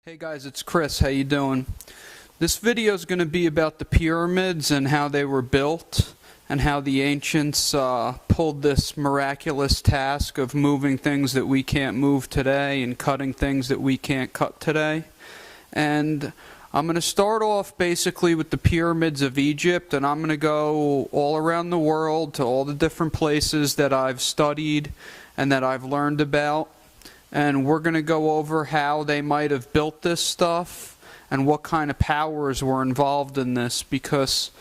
Hey guys, it's Chris. How you doing? This video is going to be about the pyramids and how they were built and how the ancients pulled this miraculous task of moving things that we can't move today and cutting things that we can't cut today. And I'm going to start off basically with the pyramids of Egypt, and I'm going to go all around the world to all the different places that I've studied and that I've learned about. And we're going to go over how they might have built this stuff and what kind of powers were involved in this, because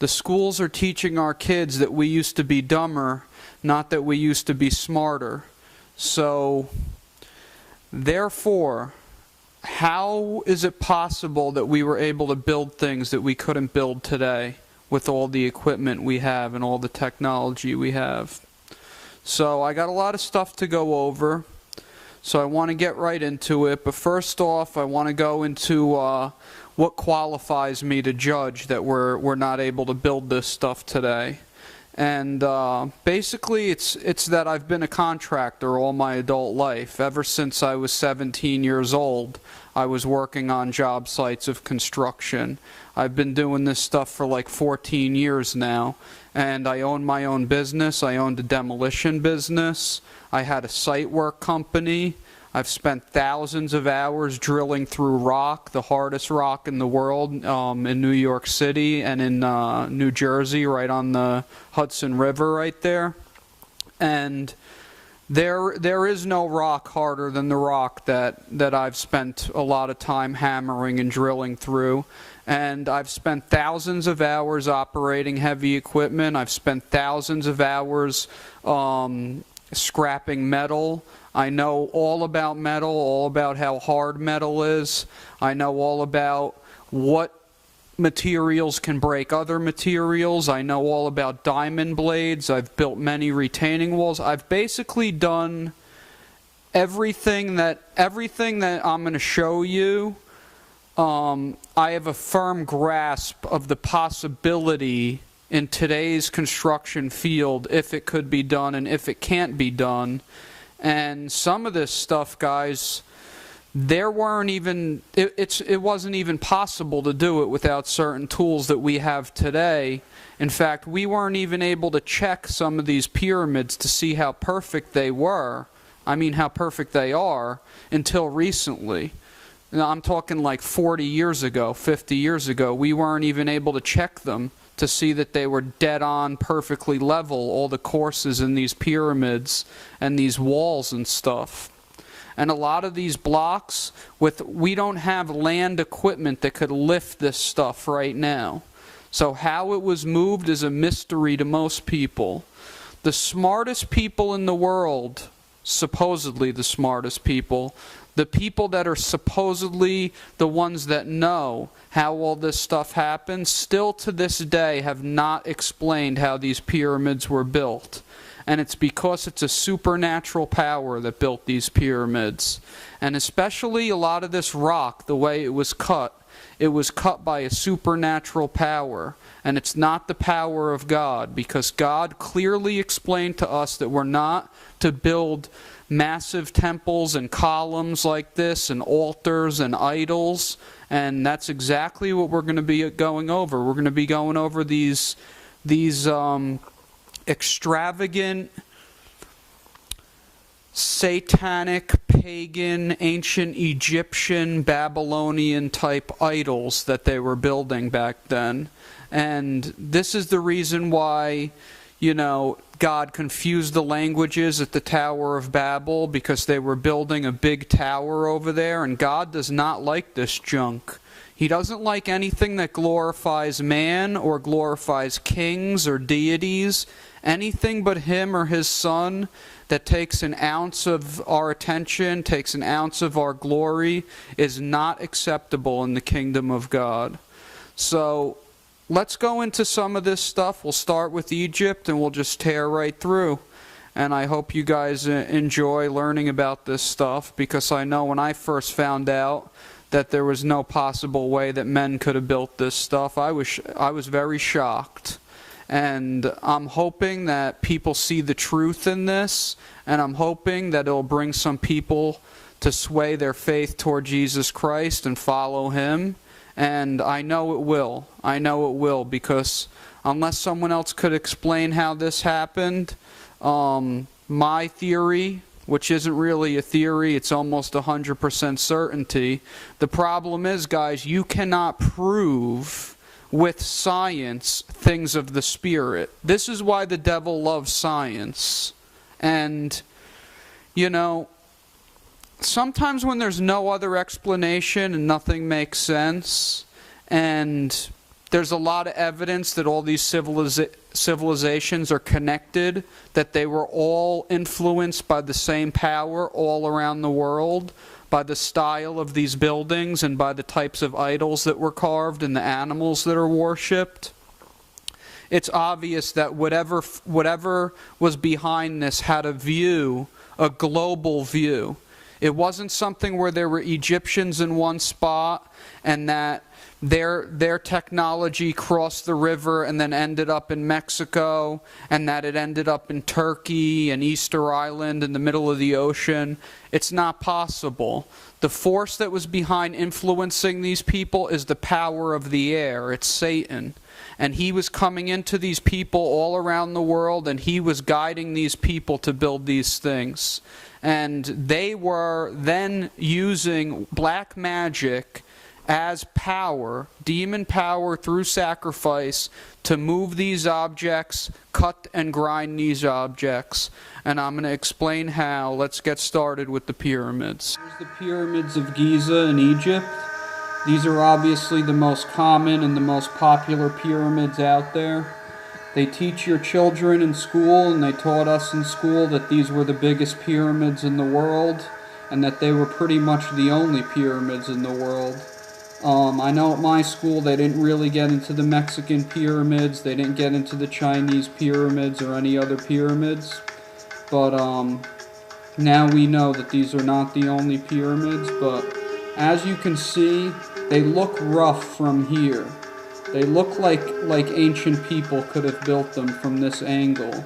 the schools are teaching our kids that we used to be dumber, not that we used to be smarter. So, therefore, how is it possible that we were able to build things that we couldn't build today with all the equipment we have and all the technology we have? So, I got a lot of stuff to go over. So I want to get right into it, but first off I want to go into what qualifies me to judge that we're not able to build this stuff today. And basically it's that I've been a contractor all my adult life. Ever since I was 17 years old, I was working on job sites of construction. I've been doing this stuff for like 14 years now, and I own my own business. I owned a demolition business. I had a site work company. I've spent thousands of hours drilling through rock, the hardest rock in the world, in New York City and in New Jersey, right on the Hudson River right there. And there is no rock harder than the rock that I've spent a lot of time hammering and drilling through. And I've spent thousands of hours operating heavy equipment. I've spent thousands of hours scrapping metal. I know all about metal, all about how hard metal is. I know all about what materials can break other materials. I know all about diamond blades. I've built many retaining walls. I've basically done everything that I'm going to show you. I have a firm grasp of the possibility in today's construction field if it could be done and if it can't be done. And some of this stuff, guys, it wasn't even possible to do it without certain tools that we have today. In fact, we weren't even able to check some of these pyramids to see how perfect they were. I mean, how perfect they are until recently. Now, I'm talking like 40 years ago, 50 years ago. We weren't even able to check them to see that they were dead on, perfectly level, all the courses in these pyramids and these walls and stuff. And a lot of these blocks, we don't have land equipment that could lift this stuff right now. So how it was moved is a mystery to most people. The smartest people in the world, supposedly the smartest people, the people that are supposedly the ones that know how all this stuff happens, still to this day have not explained how these pyramids were built. And it's because it's a supernatural power that built these pyramids. And especially a lot of this rock, the way it was cut by a supernatural power. And it's not the power of God, because God clearly explained to us that we're not to build massive temples and columns like this and altars and idols. And that's exactly what we're going to be going over. We're going to be going over these extravagant, satanic, pagan, ancient Egyptian, Babylonian type idols that they were building back then. And this is the reason why, you know, God confused the languages at the Tower of Babel, because they were building a big tower over there, and God does not like this junk. He doesn't like anything that glorifies man or glorifies kings or deities. Anything but him or his son that takes an ounce of our attention, takes an ounce of our glory, is not acceptable in the kingdom of God. So let's go into some of this stuff. We'll start with Egypt and we'll just tear right through. And I hope you guys enjoy learning about this stuff, because I know when I first found out that there was no possible way that men could have built this stuff, I was very shocked. And I'm hoping that people see the truth in this, and I'm hoping that it'll bring some people to sway their faith toward Jesus Christ and follow him. And I know it will. I know it will, because unless someone else could explain how this happened, my theory, which isn't really a theory, it's almost 100% certainty. The problem is, guys, you cannot prove with science things of the Spirit. This is why the devil loves science. And, you know, sometimes when there's no other explanation and nothing makes sense, and there's a lot of evidence that all these civilizations are connected, that they were all influenced by the same power all around the world, by the style of these buildings and by the types of idols that were carved and the animals that are worshipped. It's obvious that whatever was behind this had a view, a global view. It wasn't something where there were Egyptians in one spot and that their technology crossed the river and then ended up in Mexico, and that it ended up in Turkey and Easter Island in the middle of the ocean. It's not possible. The force that was behind influencing these people is the power of the air. It's Satan. And he was coming into these people all around the world, and he was guiding these people to build these things. And they were then using black magic as power, demon power through sacrifice, to move these objects, cut and grind these objects. And I'm going to explain how. Let's get started with the pyramids. Here's the pyramids of Giza in Egypt. These are obviously the most common and the most popular pyramids out there. They teach your children in school, and they taught us in school, that these were the biggest pyramids in the world, and that they were pretty much the only pyramids in the world. I know at my school they didn't really get into the Mexican pyramids, they didn't get into the Chinese pyramids or any other pyramids, but now we know that these are not the only pyramids. But as you can see, they look rough from here. They look like ancient people could have built them from this angle.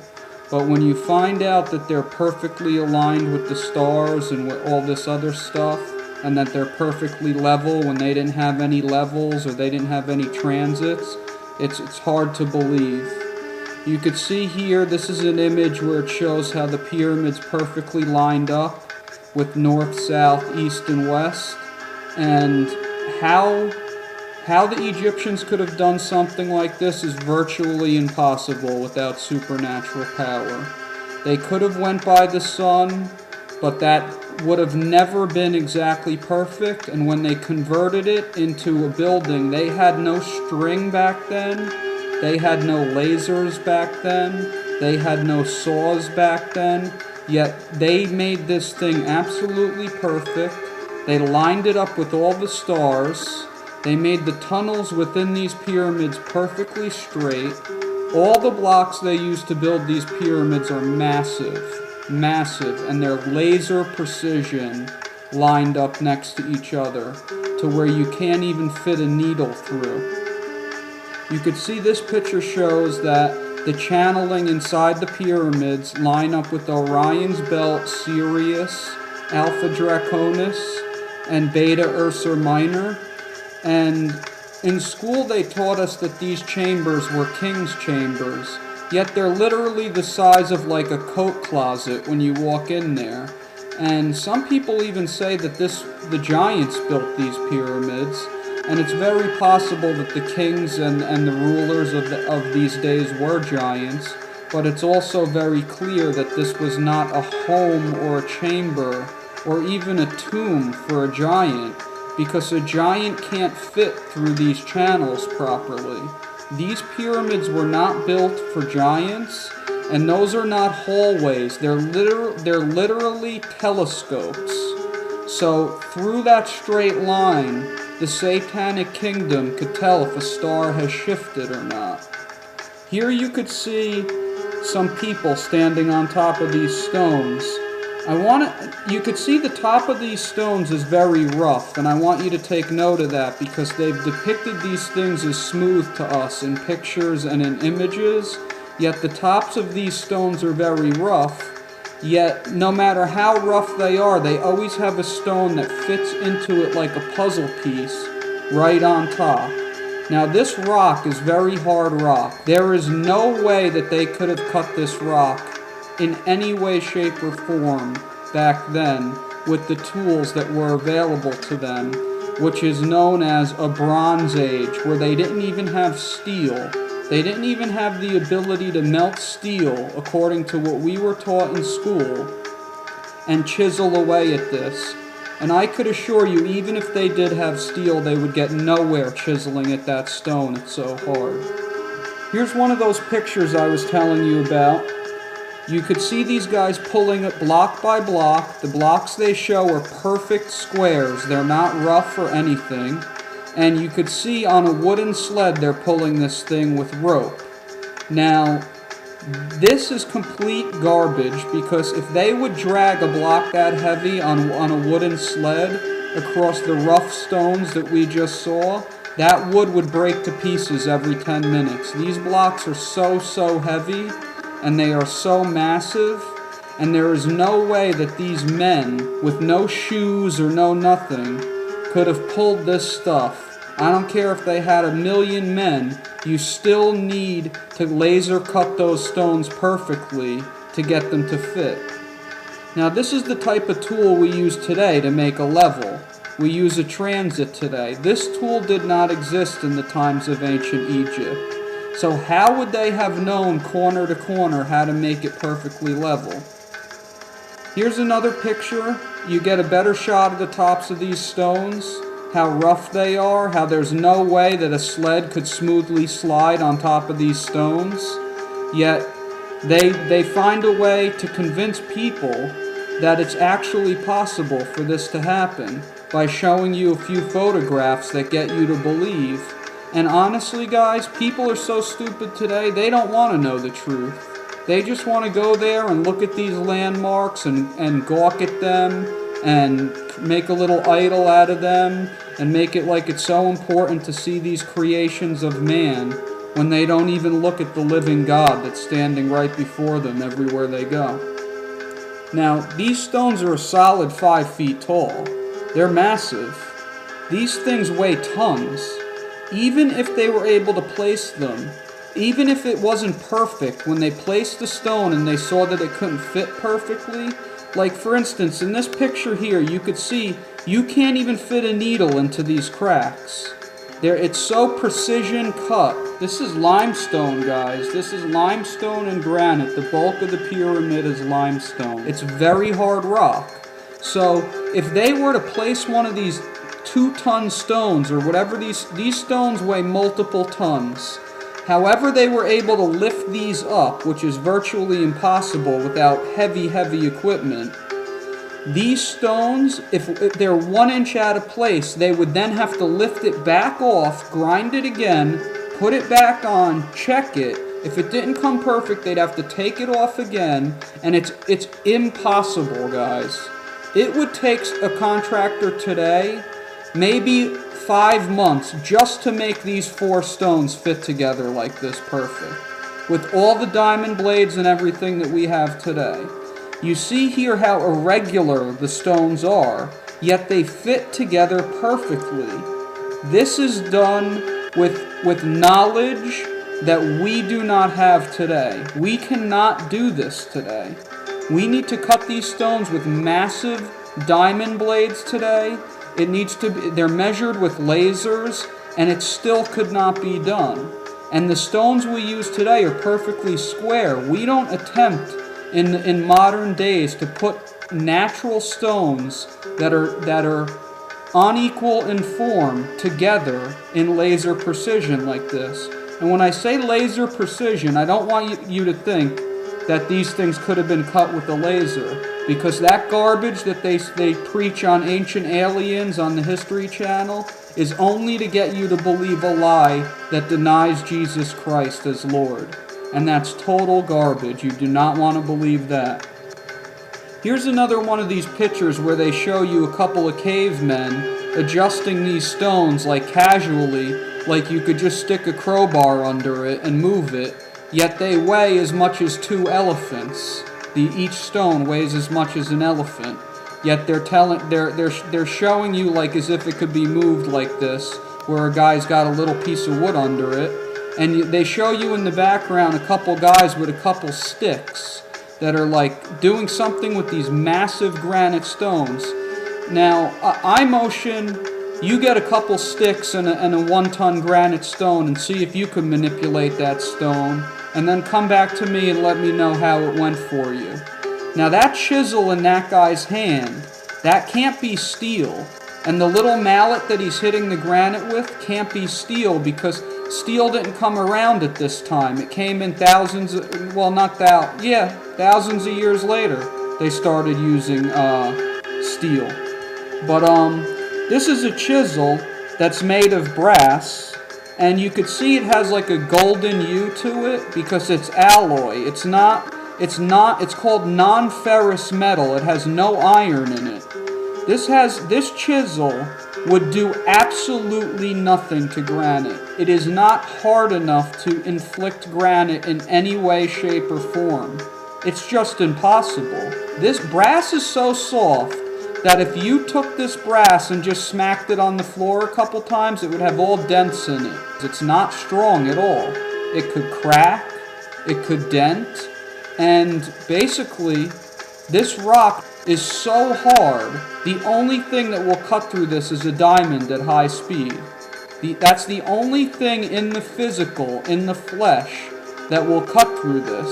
But when you find out that they're perfectly aligned with the stars and with all this other stuff, and that they're perfectly level when they didn't have any levels or they didn't have any transits, it's hard to believe. You could see here, this is an image where it shows how the pyramids perfectly lined up with north, south, east, and west, and how the Egyptians could have done something like this is virtually impossible without supernatural power. They could have went by the sun, but that would have never been exactly perfect, and when they converted it into a building, they had no string back then, they had no lasers back then, they had no saws back then, yet they made this thing absolutely perfect. They lined it up with all the stars, they made the tunnels within these pyramids perfectly straight. All the blocks they used to build these pyramids are massive, and they're laser precision lined up next to each other to where you can't even fit a needle through. You could see this picture shows that the channeling inside the pyramids line up with Orion's belt, Sirius, Alpha Draconis, and Beta Ursa Minor. And in school they taught us that these chambers were king's chambers, yet they're literally the size of like a coat closet when you walk in there. And some people even say that the giants built these pyramids, and it's very possible that the kings and the rulers of these days were giants, but it's also very clear that this was not a home or a chamber or even a tomb for a giant, because a giant can't fit through these channels properly. These pyramids were not built for giants, and those are not hallways. They're literally telescopes. So through that straight line, the Satanic Kingdom could tell if a star has shifted or not. Here you could see some people standing on top of these stones, You could see the top of these stones is very rough, and I want you to take note of that because they've depicted these things as smooth to us in pictures and in images, yet the tops of these stones are very rough. Yet, no matter how rough they are, they always have a stone that fits into it like a puzzle piece right on top. Now, this rock is very hard rock. There is no way that they could have cut this rock in any way, shape, or form back then with the tools that were available to them, which is known as a Bronze Age, where they didn't even have steel. They didn't even have the ability to melt steel, according to what we were taught in school, and chisel away at this. And I could assure you, even if they did have steel, they would get nowhere chiseling at that stone. It's so hard. Here's one of those pictures I was telling you about. You could see these guys pulling it block by block. The blocks they show are perfect squares. They're not rough or anything. And you could see on a wooden sled they're pulling this thing with rope. Now, this is complete garbage because if they would drag a block that heavy on a wooden sled across the rough stones that we just saw, that wood would break to pieces every 10 minutes. These blocks are so heavy and they are so massive, and there is no way that these men with no shoes or no nothing could have pulled this stuff. I don't care if they had 1,000,000 men, you still need to laser cut those stones perfectly to get them to fit. Now, this is the type of tool we use today to make a level. We use a transit today. This tool did not exist in the times of ancient Egypt. So how would they have known corner to corner how to make it perfectly level? Here's another picture. You get a better shot of the tops of these stones, how rough they are, how there's no way that a sled could smoothly slide on top of these stones. Yet they find a way to convince people that it's actually possible for this to happen by showing you a few photographs that get you to believe. And honestly, guys, people are so stupid today, they don't want to know the truth. They just want to go there and look at these landmarks and gawk at them and make a little idol out of them and make it like it's so important to see these creations of man when they don't even look at the living God that's standing right before them everywhere they go. Now, these stones are a solid 5 feet tall. They're massive. These things weigh tons. Even if they were able to place them, even if it wasn't perfect, when they placed the stone and they saw that it couldn't fit perfectly, like for instance, in this picture here, you could see you can't even fit a needle into these cracks. It's so precision cut. This is limestone, guys. This is limestone and granite. The bulk of the pyramid is limestone. It's very hard rock. So if they were to place one of these 2-ton stones, or whatever, these stones weigh multiple tons. However they were able to lift these up, which is virtually impossible without heavy equipment, these stones, if they're 1 inch out of place, they would then have to lift it back off, grind it again, put it back on, check it. If it didn't come perfect, they'd have to take it off again, and it's impossible, guys. It would take a contractor today maybe 5 months just to make these 4 stones fit together like this perfect, with all the diamond blades and everything that we have today. You see here how irregular the stones are, yet they fit together perfectly. This is done with knowledge that we do not have today. We cannot do this today. We need to cut these stones with massive diamond blades today. They're measured with lasers, and it still could not be done. And the stones we use today are perfectly square. We don't attempt in modern days to put natural stones that are unequal in form together in laser precision like this. And when I say laser precision, I don't want you to think that these things could have been cut with a laser, because that garbage that they preach on Ancient Aliens on the History Channel is only to get you to believe a lie that denies Jesus Christ as Lord. And that's total garbage. You do not want to believe that. Here's another one of these pictures where they show you a couple of cavemen adjusting these stones like casually, like you could just stick a crowbar under it and move it, yet they weigh as much as 2 elephants. Each stone weighs as much as an elephant. Yet they're showing you like as if it could be moved like this, where a guy's got a little piece of wood under it, and they show you in the background a couple guys with a couple sticks that are like doing something with these massive granite stones. Now, iMotion, you get a couple sticks and a 1-ton granite stone and see if you can manipulate that stone, and then come back to me and let me know how it went for you. Now that chisel in that guy's hand, that can't be steel. And the little mallet that he's hitting the granite with can't be steel, because steel didn't come around at this time. It came in thousands of years later they started using steel. But this is a chisel that's made of brass, and you could see it has like a golden hue to it because it's alloy. It's called non-ferrous metal. It has no iron in it. This chisel would do absolutely nothing to granite. It is not hard enough to inflict granite in any way, shape, or form. It's just impossible. This brass is so soft that if you took this brass and just smacked it on the floor a couple times, it would have all dents in it. It's not strong at all. It could crack, it could dent, and basically, this rock is so hard, the only thing that will cut through this is a diamond at high speed. That's the only thing in the physical, in the flesh, that will cut through this.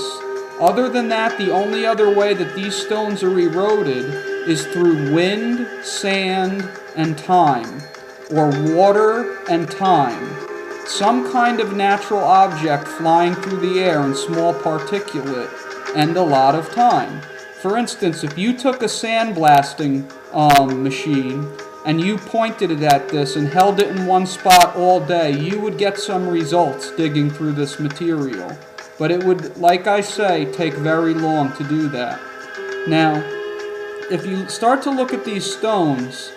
Other than that, the only other way that these stones are eroded is through wind, sand, and time, or water and time. Some kind of natural object flying through the air in small particulate, and a lot of time. For instance, if you took a sandblasting machine and you pointed it at this and held it in one spot all day, you would get some results digging through this material. But it would, like I say, take very long to do that. Now, if you start to look at these stones,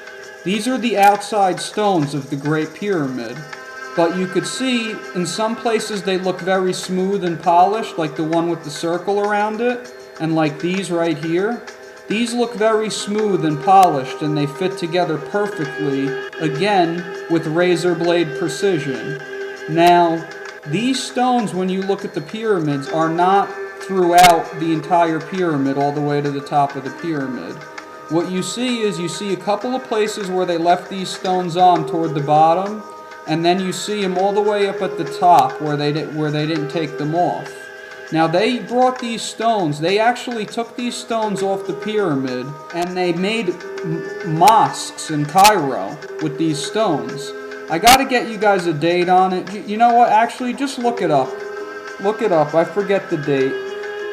these are the outside stones of the Great Pyramid. But you could see in some places they look very smooth and polished, like the one with the circle around it. And like these right here, these look very smooth and polished, and they fit together perfectly, again, with razor blade precision. Now, these stones, when you look at the pyramids, are not throughout the entire pyramid all the way to the top of the pyramid. What you see is you see a couple of places where they left these stones on toward the bottom, and then you see them all the way up at the top where they didn't take them off. Now they brought these stones, they actually took these stones off the pyramid and they made mosques in Cairo with these stones. I gotta get you guys a date on it. You know what, actually just look it up. Look it up, I forget the date.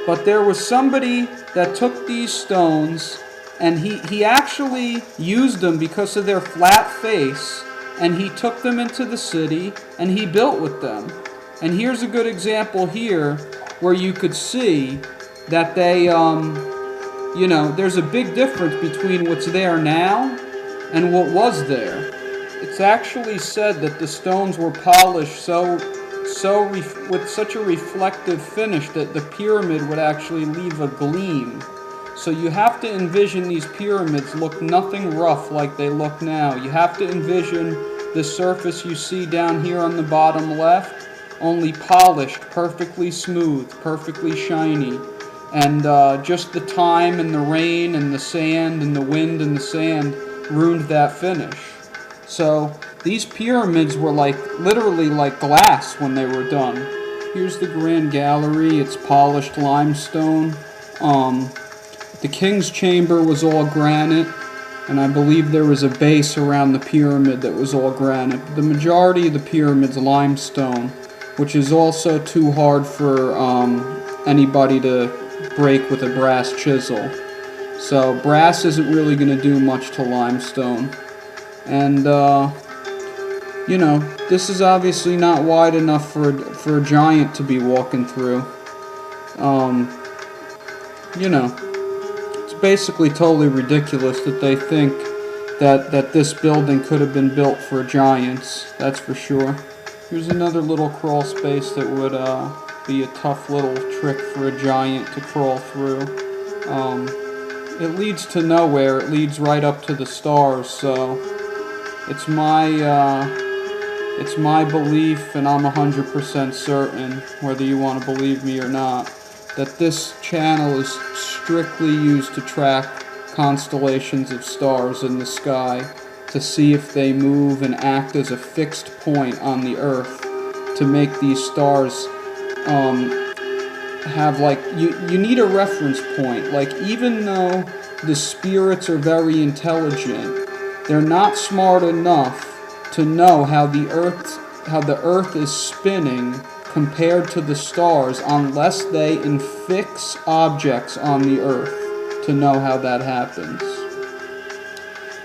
But there was somebody that took these stones and he actually used them because of their flat face, and he took them into the city and he built with them. And here's a good example here where you could see that they, there's a big difference between what's there now and what was there. It's actually said that the stones were polished with such a reflective finish that the pyramid would actually leave a gleam. So you have to envision these pyramids look nothing rough like they look now. You have to envision the surface you see down here on the bottom left only polished, perfectly smooth, perfectly shiny. And just the time and the rain and the sand and the wind and the sand ruined that finish. So these pyramids were literally like glass when they were done. Here's the Grand Gallery. It's polished limestone. The King's Chamber was all granite, and I believe there was a base around the pyramid that was all granite. The majority of the pyramid's limestone, which is also too hard for anybody to break with a brass chisel. So brass isn't really going to do much to limestone. And, this is obviously not wide enough for a giant to be walking through. It's basically totally ridiculous that they think that this building could have been built for giants, that's for sure. Here's another little crawl space that would be a tough little trick for a giant to crawl through. It leads to nowhere. It leads right up to the stars, so it's my belief, and I'm 100% certain, whether you want to believe me or not, that this channel is strictly used to track constellations of stars in the sky, to see if they move and act as a fixed point on the Earth, to make these stars have, like, you need a reference point. Like, even though the spirits are very intelligent, they're not smart enough to know how the Earth is spinning compared to the stars, unless they infix objects on the Earth to know how that happens.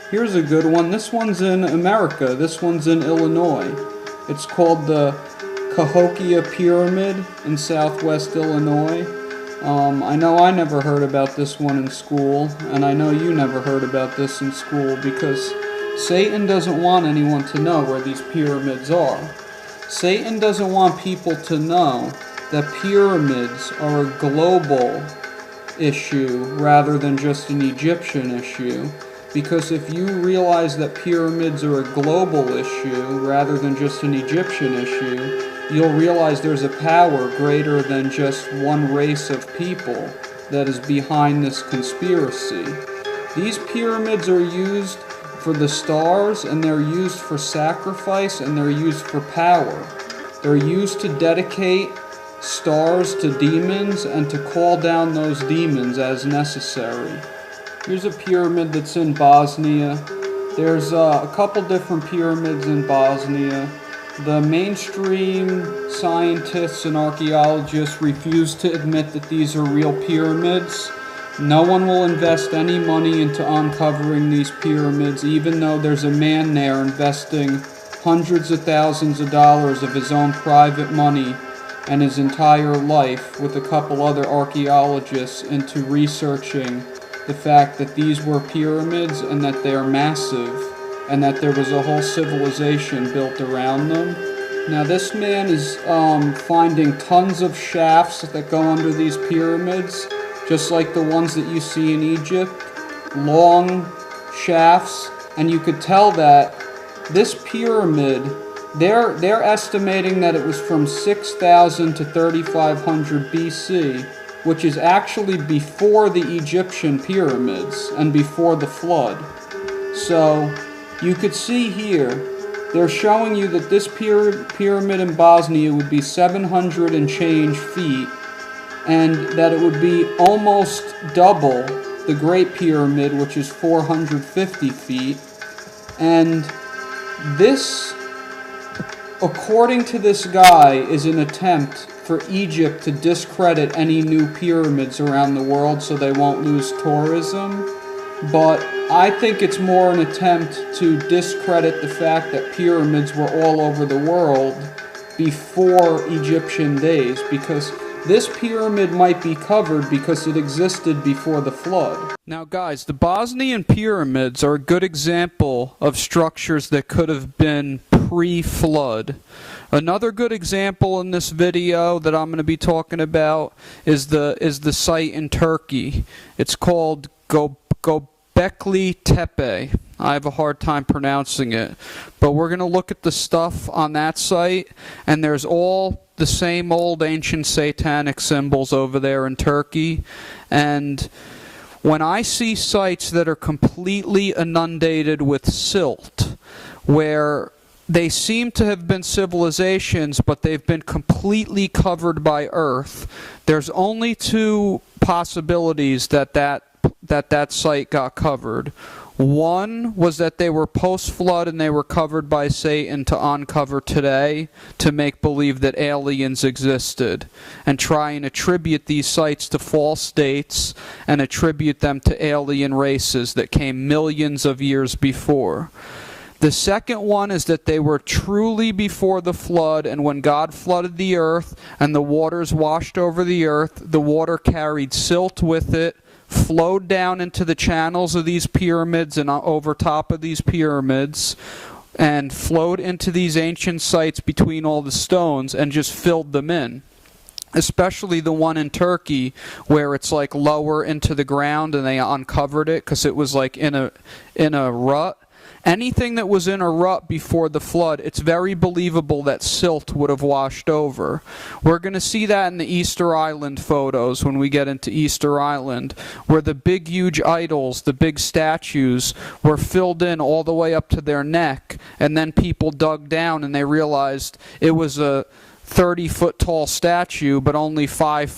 Here's a good one. This one's in America. This one's in Illinois. It's called the Cahokia Pyramid in southwest Illinois. I know I never heard about this one in school, and I know you never heard about this in school, because Satan doesn't want anyone to know where these pyramids are. Satan doesn't want people to know that pyramids are a global issue rather than just an Egyptian issue. Because if you realize that pyramids are a global issue rather than just an Egyptian issue, you'll realize there's a power greater than just one race of people that is behind this conspiracy. These pyramids are used for the stars, and they're used for sacrifice, and they're used for power. They're used to dedicate stars to demons and to call down those demons as necessary. Here's a pyramid that's in Bosnia. There's a couple different pyramids in Bosnia. The mainstream scientists and archaeologists refuse to admit that these are real pyramids. No one will invest any money into uncovering these pyramids, even though there's a man there investing hundreds of thousands of dollars of his own private money and his entire life with a couple other archaeologists into researching the fact that these were pyramids and that they're massive and that there was a whole civilization built around them. Now this man is finding tons of shafts that go under these pyramids, just like the ones that you see in Egypt, long shafts, and you could tell that this pyramid, they're estimating that it was from 6,000 to 3,500 BC, which is actually before the Egyptian pyramids and before the flood. So you could see here, they're showing you that this pyramid in Bosnia would be 700 and change feet, and that it would be almost double the Great Pyramid, which is 450 feet. And this, according to this guy, is an attempt for Egypt to discredit any new pyramids around the world so they won't lose tourism. But I think it's more an attempt to discredit the fact that pyramids were all over the world before Egyptian days, because this pyramid might be covered because it existed before the flood. Now guys, the Bosnian pyramids are a good example of structures that could have been pre-flood. Another good example in this video that I'm going to be talking about is the site in Turkey. It's called Göbekli Tepe. I have a hard time pronouncing it. But we're going to look at the stuff on that site, and there's all the same old ancient satanic symbols over there in Turkey. And when I see sites that are completely inundated with silt, where they seem to have been civilizations, but they've been completely covered by earth, there's only two possibilities that site got covered. One was that they were post-flood and they were covered by Satan to uncover today, to make believe that aliens existed, and try and attribute these sites to false dates and attribute them to alien races that came millions of years before. The second one is that they were truly before the flood, and when God flooded the earth and the waters washed over the earth, the water carried silt with it, flowed down into the channels of these pyramids and over top of these pyramids, and flowed into these ancient sites between all the stones and just filled them in. Especially the one in Turkey where it's like lower into the ground and they uncovered it because it was like in a rut. Anything that was in a rut before the flood, it's very believable that silt would have washed over. We're going to see that in the Easter Island photos when we get into Easter Island, where the big huge idols, the big statues, were filled in all the way up to their neck, and then people dug down and they realized it was a 30-foot tall statue, but only 5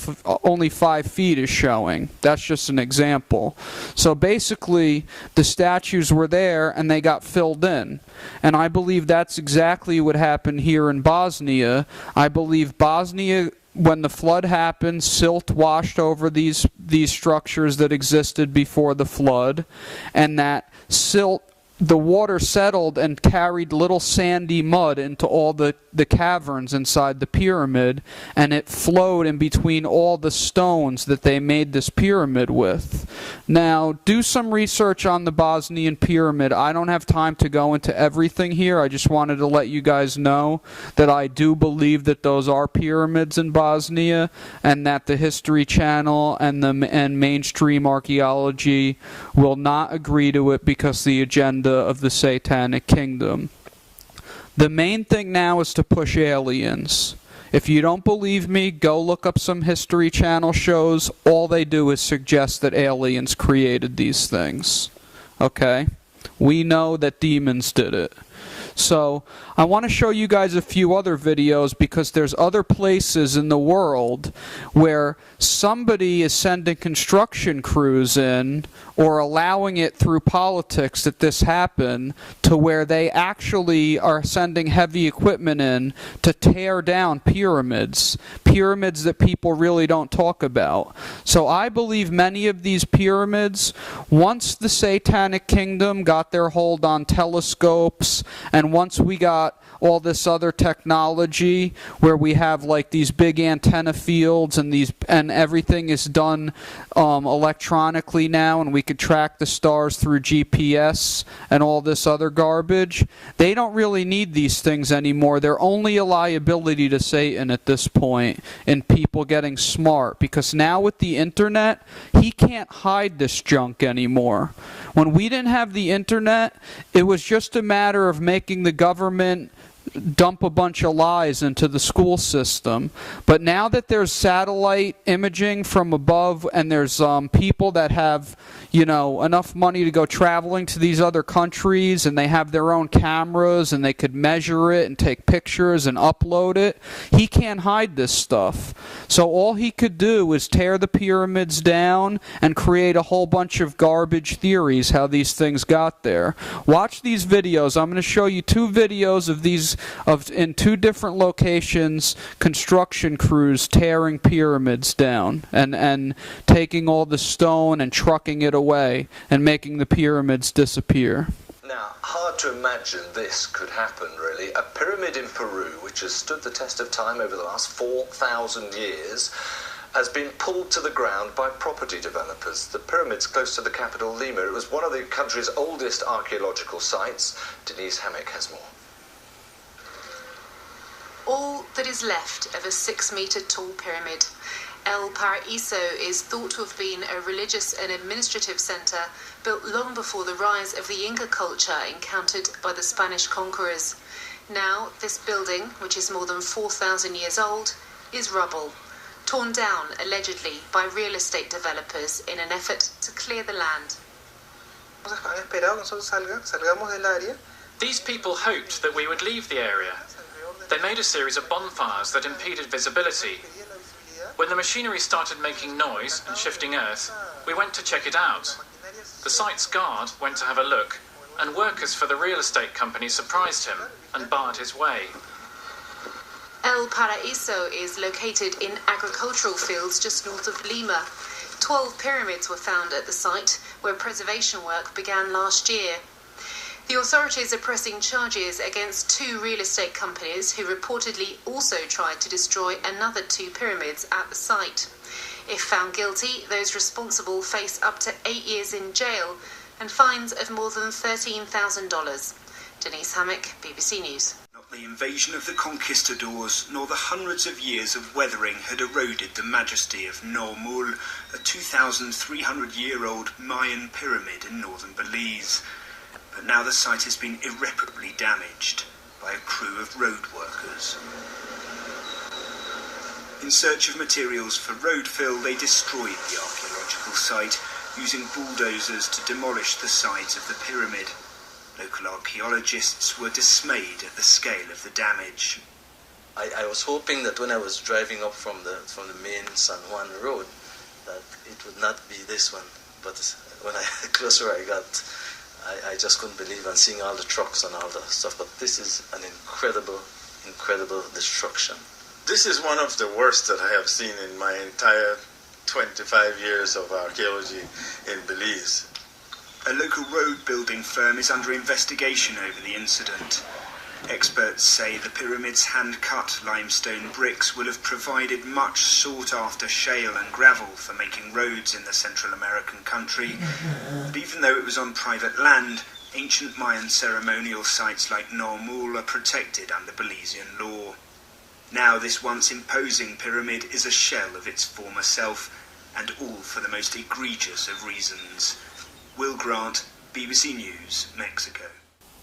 feet is showing. That's just an example. So basically, the statues were there and they got filled in. And I believe that's exactly what happened here in Bosnia. I believe Bosnia, when the flood happened, silt washed over these structures that existed before the flood, and that silt, the water settled and carried little sandy mud into all the caverns inside the pyramid, and it flowed in between all the stones that they made this pyramid with. Now, do some research on the Bosnian pyramid. I don't have time to go into everything here. I just wanted to let you guys know that I do believe that those are pyramids in Bosnia, and that the History Channel and mainstream archaeology will not agree to it because the agenda of the Satanic Kingdom. The main thing now is to push aliens. If you don't believe me, go look up some History Channel shows. All they do is suggest that aliens created these things. Okay? We know that demons did it. So, I want to show you guys a few other videos because there's other places in the world where somebody is sending construction crews in or allowing it through politics that this happen, to where they actually are sending heavy equipment in to tear down pyramids that people really don't talk about. So I believe many of these pyramids, once the Satanic Kingdom got their hold on telescopes, and once we got all this other technology where we have like these big antenna fields and everything is done electronically now, and we could track the stars through GPS and all this other garbage, they don't really need these things anymore. They're only a liability to Satan at this point, and people getting smart, because now with the internet, he can't hide this junk anymore. When we didn't have the internet, it was just a matter of making the government dump a bunch of lies into the school system. But now that there's satellite imaging from above, and there's people that have, you know, enough money to go traveling to these other countries, and they have their own cameras, and they could measure it and take pictures and upload it, he can't hide this stuff. So all he could do is tear the pyramids down and create a whole bunch of garbage theories how these things got there. Watch these videos. I'm going to show you 2 videos of these in 2 different locations, construction crews tearing pyramids down and taking all the stone and trucking it away and making the pyramids disappear. Now, hard to imagine this could happen, really. A pyramid in Peru, which has stood the test of time over the last 4,000 years, has been pulled to the ground by property developers. The pyramid's close to the capital, Lima. It was one of the country's oldest archaeological sites. Denise Hammack has more. All that is left of a 6-metre tall pyramid, El Paraíso is thought to have been a religious and administrative centre built long before the rise of the Inca culture encountered by the Spanish conquerors. Now, this building, which is more than 4,000 years old, is rubble, torn down allegedly by real estate developers in an effort to clear the land. These people hoped that we would leave the area. They made a series of bonfires that impeded visibility. When the machinery started making noise and shifting earth, we went to check it out. The site's guard went to have a look, and workers for the real estate company surprised him and barred his way. El Paraíso is located in agricultural fields just north of Lima. 12 pyramids were found at the site, where preservation work began last year. The authorities are pressing charges against 2 real estate companies who reportedly also tried to destroy another 2 pyramids at the site. If found guilty, those responsible face up to 8 years in jail and fines of more than $13,000. Denise Hammock, BBC News. Not the invasion of the conquistadors, nor the hundreds of years of weathering had eroded the majesty of Normul, a 2,300-year-old Mayan pyramid in northern Belize. But now the site has been irreparably damaged by a crew of road workers. In search of materials for road fill, they destroyed the archaeological site, using bulldozers to demolish the sides of the pyramid. Local archaeologists were dismayed at the scale of the damage. I was hoping that when I was driving up from the main San Juan road, that it would not be this one. But when the closer I got, I just couldn't believe and seeing all the trucks and all the stuff. But this is an incredible, incredible destruction. This is one of the worst that I have seen in my entire 25 years of archaeology in Belize. A local road building firm is under investigation over the incident. Experts say the pyramid's hand-cut limestone bricks will have provided much sought-after shale and gravel for making roads in the Central American country. But even though it was on private land, ancient Mayan ceremonial sites like Normul are protected under Belizean law. Now this once imposing pyramid is a shell of its former self, and all for the most egregious of reasons. Will Grant, BBC News, Mexico.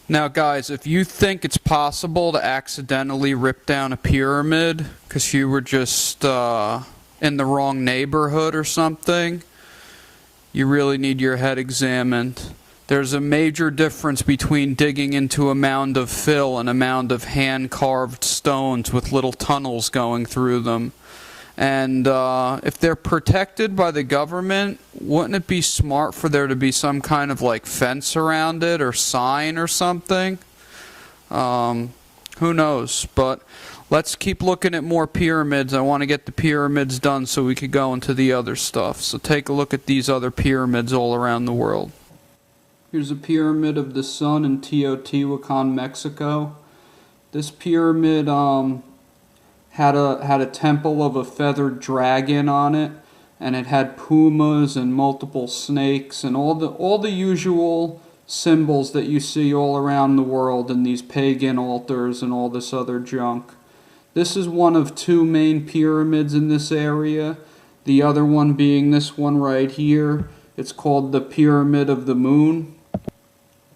Now guys, if you think it's possible to accidentally rip down a pyramid because you were just in the wrong neighborhood or something, you really need your head examined. There's a major difference between digging into a mound of fill and a mound of hand-carved stones with little tunnels going through them. And if they're protected by the government, wouldn't it be smart for there to be some kind of like fence around it or sign or something? Who knows? But let's keep looking at more pyramids. I want to get the pyramids done so we could go into the other stuff. So take a look at these other pyramids all around the world. Here's a pyramid of the sun in Teotihuacan, Mexico. This pyramid had a temple of a feathered dragon on it, and it had pumas and multiple snakes and all the usual symbols that you see all around the world in these pagan altars and all this other junk. This is one of two main pyramids in this area, the other one being this one right here. It's called the Pyramid of the Moon.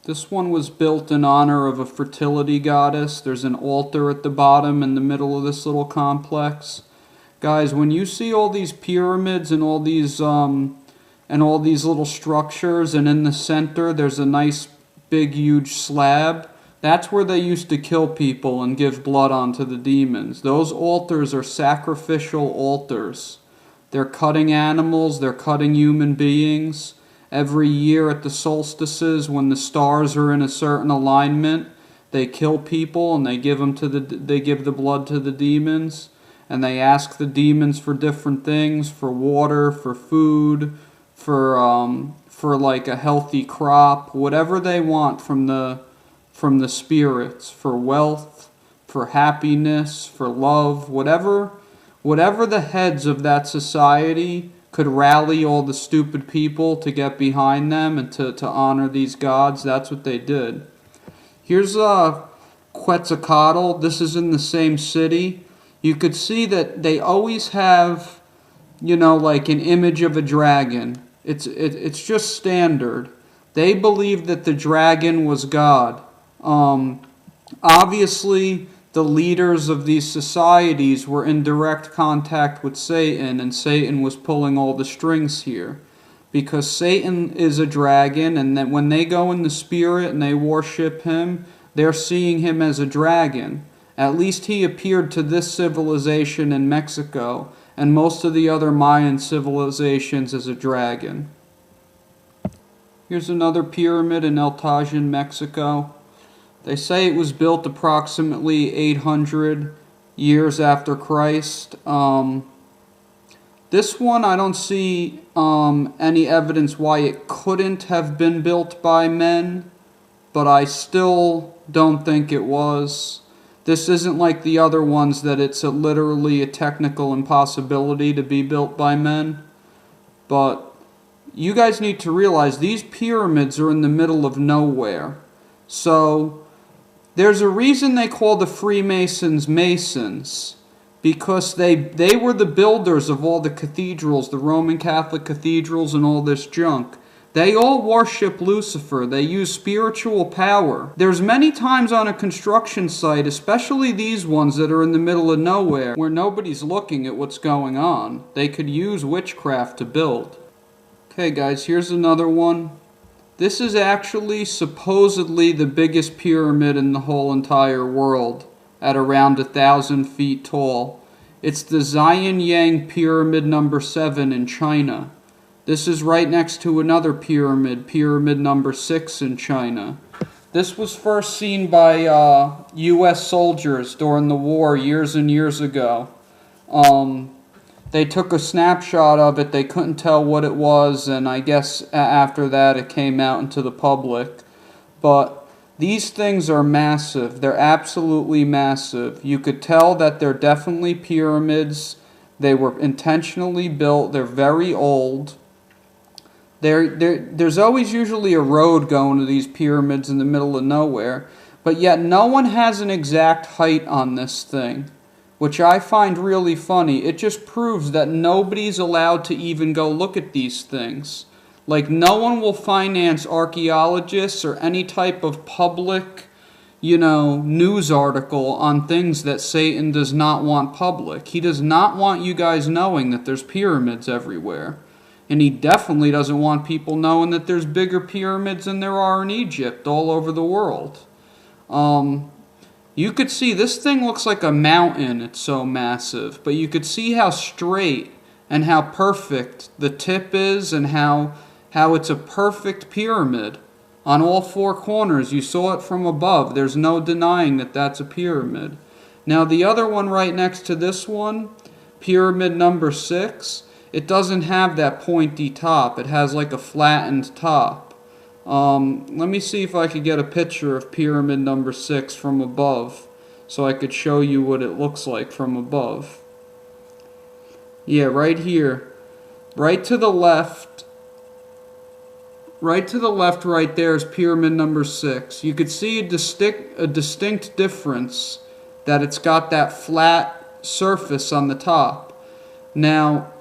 This one was built in honor of a fertility goddess. There's an altar at the bottom in the middle of this little complex. Guys, when you see all these pyramids and all these little structures, and in the center there's a nice big huge slab, that's where they used to kill people and give blood onto the demons. Those altars are sacrificial altars. They're cutting animals, they're cutting human beings. Every year at the solstices, when the stars are in a certain alignment, they kill people and they give the blood to the demons, and they ask the demons for different things, for water, for food, for like a healthy crop, whatever they want from the spirits, for wealth, for happiness, for love, whatever the heads of that society could rally all the stupid people to get behind them and to honor these gods. That's what they did. Here's Quetzalcoatl. This is in the same city. You could see that they always have, like an image of a dragon. It's just standard. They believed that the dragon was God. Obviously, the leaders of these societies were in direct contact with Satan, and Satan was pulling all the strings here. Because Satan is a dragon, and that when they go in the spirit and they worship him, they're seeing him as a dragon. At least he appeared to this civilization in Mexico, and most of the other Mayan civilizations as a dragon. Here's another pyramid in El Taj in Mexico. They say it was built approximately 800 years after Christ. This one, I don't see any evidence why it couldn't have been built by men, but I still don't think it was. This isn't like the other ones that it's literally a technical impossibility to be built by men. But you guys need to realize these pyramids are in the middle of nowhere. So there's a reason they call the Freemasons Masons, because they were the builders of all the cathedrals, the Roman Catholic cathedrals and all this junk. They all worship Lucifer. They use spiritual power. There's many times on a construction site, especially these ones that are in the middle of nowhere, where nobody's looking at what's going on. They could use witchcraft to build. Okay guys, here's another one. This is actually supposedly the biggest pyramid in the whole entire world, at around 1,000 feet tall. It's the Xianyang Pyramid number 7 in China. This is right next to another pyramid, Pyramid number 6 in China. This was first seen by U.S. soldiers during the war years and years ago. They took a snapshot of it, they couldn't tell what it was, and I guess after that it came out into the public. But these things are massive. They're absolutely massive. You could tell that they're definitely pyramids. They were intentionally built. They're very old. There's always usually a road going to these pyramids in the middle of nowhere, but yet no one has an exact height on this thing, which I find really funny. It just proves that nobody's allowed to even go look at these things. Like, no one will finance archaeologists or any type of public, news article on things that Satan does not want public. He does not want you guys knowing that there's pyramids everywhere. And he definitely doesn't want people knowing that there's bigger pyramids than there are in Egypt all over the world. You could see this thing looks like a mountain, it's so massive, but you could see how straight and how perfect the tip is, and how it's a perfect pyramid on all four corners. You saw it from above. There's no denying that that's a pyramid. Now the other one right next to this one, Pyramid number 6, it doesn't have that pointy top. It has like a flattened top. Let me see if I could get a picture of Pyramid number 6 from above, so I could show you what it looks like from above. Yeah, right here. Right to the left right there is Pyramid number 6. You could see a distinct difference, that it's got that flat surface on the top. Now,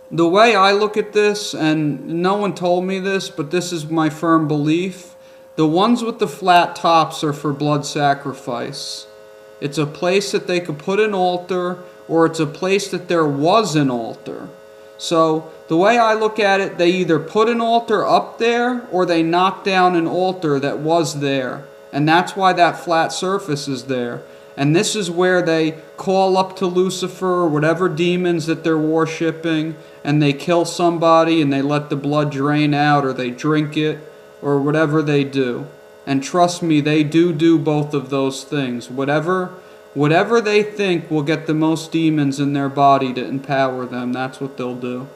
the way I look at this, and no one told me this, but this is my firm belief, the ones with the flat tops are for blood sacrifice. It's a place that they could put an altar, or it's a place that there was an altar. So the way I look at it, they either put an altar up there, or they knock down an altar that was there. And that's why that flat surface is there. And this is where they call up to Lucifer or whatever demons that they're worshipping, and they kill somebody and they let the blood drain out, or they drink it, or whatever they do. And trust me, they do both of those things. Whatever they think will get the most demons in their body to empower them, that's what they'll do.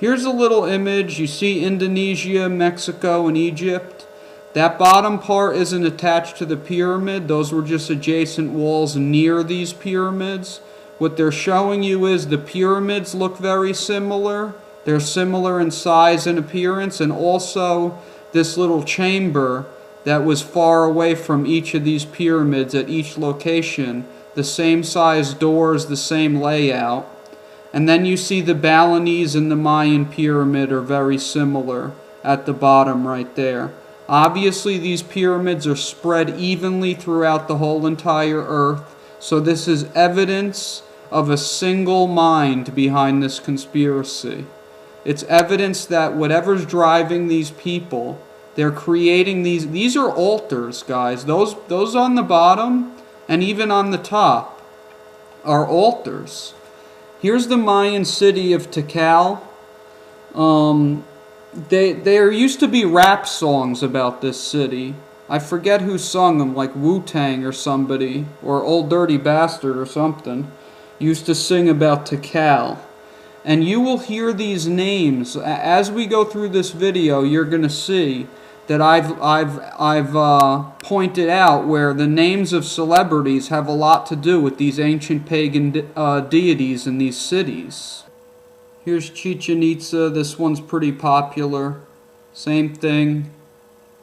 Here's a little image. You see Indonesia, Mexico, and Egypt. That bottom part isn't attached to the pyramid. Those were just adjacent walls near these pyramids. What they're showing you is the pyramids look very similar. They're similar in size and appearance, and also this little chamber that was far away from each of these pyramids at each location. The same size doors, the same layout. And then you see the Balinese and the Mayan pyramid are very similar at the bottom right there. Obviously, these pyramids are spread evenly throughout the whole entire earth, so this is evidence of a single mind behind this conspiracy. It's evidence that whatever's driving these people, they're creating these are altars, guys. Those on the bottom and even on the top are altars. Here's the Mayan city of Tikal. There used to be rap songs about this city. I forget who sung them, like Wu-Tang or somebody, or Old Dirty Bastard or something, used to sing about Tikal. And you will hear these names. As we go through this video, you're going to see that I've pointed out where the names of celebrities have a lot to do with these ancient pagan deities in these cities. Here's Chichen Itza. This one's pretty popular. Same thing.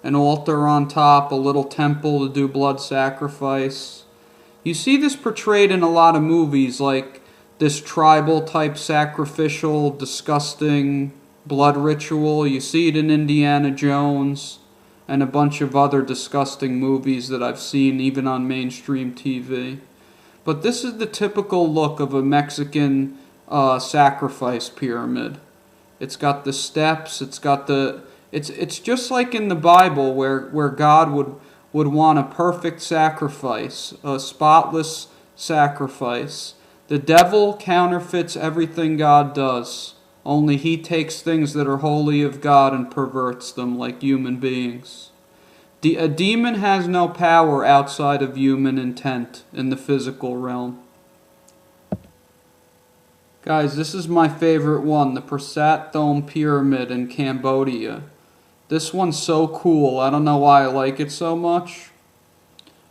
An altar on top, a little temple to do blood sacrifice. You see this portrayed in a lot of movies, like this tribal type sacrificial, disgusting blood ritual. You see it in Indiana Jones and a bunch of other disgusting movies that I've seen even on mainstream TV. But this is the typical look of a Mexican sacrifice pyramid. It's got the steps, it's got the... It's just like in the Bible where God would want a perfect sacrifice, a spotless sacrifice. The devil counterfeits everything God does, only he takes things that are holy of God and perverts them like human beings. A demon has no power outside of human intent in the physical realm. Guys, this is my favorite one, the Prasat Dome Pyramid in Cambodia. This one's so cool. I don't know why I like it so much.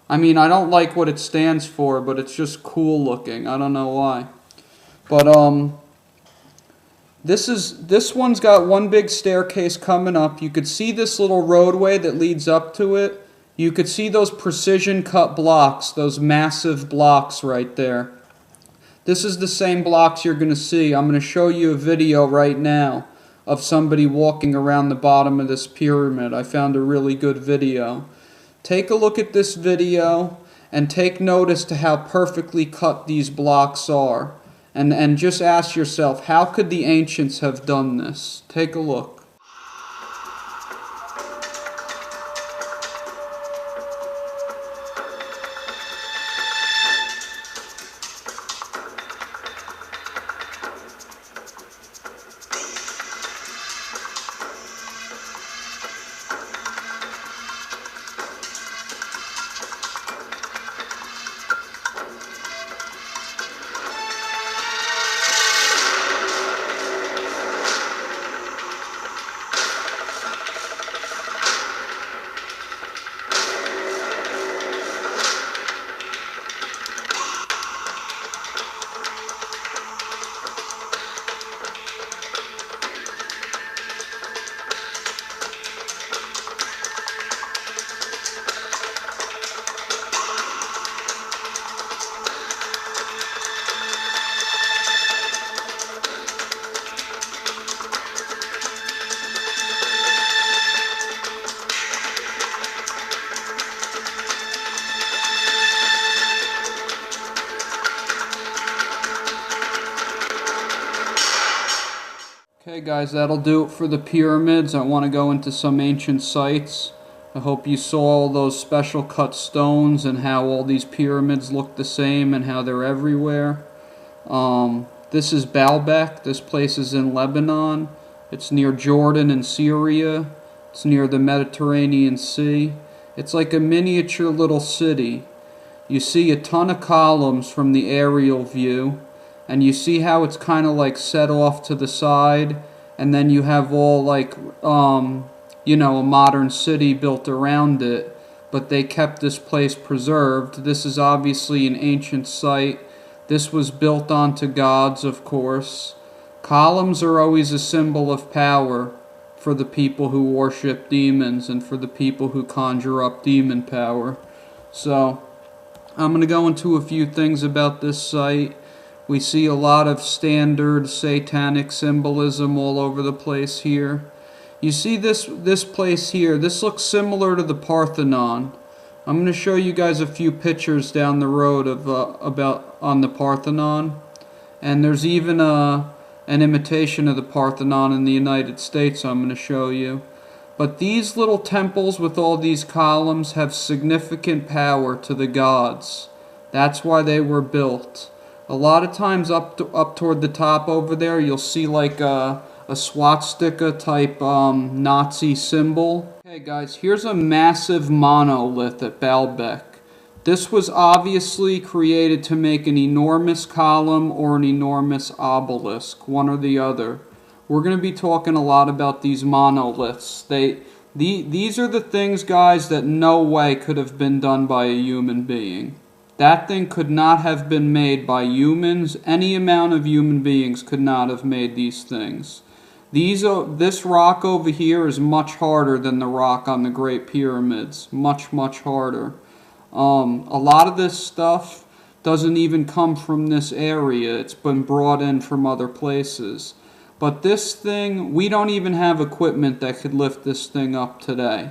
I mean, I don't like what it stands for, but it's just cool looking. I don't know why. But this one's got one big staircase coming up. You could see this little roadway that leads up to it. You could see those precision cut blocks, those massive blocks right there. This is the same blocks you're going to see. I'm going to show you a video right now of somebody walking around the bottom of this pyramid. I found a really good video. Take a look at this video and take notice to how perfectly cut these blocks are. And just ask yourself, how could the ancients have done this? Take a look. Okay guys, that'll do it for the pyramids. I want to go into some ancient sites. I hope you saw all those special cut stones and how all these pyramids look the same and how they're everywhere. This is Baalbek. This place is in Lebanon. It's near Jordan and Syria. It's near the Mediterranean Sea. It's like a miniature little city. You see a ton of columns from the aerial view. And you see how it's kind of like set off to the side, and then you have all like, you know, a modern city built around it, but they kept this place preserved. This is obviously an ancient site. This was built onto gods, of course. Columns are always a symbol of power for the people who worship demons and for the people who conjure up demon power. So, I'm going to go into a few things about this site. We see a lot of standard satanic symbolism all over the place here. You see this place here. This looks similar to the Parthenon. I'm going to show you guys a few pictures down the road of on the Parthenon. And there's even an imitation of the Parthenon in the United States I'm going to show you. But these little temples with all these columns have significant power to the gods. That's why they were built. A lot of times up toward the top over there, you'll see like a swastika type Nazi symbol. Okay guys, here's a massive monolith at Baalbek. This was obviously created to make an enormous column or an enormous obelisk, one or the other. We're going to be talking a lot about these monoliths. These are the things, guys, that no way could have been done by a human being. That thing could not have been made by humans. Any amount of human beings could not have made these things. This rock over here is much harder than the rock on the Great Pyramids. Much, much harder. A lot of this stuff doesn't even come from this area. It's been brought in from other places. But this thing, we don't even have equipment that could lift this thing up today.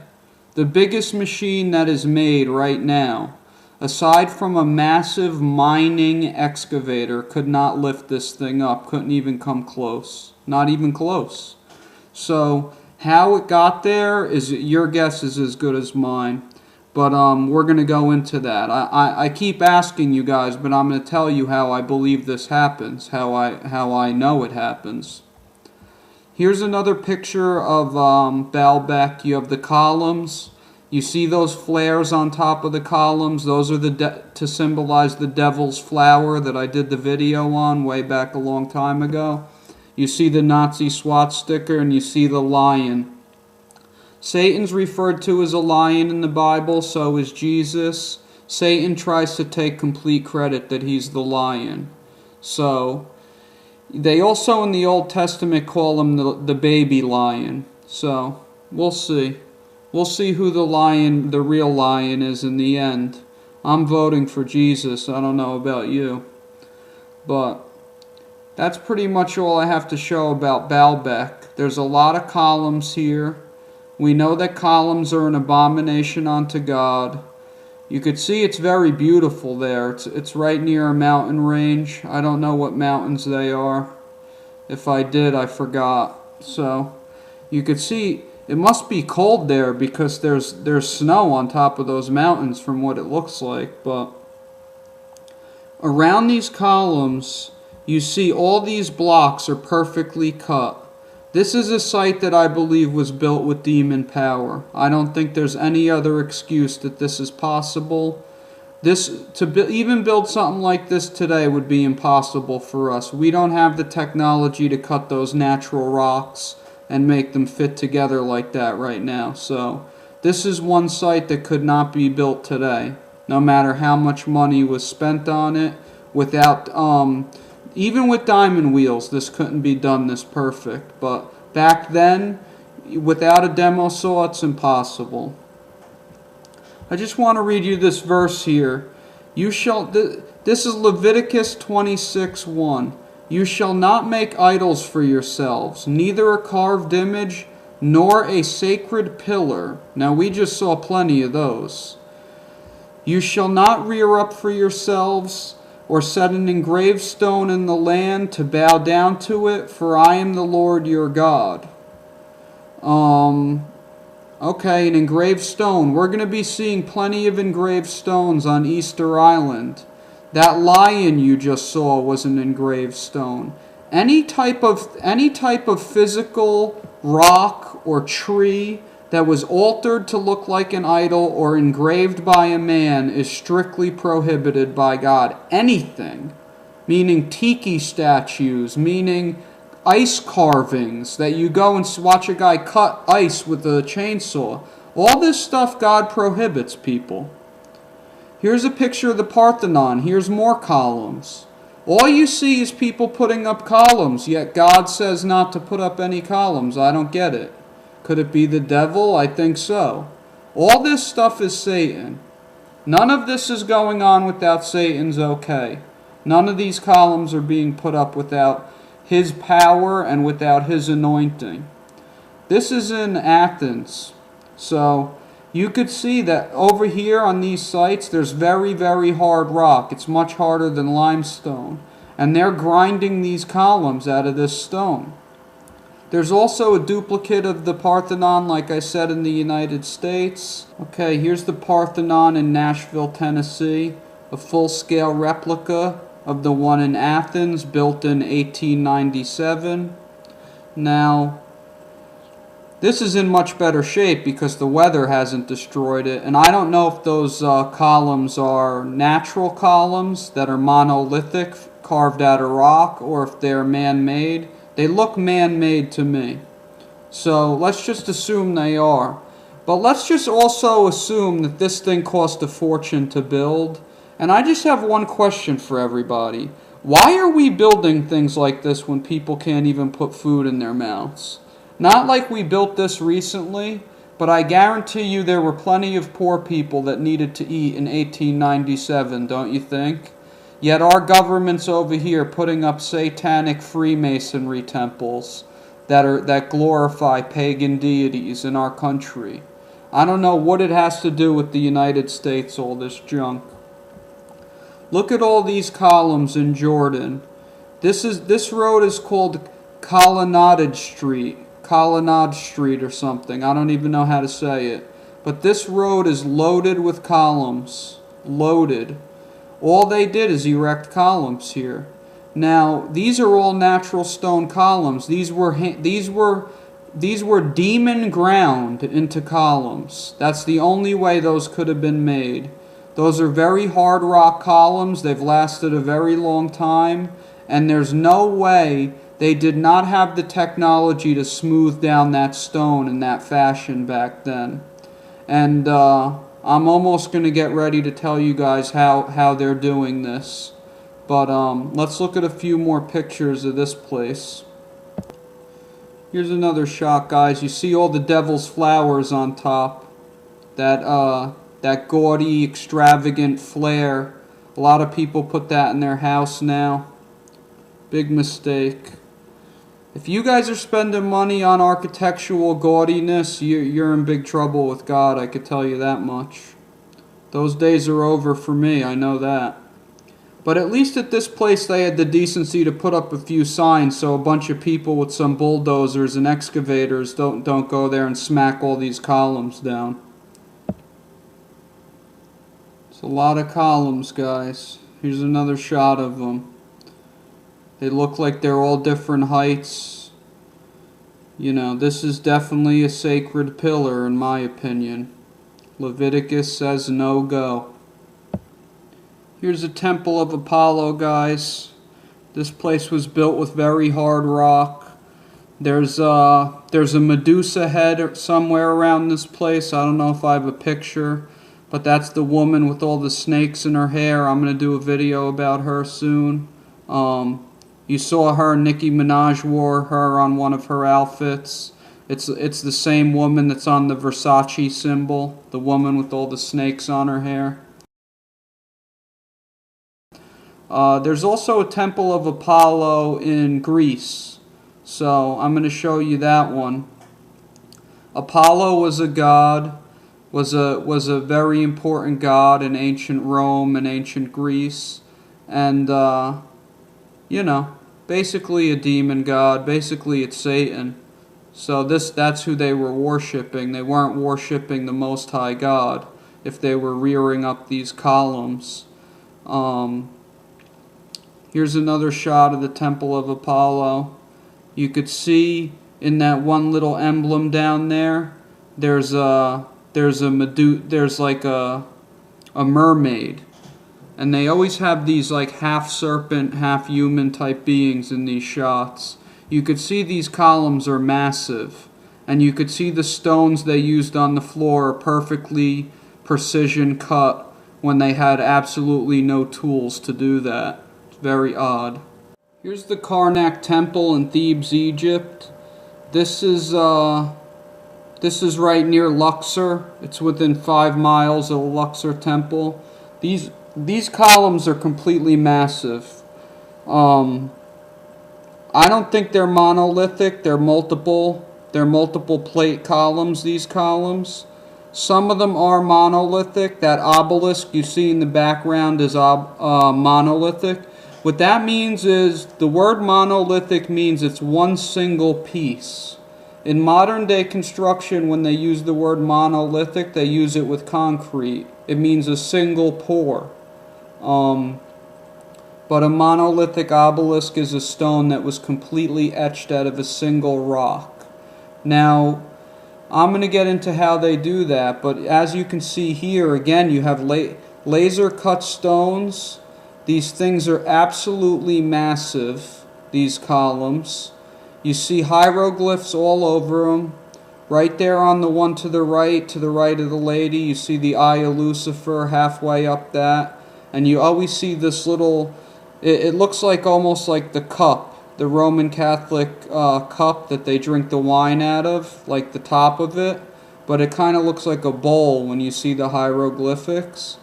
The biggest machine that is made right now, aside from a massive mining excavator, could not lift this thing up, couldn't even come close. Not even close. So how it got there, is your guess is as good as mine. But we're going to go into that. I keep asking you guys, but I'm going to tell you how I believe this happens, how I know it happens. Here's another picture of Baalbek. You have the columns. You see those flares on top of the columns? Those are to symbolize the devil's flower that I did the video on way back a long time ago. You see the Nazi swastika and you see the lion. Satan's referred to as a lion in the Bible, so is Jesus. Satan tries to take complete credit that he's the lion. So, they also in the Old Testament call him the baby lion. So, we'll see. We'll see who the real lion is in the end. I'm voting for Jesus. I don't know about you. But that's pretty much all I have to show about Baalbek. There's a lot of columns here. We know that columns are an abomination unto God. You could see it's very beautiful there. It's right near a mountain range. I don't know what mountains they are. If I did, I forgot. So you could see it must be cold there because there's snow on top of those mountains from what it looks like. But around these columns, you see all these blocks are perfectly cut. This is a site that I believe was built with demon power. I don't think there's any other excuse that this is possible. Even build something like this today would be impossible for us. We don't have the technology to cut those natural rocks and make them fit together like that right now. So this is one site that could not be built today, no matter how much money was spent on it. Without even with diamond wheels, this couldn't be done this perfect. But back then, without a demo saw, it's impossible. I just want to read you this verse here. This is Leviticus 26:1. You shall not make idols for yourselves, neither a carved image, nor a sacred pillar. Now we just saw plenty of those. You shall not rear up for yourselves, or set an engraved stone in the land to bow down to it, for I am the Lord your God. Okay, an engraved stone. We're going to be seeing plenty of engraved stones on Easter Island. That lion you just saw was an engraved stone. Any type of physical rock or tree that was altered to look like an idol or engraved by a man is strictly prohibited by God. Anything, meaning tiki statues, meaning ice carvings that you go and watch a guy cut ice with a chainsaw. All this stuff God prohibits, people. Here's a picture of the Parthenon. Here's more columns. All you see is people putting up columns, yet God says not to put up any columns. I don't get it. Could it be the devil? I think so. All this stuff is Satan. None of this is going on without Satan's okay. None of these columns are being put up without his power and without his anointing. This is in Athens. So you could see that over here on these sites, there's very, very hard rock. It's much harder than limestone. And they're grinding these columns out of this stone. There's also a duplicate of the Parthenon, like I said, in the United States. Okay, here's the Parthenon in Nashville, Tennessee. A full-scale replica of the one in Athens, built in 1897. Now, this is in much better shape because the weather hasn't destroyed it. And I don't know if those columns are natural columns that are monolithic, carved out of rock, or if they're man-made. They look man-made to me. So let's just assume they are. But let's just also assume that this thing cost a fortune to build. And I just have one question for everybody. Why are we building things like this when people can't even put food in their mouths? Not like we built this recently, but I guarantee you there were plenty of poor people that needed to eat in 1897, don't you think? Yet our government's over here putting up satanic Freemasonry temples that glorify pagan deities in our country. I don't know what it has to do with the United States, all this junk. Look at all these columns in Jordan. This road is called Colonnade Street or something. I don't even know how to say it. But this road is loaded with columns. Loaded. All they did is erect columns here. Now, these are all natural stone columns. These were demon ground into columns. That's the only way those could have been made. Those are very hard rock columns. They've lasted a very long time. And there's no way they did not have the technology to smooth down that stone in that fashion back then. And I'm almost going to get ready to tell you guys how they're doing this. But let's look at a few more pictures of this place. Here's another shot, guys. You see all the devil's flowers on top. That gaudy, extravagant flare. A lot of people put that in their house now. Big mistake. If you guys are spending money on architectural gaudiness, you're in big trouble with God, I could tell you that much. Those days are over for me, I know that. But at least at this place they had the decency to put up a few signs so a bunch of people with some bulldozers and excavators don't go there and smack all these columns down. It's a lot of columns, guys. Here's another shot of them. They look like they're all different heights. You know, this is definitely a sacred pillar in my opinion. Leviticus says no go. Here's a temple of Apollo, guys. This place was built with very hard rock. There's a Medusa head somewhere around this place. I don't know if I have a picture, but that's the woman with all the snakes in her hair. I'm going to do a video about her soon. You saw her, Nicki Minaj wore her on one of her outfits. It's the same woman that's on the Versace symbol, the woman with all the snakes on her hair. There's also a temple of Apollo in Greece, so I'm going to show you that one. Apollo was a god, was a very important god in ancient Rome and ancient Greece, and you know, basically a demon god. Basically it's Satan. So that's who they were worshipping. They weren't worshipping the Most High God if they were rearing up these columns. Here's another shot of the Temple of Apollo. You could see in that one little emblem down there, there's like a mermaid. And they always have these like half serpent, half human type beings in these shots. You could see these columns are massive. And you could see the stones they used on the floor are perfectly precision cut when they had absolutely no tools to do that. It's very odd. Here's the Karnak Temple in Thebes, Egypt. This is right near Luxor. It's within 5 miles of the Luxor Temple. These columns are completely massive. I don't think they're monolithic. They're multiple plate columns, these columns. Some of them are monolithic. That obelisk you see in the background is monolithic. What that means is, the word monolithic means it's one single piece. In modern day construction, when they use the word monolithic, they use it with concrete. It means a single pour. But a monolithic obelisk is a stone that was completely etched out of a single rock. Now, I'm going to get into how they do that, but as you can see here, again, you have laser cut stones. These things are absolutely massive, these columns. You see hieroglyphs all over them. Right there on the one to the right of the lady, you see the eye of Lucifer halfway up that. And you always see this little, it looks like almost like the cup, the Roman Catholic cup that they drink the wine out of, like the top of it. But it kind of looks like a bowl when you see the hieroglyphics.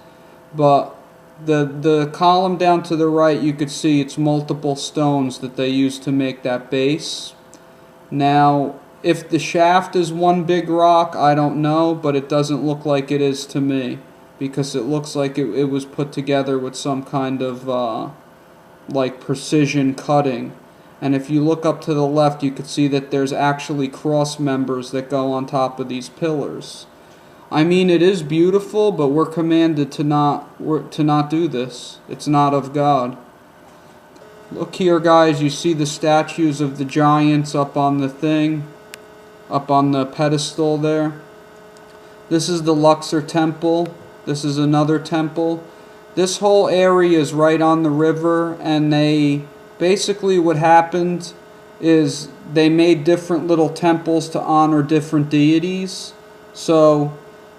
But the column down to the right, you could see it's multiple stones that they use to make that base. Now, if the shaft is one big rock, I don't know, but it doesn't look like it is to me, because it looks like it was put together with some kind of like precision cutting. And if you look up to the left, you could see that there's actually cross members that go on top of these pillars. I mean, it is beautiful, but we're commanded to not do this. It's not of God. Look here, guys. You see the statues of the giants up on the thing, up on the pedestal there. This is the Luxor Temple. This is another temple. This whole area is right on the river, and they basically what happened is they made different little temples to honor different deities. So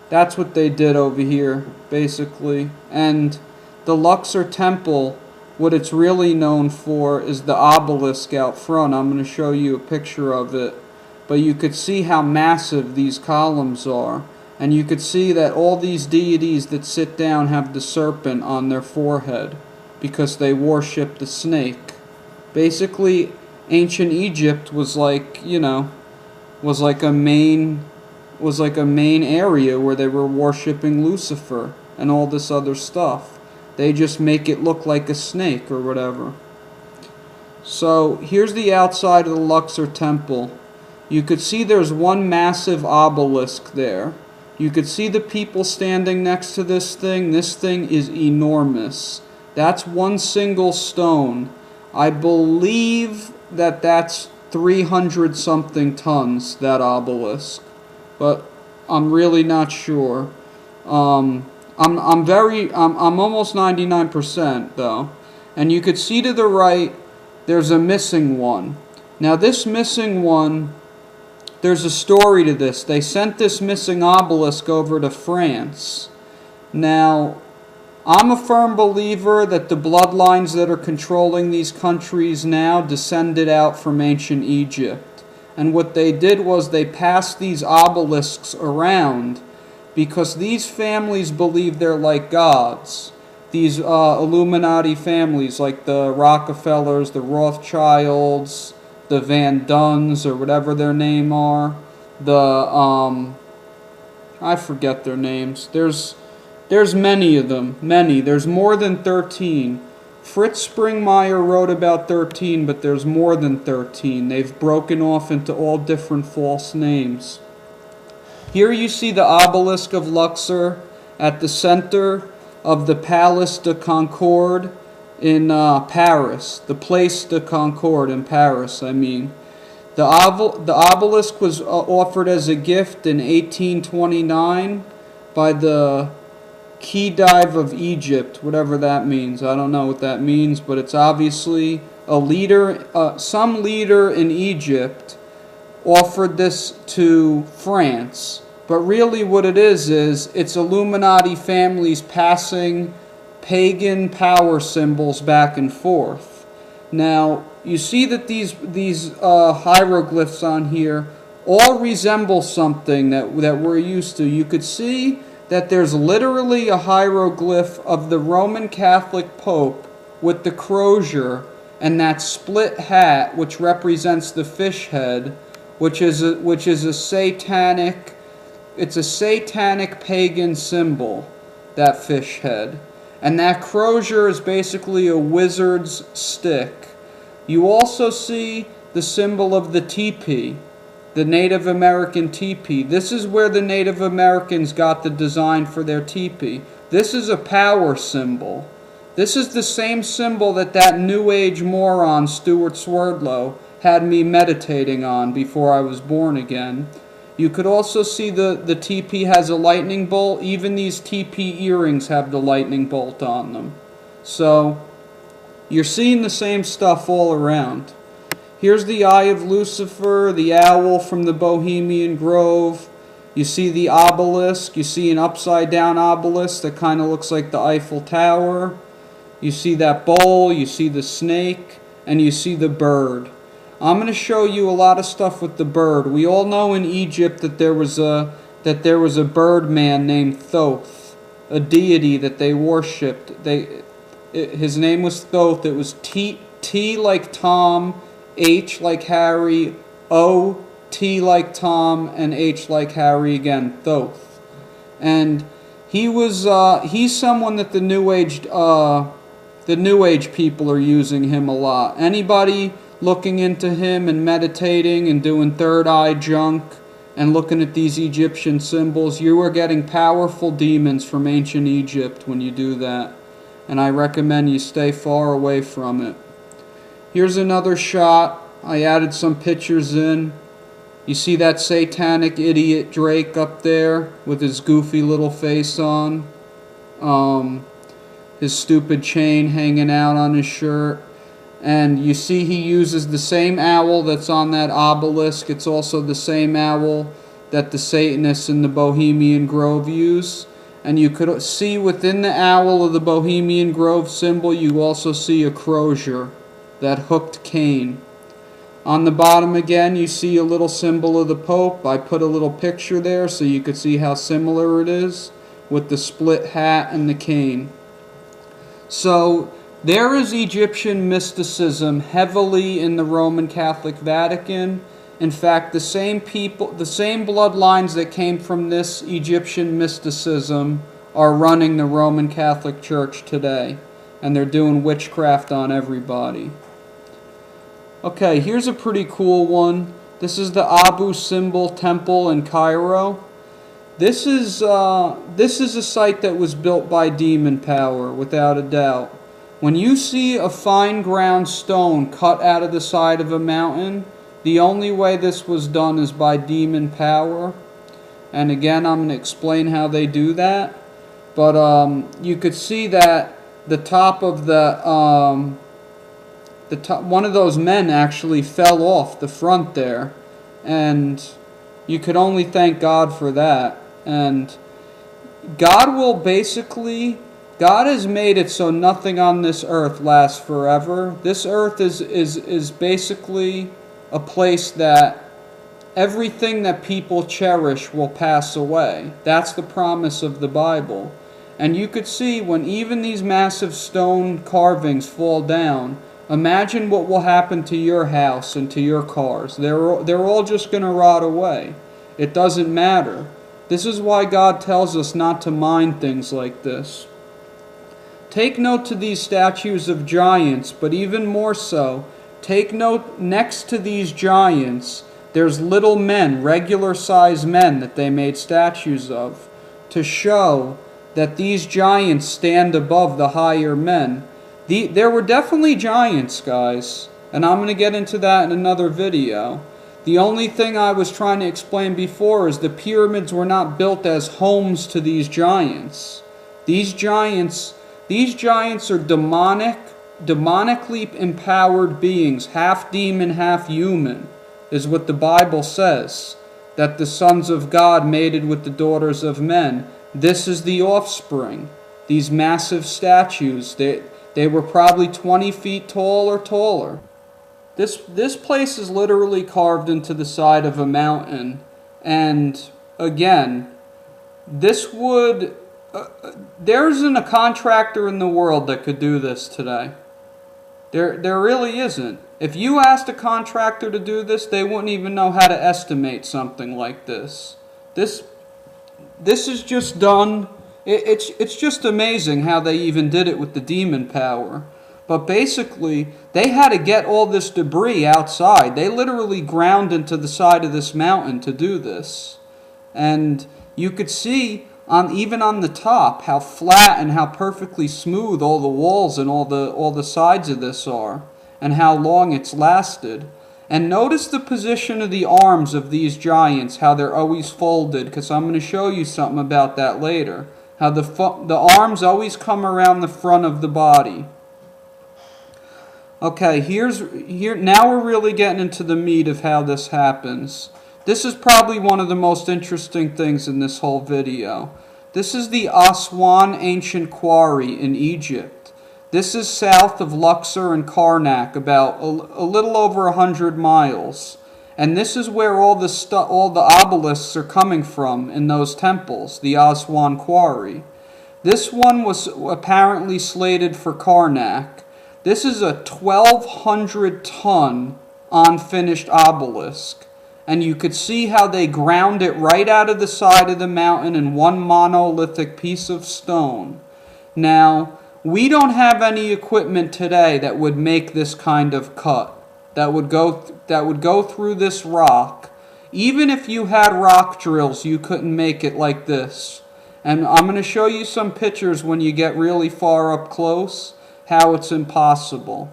that's what they did over here, basically. And the Luxor Temple, what it's really known for is the obelisk out front. I'm going to show you a picture of it. But you could see how massive these columns are. And you could see that all these deities that sit down have the serpent on their forehead because they worship the snake. Basically, ancient Egypt was like, you know, was like a main area where they were worshiping Lucifer and all this other stuff. They just make it look like a snake or whatever. So here's the outside of the Luxor Temple. You could see there's one massive obelisk there. You could see the people standing next to this thing. This thing is enormous. That's one single stone. I believe that that's 300 something tons, that obelisk. But I'm really not sure. I'm almost 99% though. And you could see to the right there's a missing one. Now this missing one, there's a story to this. They sent this missing obelisk over to France. Now, I'm a firm believer that the bloodlines that are controlling these countries now descended out from ancient Egypt. And what they did was they passed these obelisks around because these families believe they're like gods. These Illuminati families like the Rockefellers, the Rothschilds, the Van Duns, or whatever their name are. I forget their names. There's many of them. Many. There's more than 13. Fritz Springmeier wrote about 13, but there's more than 13. They've broken off into all different false names. Here you see the obelisk of Luxor at the center of the Palace de Concorde in Paris. The Place de Concorde in Paris, I mean. The obelisk was offered as a gift in 1829 by the Khedive of Egypt, whatever that means. I don't know what that means, but it's obviously a leader, some leader in Egypt offered this to France. But really what it is it's Illuminati families passing pagan power symbols back and forth. Now, you see that these hieroglyphs on here all resemble something that we're used to. You could see that there's literally a hieroglyph of the Roman Catholic Pope with the crozier and that split hat, which represents the fish head, which is a satanic, it's a satanic pagan symbol, that fish head. And that crozier is basically a wizard's stick. You also see the symbol of the teepee, the Native American teepee. This is where the Native Americans got the design for their teepee. This is a power symbol. This is the same symbol that New Age moron Stuart Swerdlow had me meditating on before I was born again. You could also see the teepee has a lightning bolt. Even these teepee earrings have the lightning bolt on them. So, you're seeing the same stuff all around. Here's the Eye of Lucifer, the owl from the Bohemian Grove. You see the obelisk. You see an upside-down obelisk that kind of looks like the Eiffel Tower. You see that bowl. You see the snake. And you see the bird. I'm going to show you a lot of stuff with the bird. We all know in Egypt that there was a bird man named Thoth, a deity that they worshipped. His name was Thoth. It was T like Tom, H like Harry, O, T like Tom, and H like Harry again, Thoth. And he's someone that the New Age people are using him a lot. Anybody looking into him and meditating and doing third eye junk and looking at these Egyptian symbols, you are getting powerful demons from ancient Egypt when you do that. And I recommend you stay far away from it. Here's another shot. I added some pictures in. You see that satanic idiot Drake up there with his goofy little face on? His stupid chain hanging out on his shirt. And you see he uses the same owl that's on that obelisk. It's also the same owl that the Satanists in the Bohemian Grove use. And you could see within the owl of the Bohemian Grove symbol, you also see a crozier, that hooked cane. On the bottom again, you see a little symbol of the Pope. I put a little picture there so you could see how similar it is with the split hat and the cane. So there is Egyptian mysticism heavily in the Roman Catholic Vatican. In fact, the same people, the same bloodlines that came from this Egyptian mysticism are running the Roman Catholic Church today. And they're doing witchcraft on everybody. Okay, here's a pretty cool one. This is the Abu Simbel Temple in Cairo. This is a site that was built by demon power, without a doubt. When you see a fine ground stone cut out of the side of a mountain, the only way this was done is by demon power. And again, I'm going to explain how they do that. But you could see that the top of one of those men actually fell off the front there. And you could only thank God for that. And God has made it so nothing on this earth lasts forever. This earth is basically a place that everything that people cherish will pass away. That's the promise of the Bible. And you could see when even these massive stone carvings fall down, imagine what will happen to your house and to your cars. They're all just going to rot away. It doesn't matter. This is why God tells us not to mind things like this. Take note to these statues of giants, but even more so, take note next to these giants, there's little men, regular-sized men that they made statues of, to show that these giants stand above the higher men. There were definitely giants, guys, and I'm going to get into that in another video. The only thing I was trying to explain before is the pyramids were not built as homes to these giants. These giants are demonically empowered beings, half demon, half human, is what the Bible says, that the sons of God mated with the daughters of men. This is the offspring. These massive statues, they were probably 20 feet tall or taller. This place is literally carved into the side of a mountain, and again, there isn't a contractor in the world that could do this today. There really isn't. If you asked a contractor to do this, they wouldn't even know how to estimate something like this. This is just done. It's just amazing how they even did it with the demon power. But basically, they had to get all this debris outside. They literally ground into the side of this mountain to do this. And you could see, even on the top, how flat and how perfectly smooth all the walls and all the sides of this are, and how long it's lasted. And notice the position of the arms of these giants, how they're always folded, because I'm going to show you something about that later. How the arms always come around the front of the body. Okay, now we're really getting into the meat of how this happens. This is probably one of the most interesting things in this whole video. This is the Aswan Ancient Quarry in Egypt. This is south of Luxor and Karnak, about a little over 100 miles. And this is where all the obelisks are coming from in those temples, the Aswan Quarry. This one was apparently slated for Karnak. This is a 1,200-ton unfinished obelisk. And you could see how they ground it right out of the side of the mountain in one monolithic piece of stone. Now, we don't have any equipment today that would make this kind of cut, that would go through this rock. Even if you had rock drills, you couldn't make it like this. And I'm going to show you some pictures when you get really far up close, how it's impossible.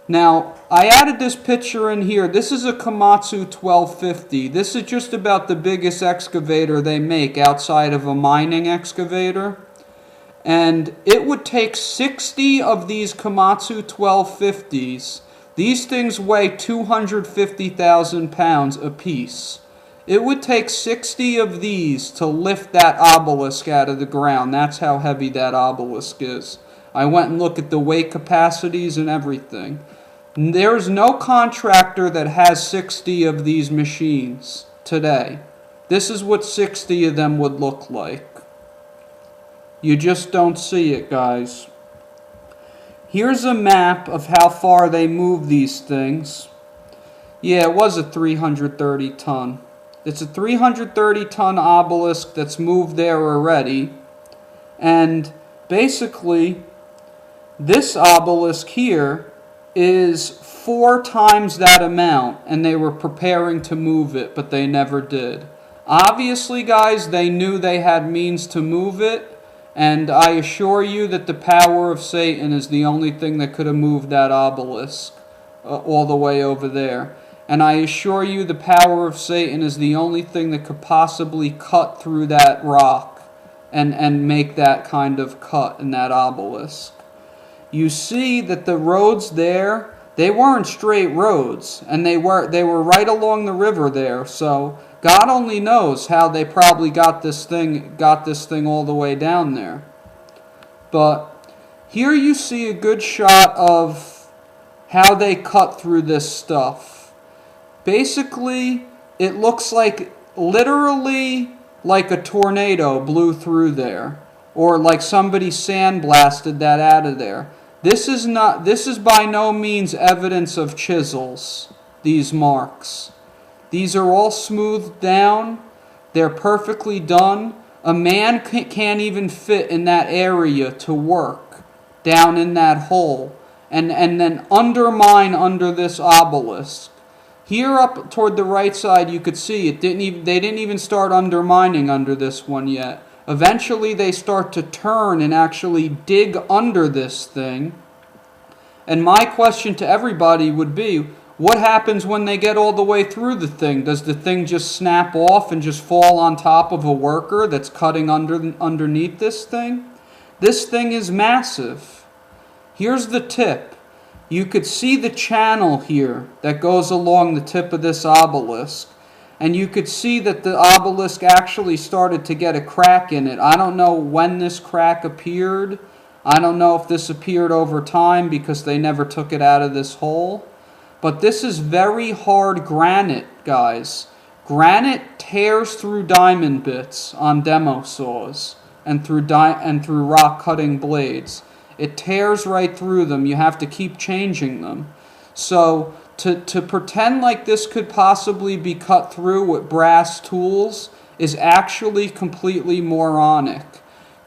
Now, I added this picture in here. This is a Komatsu 1250. This is just about the biggest excavator they make outside of a mining excavator. And it would take 60 of these Komatsu 1250s. These things weigh 250,000 pounds apiece. It would take 60 of these to lift that obelisk out of the ground. That's how heavy that obelisk is. I went and looked at the weight capacities and everything. There's no contractor that has 60 of these machines today. This is what 60 of them would look like. You just don't see it, guys. Here's a map of how far they move these things. Yeah, it was a 330 ton. It's a 330 ton obelisk that's moved there already. And basically, this obelisk here is 4 times that amount, and they were preparing to move it, but they never did. Obviously, guys, they knew they had means to move it, and I assure you that the power of Satan is the only thing that could have moved that obelisk all the way over there. And I assure you the power of Satan is the only thing that could possibly cut through that rock and make that kind of cut in that obelisk. You see that the roads there, they weren't straight roads, and they were right along the river there. So God only knows how they probably got this thing all the way down there. But here you see a good shot of how they cut through this stuff. Basically, it looks like literally like a tornado blew through there, or like somebody sandblasted that out of there. This is by no means evidence of chisels, these marks. These are all smoothed down. They're perfectly done. A man can't even fit in that area to work down in that hole and then undermine under this obelisk. Here up toward the right side you could see they didn't even start undermining under this one yet. Eventually they start to turn and actually dig under this thing. And my question to everybody would be, what happens when they get all the way through the thing? Does the thing just snap off and just fall on top of a worker that's cutting underneath this thing? This thing is massive. Here's the tip. You could see the channel here that goes along the tip of this obelisk. And you could see that the obelisk actually started to get a crack in it. I don't know when this crack appeared. I don't know if this appeared over time because they never took it out of this hole. But this is very hard granite, guys. Granite tears through diamond bits on demo saws and through rock cutting blades. It tears right through them. You have to keep changing them. So to pretend like this could possibly be cut through with brass tools is actually completely moronic.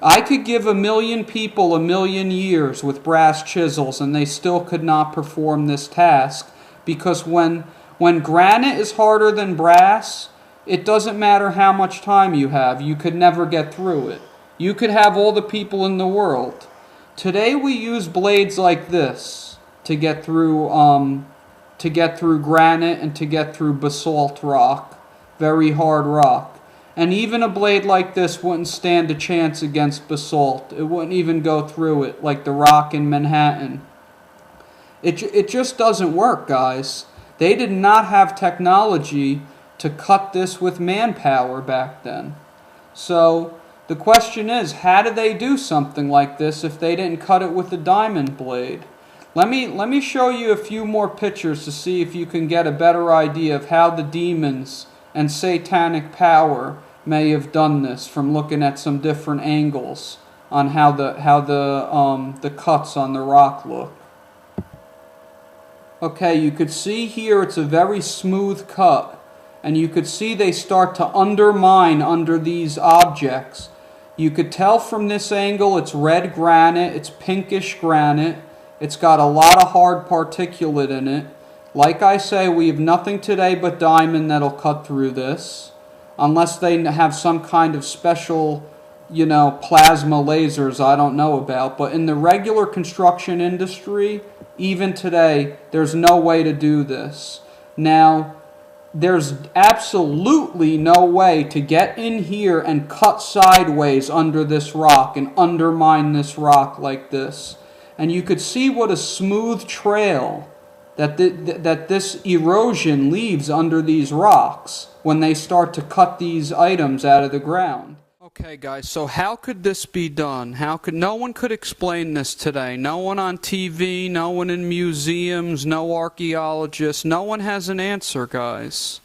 I could give 1 million people 1 million years with brass chisels and they still could not perform this task, because when granite is harder than brass, it doesn't matter how much time you have, you could never get through it. You could have all the people in the world. Today we use blades like this to get through granite and to get through basalt rock, very hard rock. And even a blade like this wouldn't stand a chance against basalt. It wouldn't even go through it like the rock in Manhattan. It just doesn't work, guys. They did not have technology to cut this with manpower back then. So the question is, how did they do something like this if they didn't cut it with a diamond blade? Let me show you a few more pictures to see if you can get a better idea of how the demons and satanic power may have done this from looking at some different angles on how the cuts on the rock look. Okay, you could see here it's a very smooth cut, and you could see they start to undermine under these objects. You could tell from this angle it's red granite, it's pinkish granite, it's got a lot of hard particulate in it. Like I say, we have nothing today but diamond that'll cut through this, unless they have some kind of special, plasma lasers I don't know about. But in the regular construction industry, even today, there's no way to do this. Now, there's absolutely no way to get in here and cut sideways under this rock and undermine this rock like this. And you could see what a smooth trail that this erosion leaves under these rocks when they start to cut these items out of the ground. Okay, guys, so how could this be done? No one could explain this today. No one on TV, no one in museums, no archaeologists. No one has an answer, guys.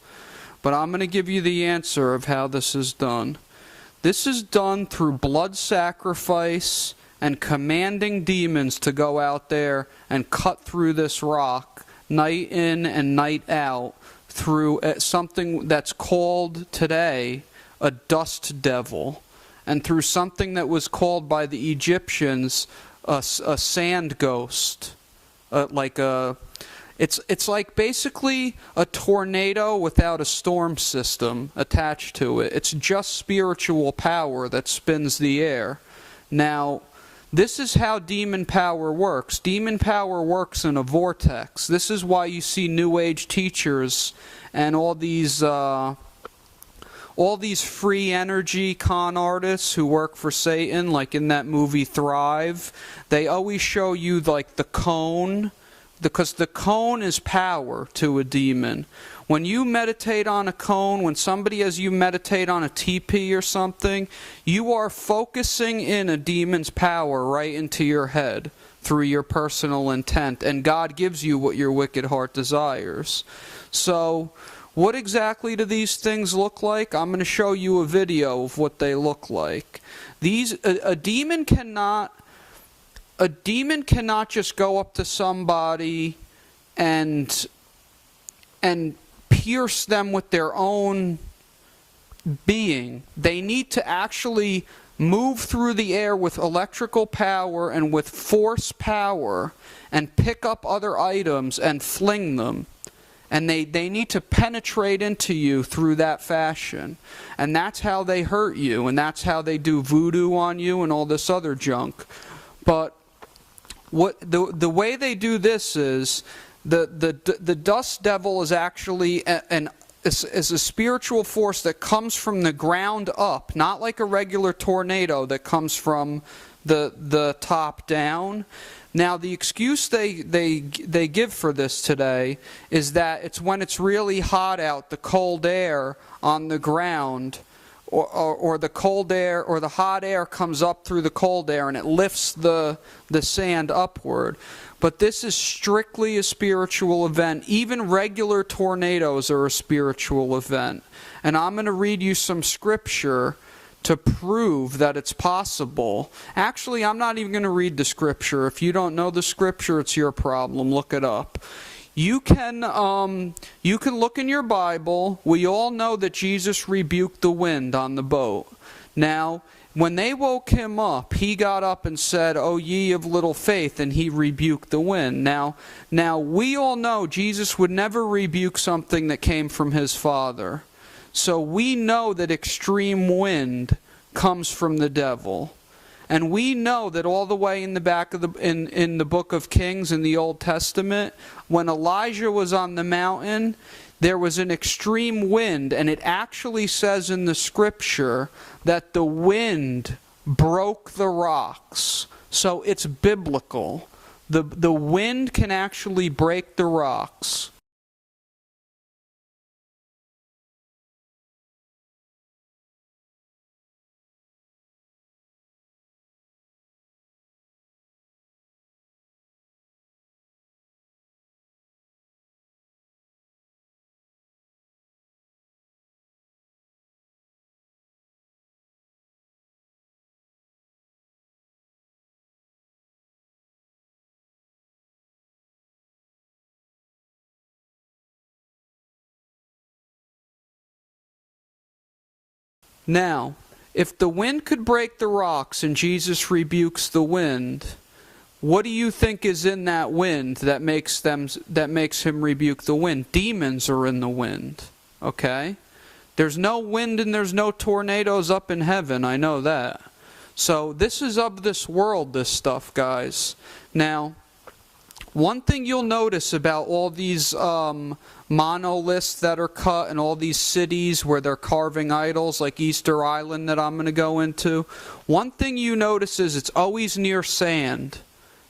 But I'm going to give you the answer of how this is done. This is done through blood sacrifice and commanding demons to go out there and cut through this rock night in and night out through something that's called today a dust devil, and through something that was called by the Egyptians a sand ghost. It's like basically a tornado without a storm system attached to it. It's just spiritual power that spins the air. Now, this is how demon power works. Demon power works in a vortex. This is why you see New Age teachers and all these free energy con artists who work for Satan, like in that movie Thrive. They always show you like the cone, because the cone is power to a demon. When you meditate on a cone, when somebody has you meditate on a teepee or something, you are focusing in a demon's power right into your head through your personal intent, and God gives you what your wicked heart desires. So, what exactly do these things look like? I'm going to show you a video of what they look like. A demon cannot just go up to somebody and pierce them with their own being. They need to actually move through the air with electrical power and with force power and pick up other items and fling them. And they need to penetrate into you through that fashion. And that's how they hurt you, and that's how they do voodoo on you and all this other junk. But the way they do this is the dust devil is actually is a spiritual force that comes from the ground up, not like a regular tornado that comes from the top down. Now, the excuse they give for this today is that it's when it's really hot out, the cold air on the ground, or the cold air or the hot air comes up through the cold air and it lifts the sand upward. But this is strictly a spiritual event. Even regular tornadoes are a spiritual event. And I'm going to read you some scripture to prove that it's possible. Actually, I'm not even going to read the scripture. If you don't know the scripture, it's your problem. Look it up. You can look in your Bible. We all know that Jesus rebuked the wind on the boat. Now, when they woke him up, he got up and said, "O ye of little faith," and he rebuked the wind. Now we all know Jesus would never rebuke something that came from his Father. So we know that extreme wind comes from the devil. And we know that all the way in the back of in the book of Kings in the Old Testament, when Elijah was on the mountain, there was an extreme wind, and it actually says in the scripture that the wind broke the rocks. So it's biblical. The wind can actually break the rocks. Now, if the wind could break the rocks and Jesus rebukes the wind, what do you think is in that wind that makes him rebuke the wind? Demons are in the wind. Okay? There's no wind and there's no tornadoes up in heaven. I know that. So this is of this world, this stuff, guys. Now, one thing you'll notice about all these monoliths that are cut and all these cities where they're carving idols like Easter Island that I'm going to go into, one thing you notice is it's always near sand.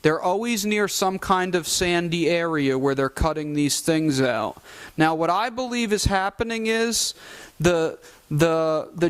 They're always near some kind of sandy area where they're cutting these things out. Now, what I believe is happening is the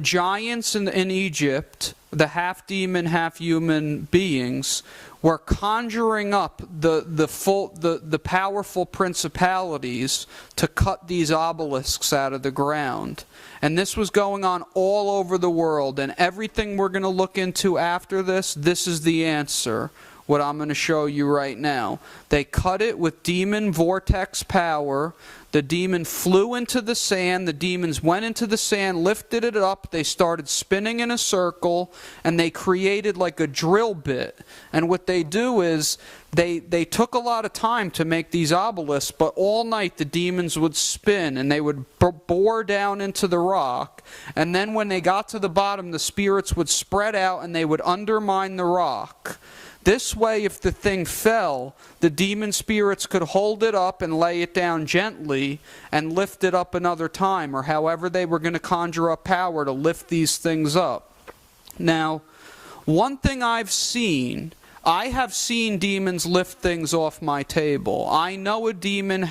giants in Egypt, the half-demon, half-human beings, were conjuring up the powerful principalities to cut these obelisks out of the ground. And this was going on all over the world. And everything we're going to look into after this is the answer. What I'm going to show you right now. They cut it with demon vortex power. The demon flew into the sand. The demons went into the sand, lifted it up. They started spinning in a circle, and they created like a drill bit. And what they do is they took a lot of time to make these obelisks, but all night the demons would spin, and they would bore down into the rock. And then when they got to the bottom, the spirits would spread out, and they would undermine the rock. This way, if the thing fell, the demon spirits could hold it up and lay it down gently and lift it up another time, or however they were going to conjure up power to lift these things up. Now, one thing I have seen demons lift things off my table. I know a demon,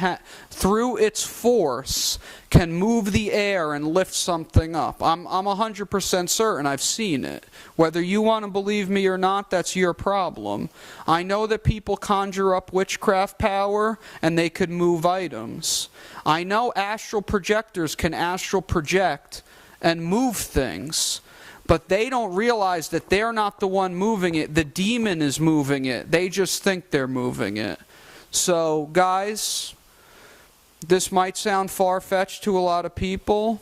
through its force, can move the air and lift something up. I'm 100% certain I've seen it. Whether you want to believe me or not, that's your problem. I know that people conjure up witchcraft power and they could move items. I know astral projectors can astral project and move things. But they don't realize that they're not the one moving it. The demon is moving it. They just think they're moving it. So, guys, this might sound far-fetched to a lot of people.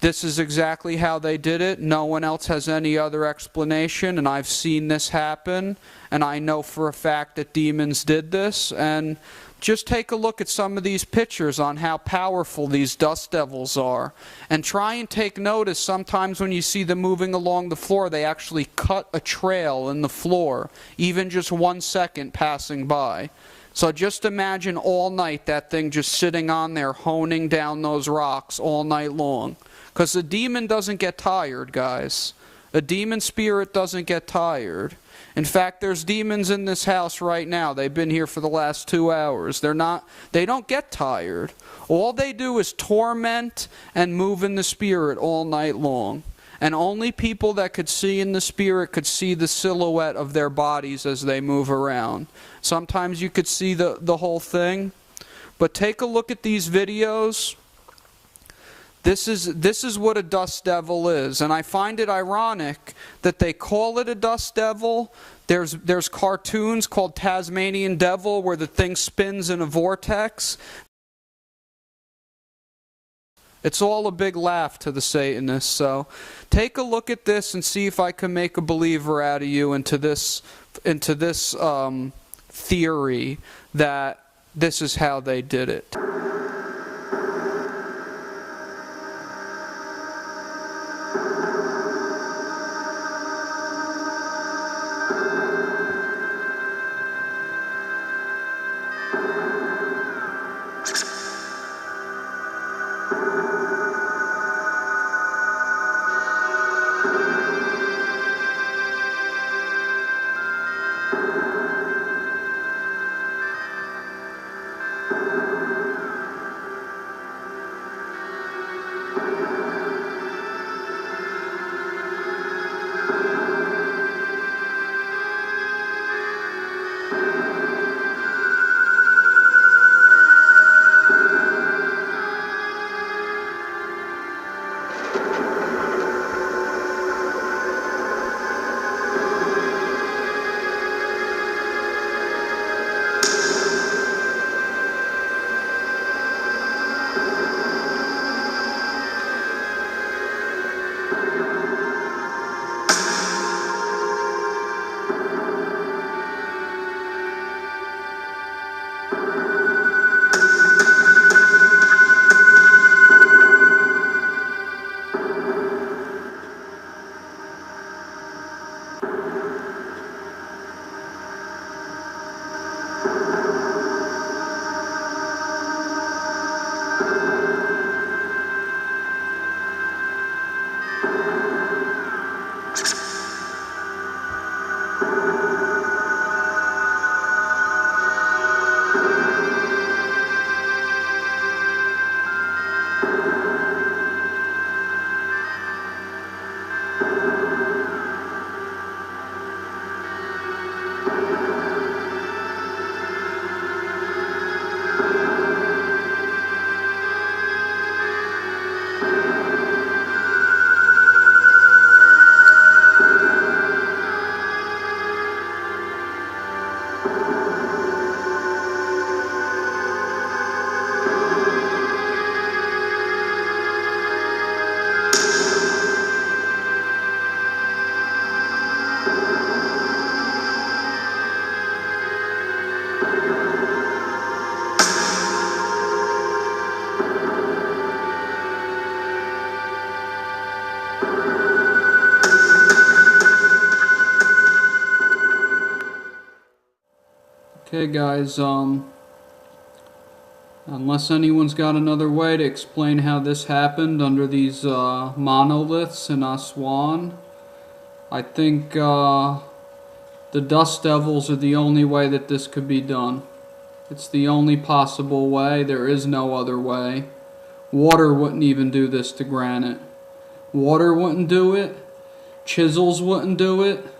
This is exactly how they did it. No one else has any other explanation, and I've seen this happen. And I know for a fact that demons did this. And just take a look at some of these pictures on how powerful these dust devils are. And try and take notice, sometimes when you see them moving along the floor, they actually cut a trail in the floor, even just 1 second passing by. So just imagine all night that thing just sitting on there, honing down those rocks all night long. Because a demon doesn't get tired, guys. A demon spirit doesn't get tired. In fact, there's demons in this house right now. They've been here for the last 2 hours. They don't get tired. All they do is torment and move in the spirit all night long. And only people that could see in the spirit could see the silhouette of their bodies as they move around. Sometimes you could see the whole thing. But take a look at these videos. This is what a dust devil is, and I find it ironic that they call it a dust devil. There's cartoons called Tasmanian Devil where the thing spins in a vortex. It's all a big laugh to the Satanists. So take a look at this and see if I can make a believer out of you into this theory that this is how they did it. Okay guys, unless anyone's got another way to explain how this happened under these monoliths in Aswan, I think the Dust Devils are the only way that this could be done. It's the only possible way. There is no other way. Water wouldn't even do this to granite. Water wouldn't do it. Chisels wouldn't do it.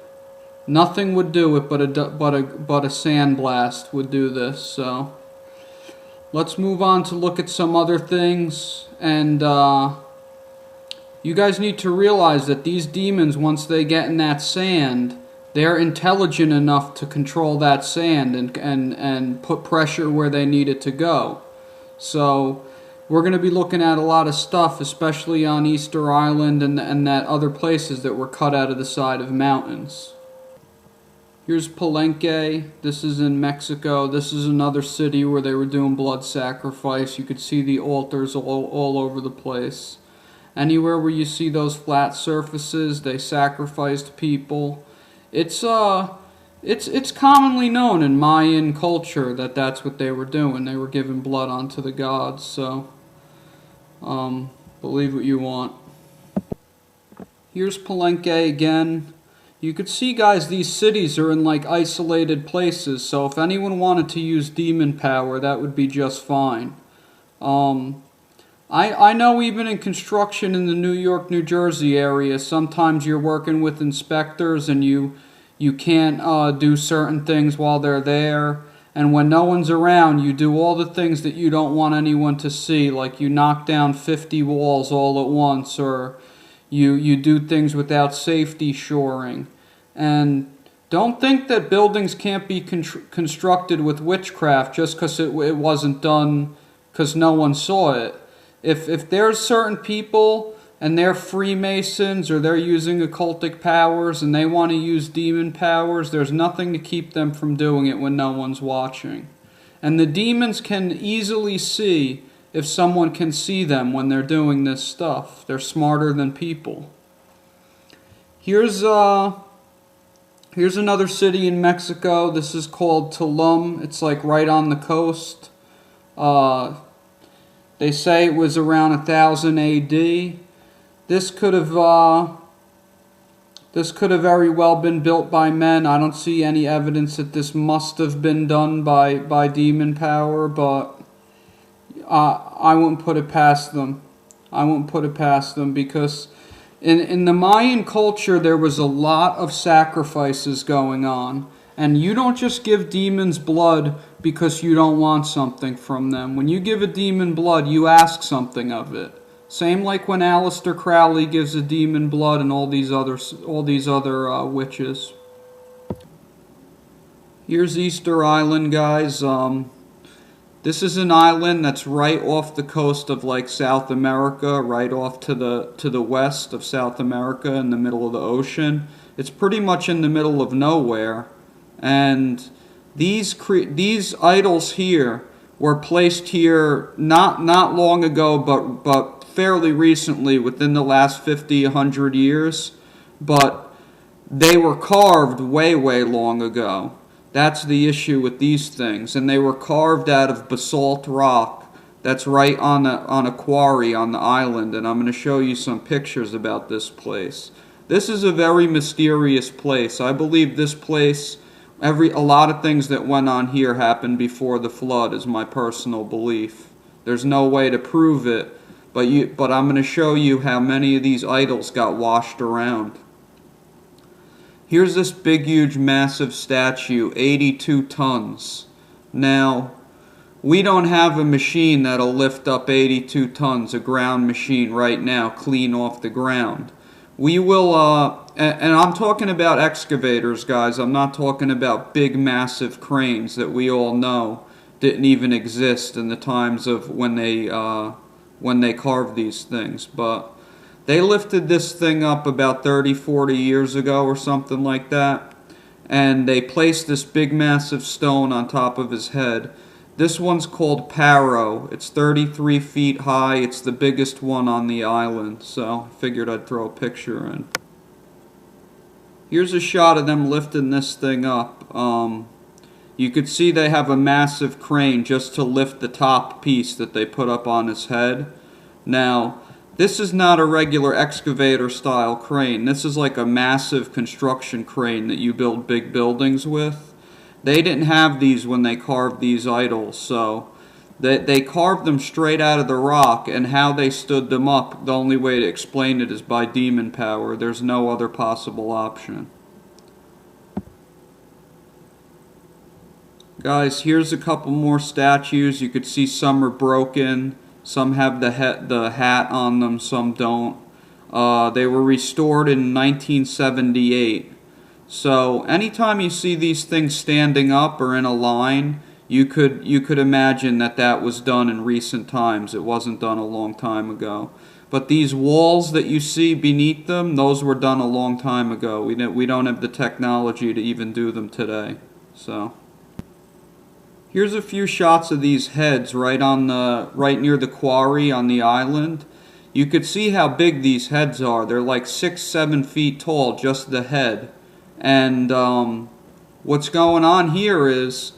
Nothing would do it but a sandblast would do this. So let's move on to look at some other things. And you guys need to realize that these demons, once they get in that sand, they're intelligent enough to control that sand and put pressure where they need it to go. So we're going to be looking at a lot of stuff, especially on Easter Island and that other places that were cut out of the side of mountains. Here's Palenque. This is in Mexico. This is another city where they were doing blood sacrifice. You could see the altars all over the place. Anywhere where you see those flat surfaces, they sacrificed people. It's commonly known in Mayan culture that that's what they were doing. They were giving blood onto the gods. So, believe what you want. Here's Palenque again. You could see, guys, these cities are in like isolated places, so if anyone wanted to use demon power, that would be just fine. I know even in construction in the New York, New Jersey area, sometimes you're working with inspectors and you can't do certain things while they're there. And when no one's around, you do all the things that you don't want anyone to see, like you knock down 50 walls all at once, or you do things without safety shoring. And don't think that buildings can't be constructed with witchcraft just because it wasn't done because no one saw it. If there's certain people and they're Freemasons or they're using occultic powers and they want to use demon powers, there's nothing to keep them from doing it when no one's watching. And the demons can easily see if someone can see them when they're doing this stuff. They're smarter than people. Here's another city in Mexico. This is called Tulum. It's like right on the coast. They say it was around 1000 AD. This could have very well been built by men. I don't see any evidence that this must have been done by demon power, but I wouldn't put it past them. I wouldn't put it past them because in the Mayan culture there was a lot of sacrifices going on. And you don't just give demons blood because you don't want something from them. When you give a demon blood, you ask something of it. Same like when Aleister Crowley gives a demon blood and all these other witches. Here's Easter Island, guys. This is an island that's right off the coast of like South America, right off to the west of South America in the middle of the ocean. It's pretty much in the middle of nowhere. And these idols here were placed here not long ago, but fairly recently, within the last 50, 100 years. But they were carved way long ago. That's the issue with these things. And they were carved out of basalt rock that's right on a quarry on the island. And I'm going to show you some pictures about this place. This is a very mysterious place. I believe this place, a lot of things that went on here happened before the flood, is my personal belief. There's no way to prove it, but I'm going to show you how many of these idols got washed around. Here's this big, huge, massive statue, 82 tons. Now, we don't have a machine that'll lift up 82 tons, a ground machine right now, clean off the ground. We will, and I'm talking about excavators, guys. I'm not talking about big, massive cranes that we all know didn't even exist in the times of when they carved these things. But they lifted this thing up about 30, 40 years ago or something like that, and they placed this big, massive stone on top of his head. This one's called Paro. It's 33 feet high. It's the biggest one on the island, so I figured I'd throw a picture in. Here's a shot of them lifting this thing up. You could see they have a massive crane just to lift the top piece that they put up on his head. Now, this is not a regular excavator style crane. This is like a massive construction crane that you build big buildings with. They didn't have these when they carved these idols, so they carved them straight out of the rock, and how they stood them up, the only way to explain it is by demon power. There's no other possible option. Guys, here's a couple more statues. You could see some are broken, some have the hat on them, some don't. They were restored in 1978. So anytime you see these things standing up or in a line, you could imagine that that was done in recent times. It wasn't done a long time ago. But these walls that you see beneath them, those were done a long time ago. We don't have the technology to even do them today. So here's a few shots of these heads right near the quarry on the island. You could see how big these heads are. They're like 6-7 feet tall, just the head. And what's going on here is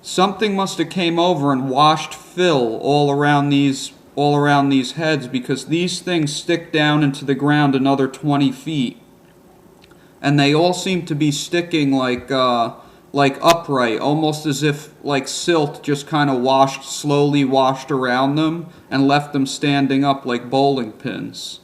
something must have came over and washed fill all around these heads, because these things stick down into the ground another 20 feet, and they all seem to be sticking like upright, almost as if like silt just kind of slowly washed around them and left them standing up like bowling pins.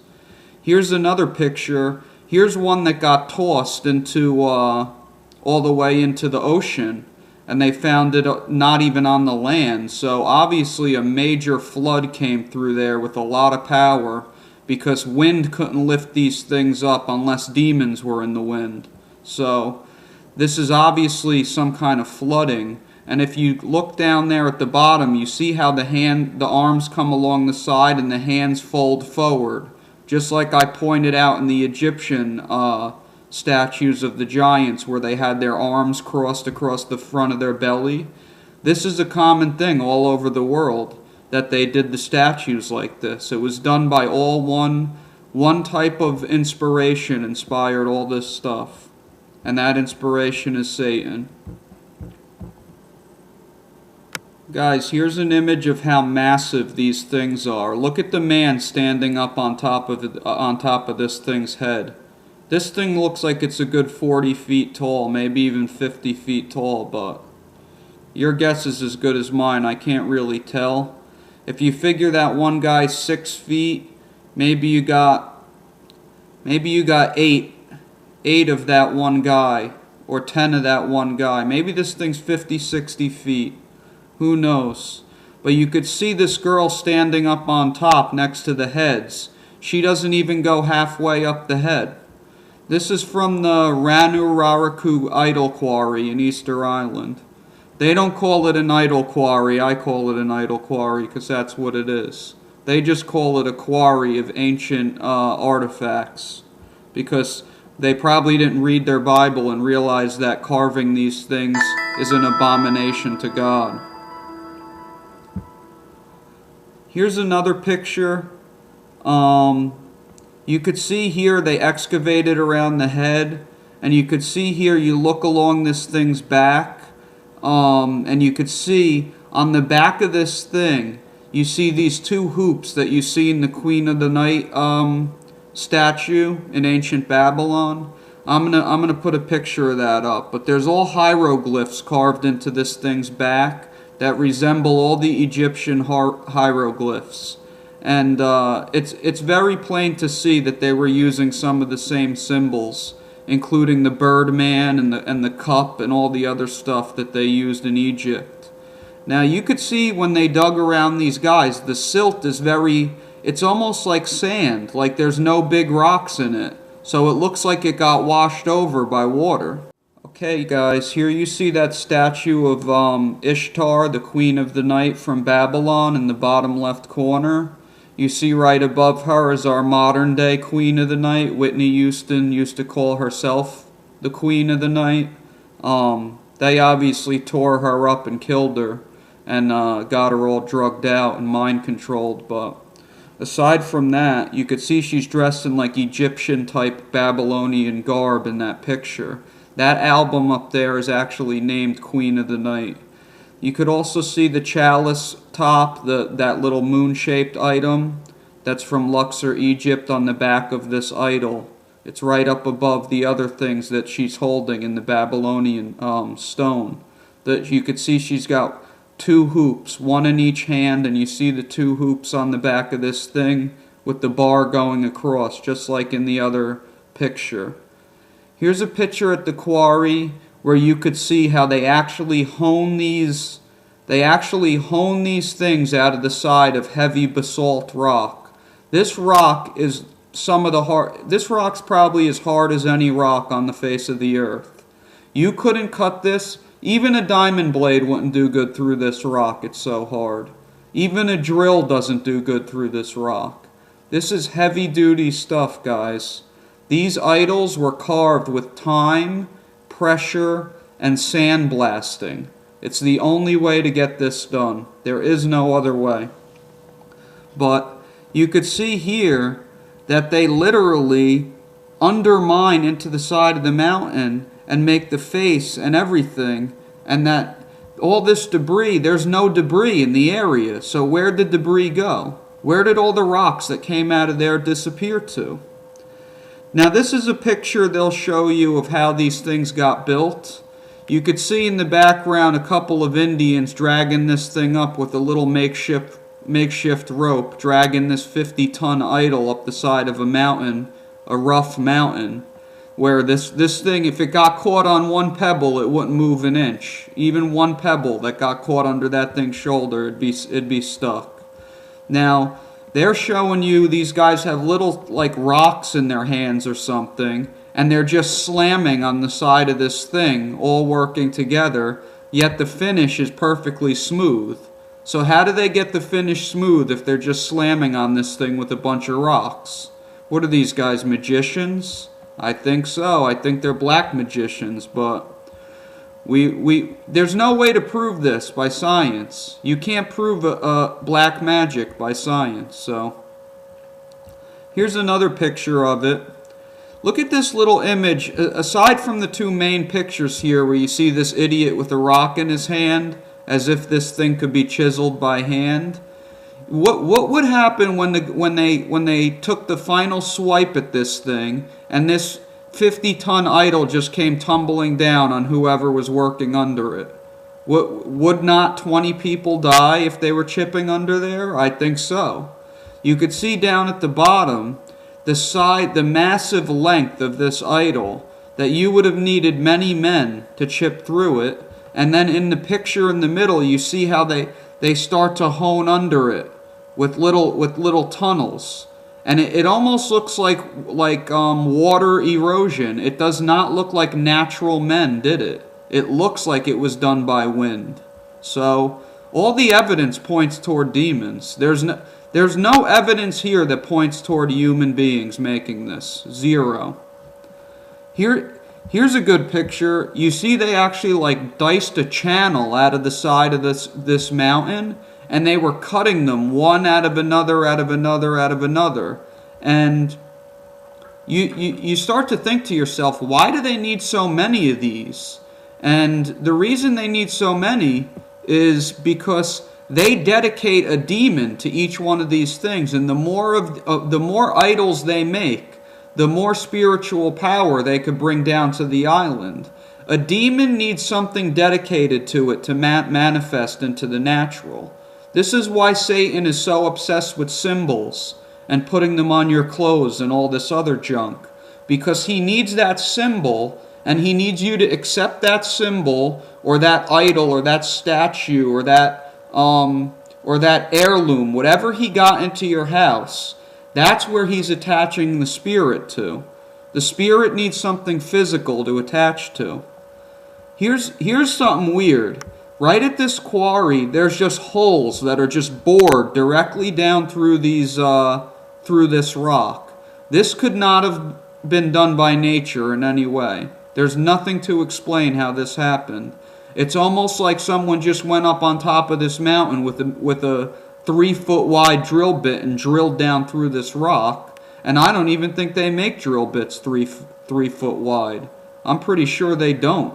Here's another picture. Here's one that got tossed into all the way into the ocean, and they found it not even on the land. So obviously a major flood came through there with a lot of power, because wind couldn't lift these things up unless demons were in the wind. So this is obviously some kind of flooding. And if you look down there at the bottom, you see how the arms come along the side and the hands fold forward. Just like I pointed out in the Egyptian statues of the giants, where they had their arms crossed across the front of their belly. This is a common thing all over the world, that they did the statues like this. It was done by all one type of inspiration inspired all this stuff. And that inspiration is Satan. Guys, here's an image of how massive these things are. Look at the man standing up on top of this thing's head. This thing looks like it's a good 40 feet tall, maybe even 50 feet tall, but your guess is as good as mine. I can't really tell. If you figure that one guy's 6 feet, maybe you got 8 of that one guy, or 10 of that one guy. Maybe this thing's 50, 60 feet. Who knows? But you could see this girl standing up on top next to the heads. She doesn't even go halfway up the head. This is from the Ranu Raraku idol quarry in Easter Island. They don't call it an idol quarry. I call it an idol quarry because that's what it is. They just call it a quarry of ancient artifacts, because they probably didn't read their Bible and realize that carving these things is an abomination to God. Here's another picture. You could see here they excavated around the head, and you could see here, you look along this thing's back, and you could see on the back of this thing, you see these two hoops that you see in the Queen of the Night statue in ancient Babylon. I'm gonna put a picture of that up, but there's all hieroglyphs carved into this thing's back that resemble all the Egyptian hieroglyphs. And it's very plain to see that they were using some of the same symbols, including the Birdman and the cup and all the other stuff that they used in Egypt. Now you could see when they dug around these guys, the silt is it's almost like sand, like there's no big rocks in it. So it looks like it got washed over by water. Okay guys, here you see that statue of Ishtar, the Queen of the Night from Babylon in the bottom left corner. You see right above her is our modern day Queen of the Night. Whitney Houston used to call herself the Queen of the Night. They obviously tore her up and killed her and got her all drugged out and mind controlled, but aside from that, you could see she's dressed in like Egyptian type Babylonian garb in that picture. That album up there is actually named Queen of the Night. You could also see the chalice top, that little moon-shaped item. That's from Luxor, Egypt on the back of this idol. It's right up above the other things that she's holding in the Babylonian stone. That you could see she's got 2 hoops, one in each hand, and you see the 2 hoops on the back of this thing with the bar going across, just like in the other picture. Here's a picture at the quarry where you could see how they actually hone these things out of the side of heavy basalt rock. This rock is this rock's probably as hard as any rock on the face of the earth. You couldn't cut this. Even a diamond blade wouldn't do good through this rock. It's so hard. Even a drill doesn't do good through this rock. This is heavy duty stuff, guys. These idols were carved with time, pressure, and sandblasting. It's the only way to get this done. There is no other way. But you could see here that they literally undermine into the side of the mountain and make the face and everything, and that all this debris, there's no debris in the area. So where did debris go? Where did all the rocks that came out of there disappear to? Now this is a picture they'll show you of how these things got built. You could see in the background a couple of Indians dragging this thing up with a little makeshift rope, dragging this 50-ton idol up the side of a mountain, a rough mountain, where this thing, if it got caught on one pebble, it wouldn't move an inch. Even one pebble that got caught under that thing's shoulder, it'd be stuck. Now, they're showing you these guys have little, like, rocks in their hands or something, and they're just slamming on the side of this thing, all working together, yet the finish is perfectly smooth. So how do they get the finish smooth if they're just slamming on this thing with a bunch of rocks? What are these guys, magicians? I think so. I think they're black magicians, but there's no way to prove this by science. You can't prove black magic by science. So here's another picture of it. Look at this little image. Aside from the 2 main pictures here where you see this idiot with a rock in his hand, as if this thing could be chiseled by hand, what would happen when they took the final swipe at this thing and this 50-ton idol just came tumbling down on whoever was working under it? Would not 20 people die if they were chipping under there? I think so. You could see down at the bottom the massive length of this idol, that you would have needed many men to chip through it. And then in the picture in the middle, you see how they start to hone under it with little tunnels. And it almost looks like water erosion. It does not look like natural men did it. It looks like it was done by wind. So all the evidence points toward demons. There's no evidence here that points toward human beings making this. Zero. Here's a good picture. You see they actually like diced a channel out of the side of this mountain, and they were cutting them one out of another, out of another, out of another. And you start to think to yourself, why do they need so many of these? And the reason they need so many is because they dedicate a demon to each one of these things, and the more idols they make, the more spiritual power they could bring down to the island. A demon needs something dedicated to it to manifest into the natural. This is why Satan is so obsessed with symbols and putting them on your clothes and all this other junk. Because he needs that symbol, and he needs you to accept that symbol or that idol or that statue or that heirloom, whatever he got into your house. That's where he's attaching the spirit to. The spirit needs something physical to attach to. Here's something weird. Right at this quarry, there's just holes that are just bored directly down through these through this rock. This could not have been done by nature in any way. There's nothing to explain how this happened. It's almost like someone just went up on top of this mountain with a 3-foot wide drill bit and drilled down through this rock. And I don't even think they make drill bits 3 foot wide. I'm pretty sure they don't.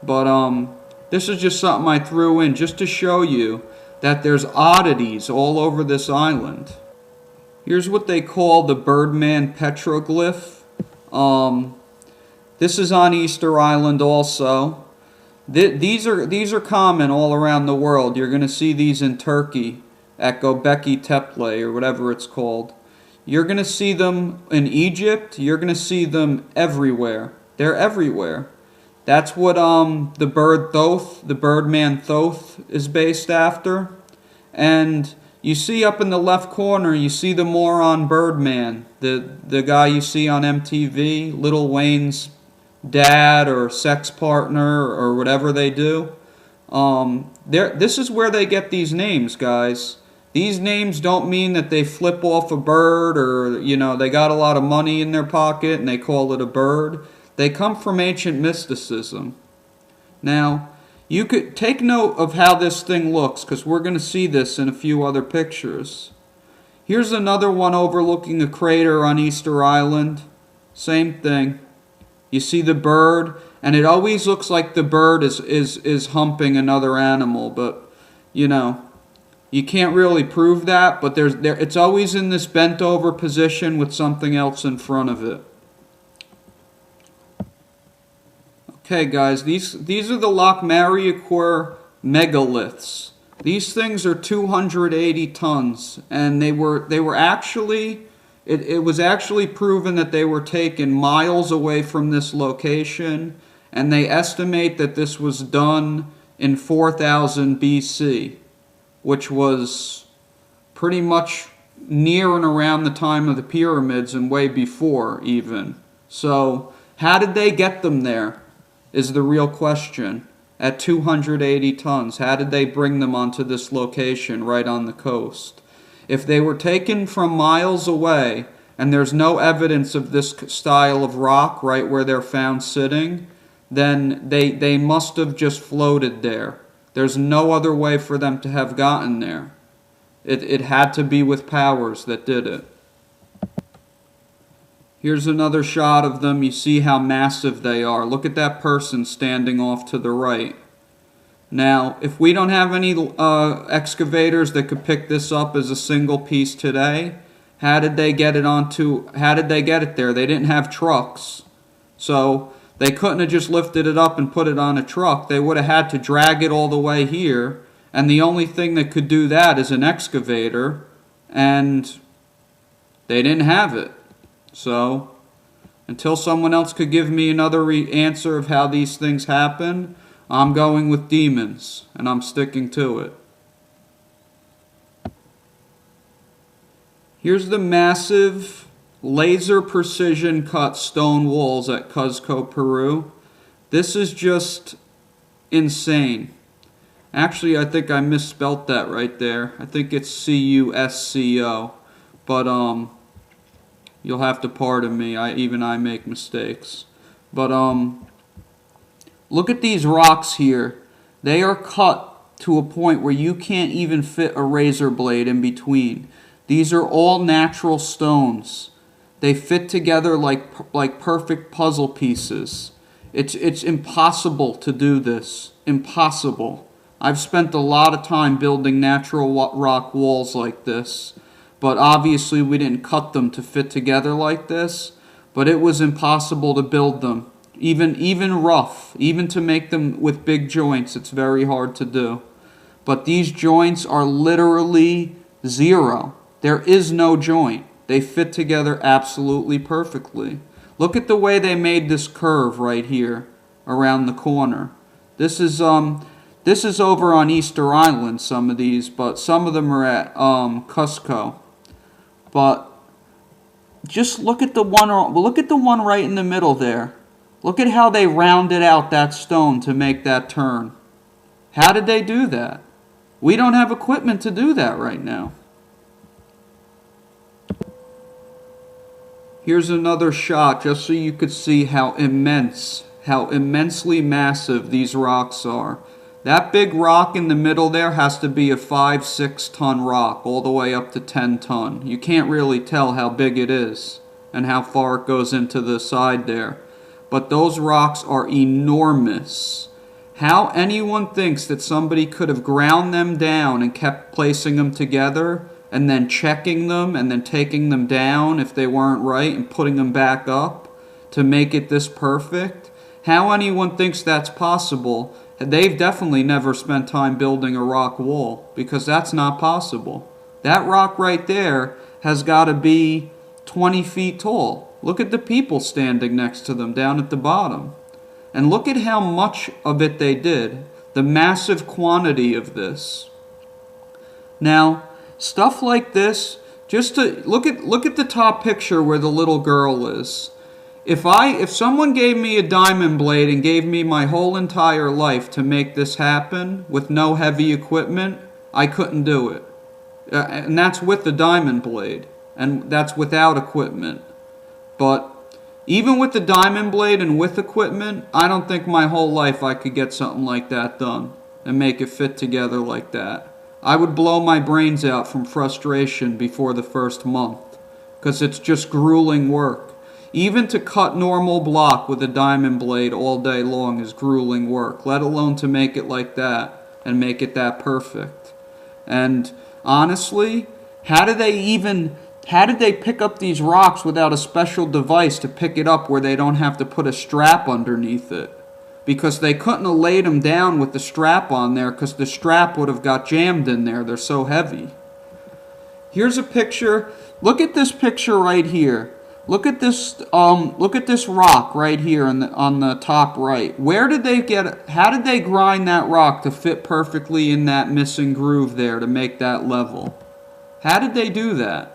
But this is just something I threw in just to show you that there's oddities all over this island. Here's what they call the Birdman petroglyph. This is on Easter Island also. These are common all around the world. You're going to see these in Turkey at Göbekli Tepe or whatever it's called. You're going to see them in Egypt. You're going to see them everywhere. They're everywhere. That's what the bird Thoth, the Birdman Thoth, is based after. And you see up in the left corner, you see the moron Birdman, the guy you see on MTV, Lil Wayne's dad or sex partner or whatever they do. This is where they get these names, guys. These names don't mean that they flip off a bird or, they got a lot of money in their pocket and they call it a bird. They come from ancient mysticism. Now, you could take note of how this thing looks because we're going to see this in a few other pictures. Here's another one overlooking a crater on Easter Island. Same thing. You see the bird, and it always looks like the bird is humping another animal, but, you can't really prove that, but it's always in this bent over position with something else in front of it. Okay, guys, these are the Lochmariequor megaliths. These things are 280 tons, and they were actually, it was actually proven that they were taken miles away from this location, and they estimate that this was done in 4000 BC, which was pretty much near and around the time of the pyramids and way before even. So, how did they get them there? Is the real question. At 280 tons, how did they bring them onto this location right on the coast? If they were taken from miles away, and there's no evidence of this style of rock right where they're found sitting, then they must have just floated there. There's no other way for them to have gotten there. It had to be with powers that did it. Here's another shot of them. You see how massive they are. Look at that person standing off to the right. Now, if we don't have any excavators that could pick this up as a single piece today, how did they get it there? They didn't have trucks. So they couldn't have just lifted it up and put it on a truck. They would have had to drag it all the way here. And the only thing that could do that is an excavator. And they didn't have it. So, until someone else could give me another answer of how these things happen, I'm going with demons, and I'm sticking to it. Here's the massive laser precision cut stone walls at Cuzco, Peru. This is just insane. Actually, I think I misspelt that right there. I think it's Cusco, but you'll have to pardon me. I make mistakes. But look at these rocks here. They are cut to a point where you can't even fit a razor blade in between. These are all natural stones. They fit together like perfect puzzle pieces. It's impossible to do this. Impossible. I've spent a lot of time building natural rock walls like this. But obviously we didn't cut them to fit together like this. But it was impossible to build them. Even rough. Even to make them with big joints, it's very hard to do. But these joints are literally zero. There is no joint. They fit together absolutely perfectly. Look at the way they made this curve right here around the corner. This is over on Easter Island, some of these, but some of them are at Cuzco. But just look at the one right in the middle there. Look at how they rounded out that stone to make that turn. How did they do that? We don't have equipment to do that right now. Here's another shot just so you could see how immensely massive these rocks are. That big rock in the middle there has to be a 5-6 ton rock all the way up to 10 ton. You can't really tell how big it is and how far it goes into the side there. But those rocks are enormous. How anyone thinks that somebody could have ground them down and kept placing them together and then checking them and then taking them down if they weren't right and putting them back up to make it this perfect, how anyone thinks that's possible, they've definitely never spent time building a rock wall, because that's not possible. That rock right there has got to be 20 feet tall. Look at the people standing next to them down at the bottom. And look at how much of it they did. The massive quantity of this. Now, stuff like this, just to look at the top picture where the little girl is. If someone gave me a diamond blade and gave me my whole entire life to make this happen with no heavy equipment, I couldn't do it. And that's with the diamond blade, and that's without equipment. But even with the diamond blade and with equipment, I don't think my whole life I could get something like that done and make it fit together like that. I would blow my brains out from frustration before the first month, because it's just grueling work. Even to cut normal block with a diamond blade all day long is grueling work, let alone to make it like that and make it that perfect. And honestly, how did they pick up these rocks without a special device to pick it up where they don't have to put a strap underneath it? Because they couldn't have laid them down with the strap on there, because the strap would have got jammed in there. They're so heavy. Here's a picture. Look at this picture right here. Look at this rock right here on the top right. Where did they get it? How did they grind that rock to fit perfectly in that missing groove there to make that level? How did they do that?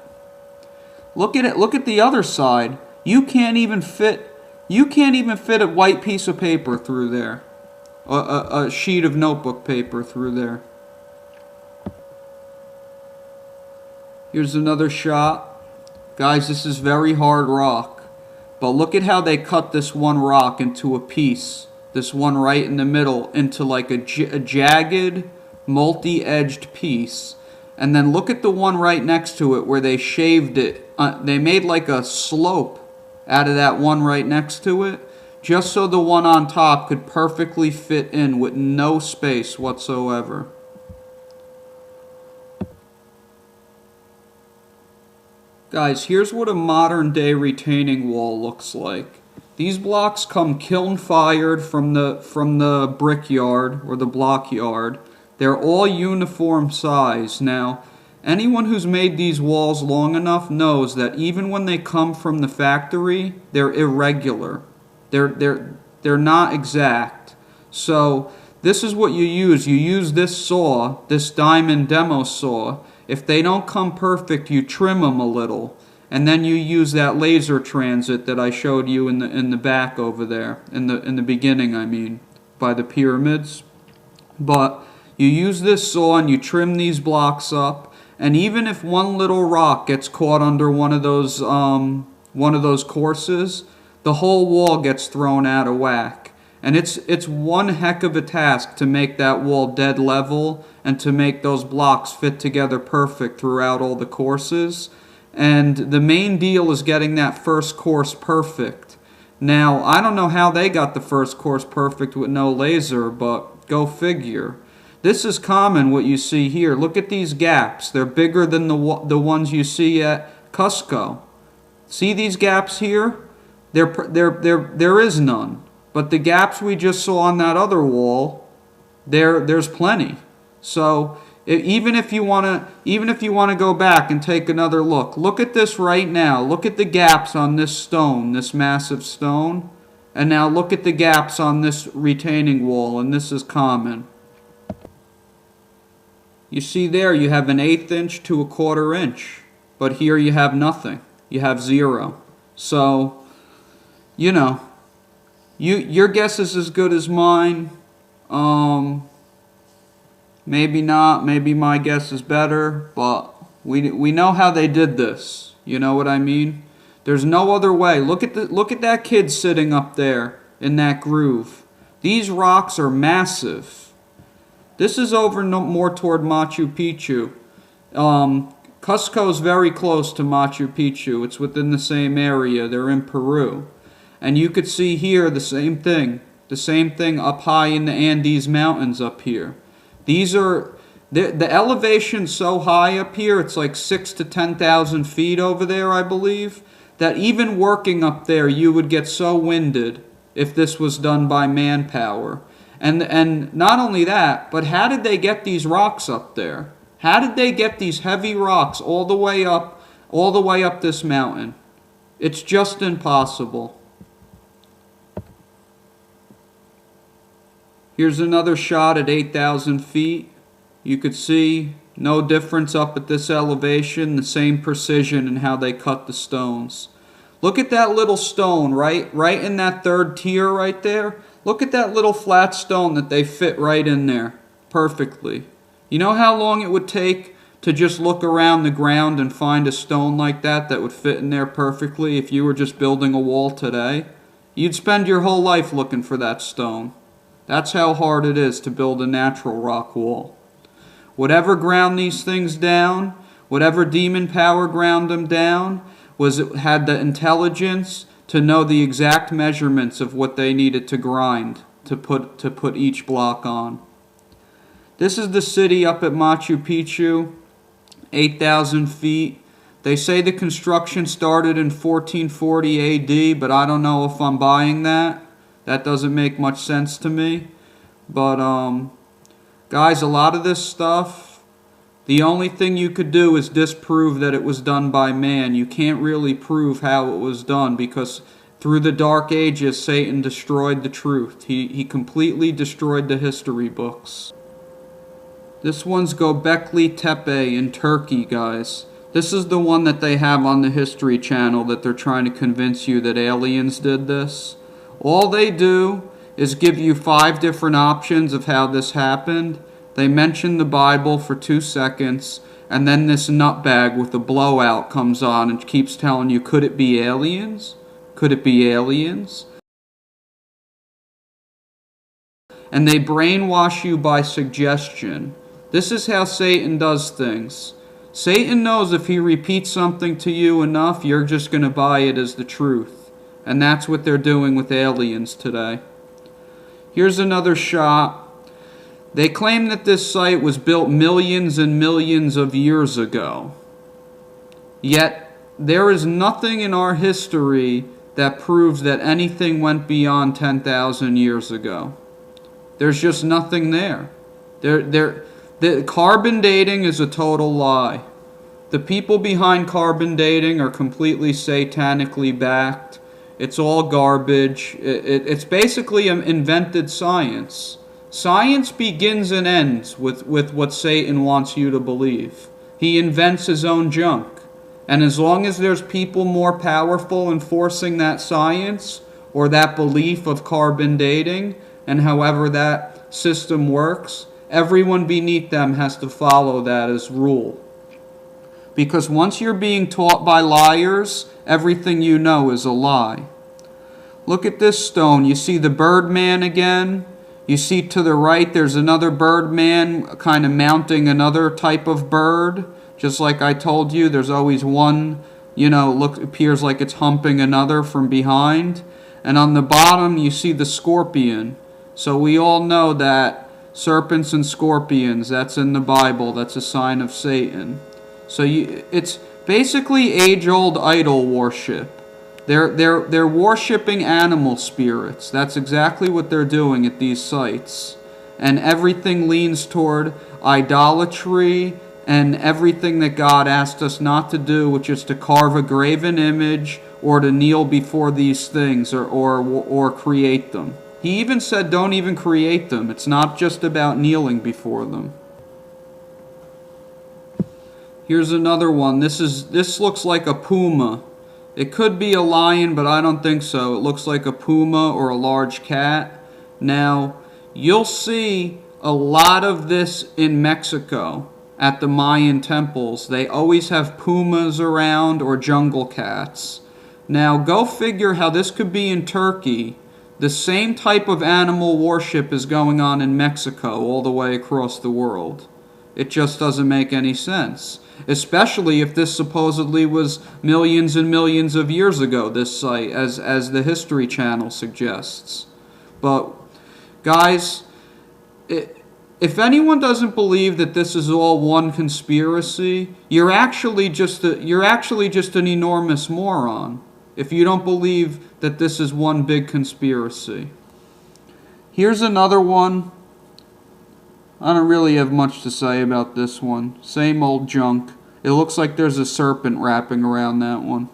Look at it. Look at the other side. You can't even fit a white piece of paper through there. A sheet of notebook paper through there. Here's another shot. Guys, this is very hard rock. But look at how they cut this one rock into a piece. This one right in the middle into like a jagged, multi-edged piece. And then look at the one right next to it where they shaved it. They made like a slope out of that one right next to it, just so the one on top could perfectly fit in with no space whatsoever. Guys, here's what a modern day retaining wall looks like. These blocks come kiln fired from the brickyard or the block yard. They're all uniform size. Now, anyone who's made these walls long enough knows that even when they come from the factory, they're irregular. They're not exact. So this is what you use. You use this saw, this diamond demo saw. If they don't come perfect, you trim them a little. And then you use that laser transit that I showed you in the back over there, in the beginning, I mean, by the pyramids. But you use this saw and you trim these blocks up. And even if one little rock gets caught under one of those courses, the whole wall gets thrown out of whack. And it's one heck of a task to make that wall dead level and to make those blocks fit together perfect throughout all the courses. And the main deal is getting that first course perfect. Now, I don't know how they got the first course perfect with no laser, but go figure. This is common, what you see here. Look at these gaps. They're bigger than the ones you see at Cusco. See these gaps here? There is none. But the gaps we just saw on that other wall, there's plenty. So even if you want to go back and take another look at this right now. Look at the gaps on this stone, this massive stone. And now look at the gaps on this retaining wall, and this is common. You see there you have an 1/8 inch to a 1/4 inch, but here you have nothing. You have 0. So, you know, your guess is as good as mine. Maybe not. Maybe my guess is better. But we know how they did this. You know what I mean? There's no other way. Look at that kid sitting up there in that groove. These rocks are massive. This is over more toward Machu Picchu. Cusco's very close to Machu Picchu. It's within the same area. They're in Peru. And you could see here the same thing. The same thing up high in the Andes Mountains up here. These are... The elevation's so high up here, it's like 6,000 to 10,000 feet over there, I believe, that even working up there, you would get so winded if this was done by manpower. And not only that, but how did they get these rocks up there? How did they get these heavy rocks all the way up this mountain? It's just impossible. Here's another shot at 8,000 feet. You could see no difference up at this elevation, the same precision in how they cut the stones. Look at that little stone right in that third tier right there. Look at that little flat stone that they fit right in there perfectly. You know how long it would take to just look around the ground and find a stone like that would fit in there perfectly if you were just building a wall today? You'd spend your whole life looking for that stone. That's how hard it is to build a natural rock wall. Whatever ground these things down, whatever demon power ground them down, had the intelligence to know the exact measurements of what they needed to grind to put each block on. This is the city up at Machu Picchu, 8,000 feet. They say the construction started in 1440 AD, but I don't know if I'm buying that. That doesn't make much sense to me. But, guys, a lot of this stuff, the only thing you could do is disprove that it was done by man. You can't really prove how it was done because through the Dark Ages, Satan destroyed the truth. He completely destroyed the history books. This one's Göbekli Tepe in Turkey, guys. This is the one that they have on the History Channel that they're trying to convince you that aliens did this. All they do is give you 5 different options of how this happened. They mention the Bible for 2 seconds, and then this nutbag with the blowout comes on and keeps telling you, could it be aliens? Could it be aliens? And they brainwash you by suggestion. This is how Satan does things. Satan knows if he repeats something to you enough, you're just going to buy it as the truth. And that's what they're doing with aliens today. Here's another shot. They claim that this site was built millions and millions of years ago. Yet, there is nothing in our history that proves that anything went beyond 10,000 years ago. There's just nothing there. The carbon dating is a total lie. The people behind carbon dating are completely satanically backed. It's all garbage. It's basically an invented science. Science begins and ends with what Satan wants you to believe. He invents his own junk. And as long as there's people more powerful enforcing that science or that belief of carbon dating, and however that system works, everyone beneath them has to follow that as rule. Because once you're being taught by liars, everything you know is a lie. Look at this stone. You see the Birdman again? You see to the right there's another Birdman kind of mounting another type of bird. Just like I told you, there's always one, appears like it's humping another from behind. And on the bottom you see the scorpion. So we all know that serpents and scorpions, that's in the Bible, that's a sign of Satan. So it's basically age-old idol worship. They're worshiping animal spirits. That's exactly what they're doing at these sites. And everything leans toward idolatry and everything that God asked us not to do, which is to carve a graven image or to kneel before these things or create them. He even said don't even create them. It's not just about kneeling before them. Here's another one. This looks like a puma. It could be a lion, but I don't think so. It looks like a puma or a large cat. Now, you'll see a lot of this in Mexico at the Mayan temples. They always have pumas around or jungle cats. Now, go figure how this could be in Turkey. The same type of animal worship is going on in Mexico all the way across the world. It just doesn't make any sense. Especially if this supposedly was millions and millions of years ago, this site, as the History Channel suggests. But, guys, if anyone doesn't believe that this is all one conspiracy, you're actually just an enormous moron. If you don't believe that this is one big conspiracy. Here's another one. I don't really have much to say about this one. Same old junk. It looks like there's a serpent wrapping around that one.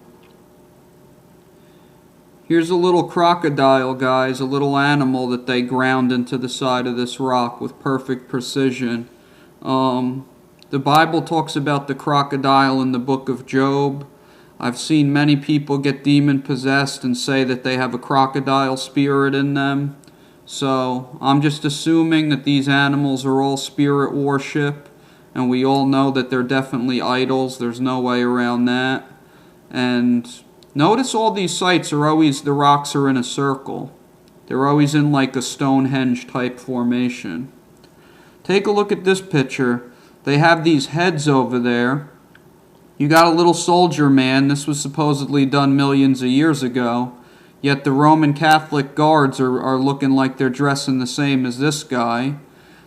Here's a little crocodile, guys, a little animal that they ground into the side of this rock with perfect precision. The Bible talks about the crocodile in the book of Job. I've seen many people get demon-possessed and say that they have a crocodile spirit in them. So, I'm just assuming that these animals are all spirit worship, and we all know that they're definitely idols. There's no way around that. And notice all these sites are always, the rocks are in a circle. They're always in like a Stonehenge type formation. Take a look at this picture. They have these heads over there. You got a little soldier man. This was supposedly done millions of years ago. Yet the Roman Catholic guards are looking like they're dressing the same as this guy.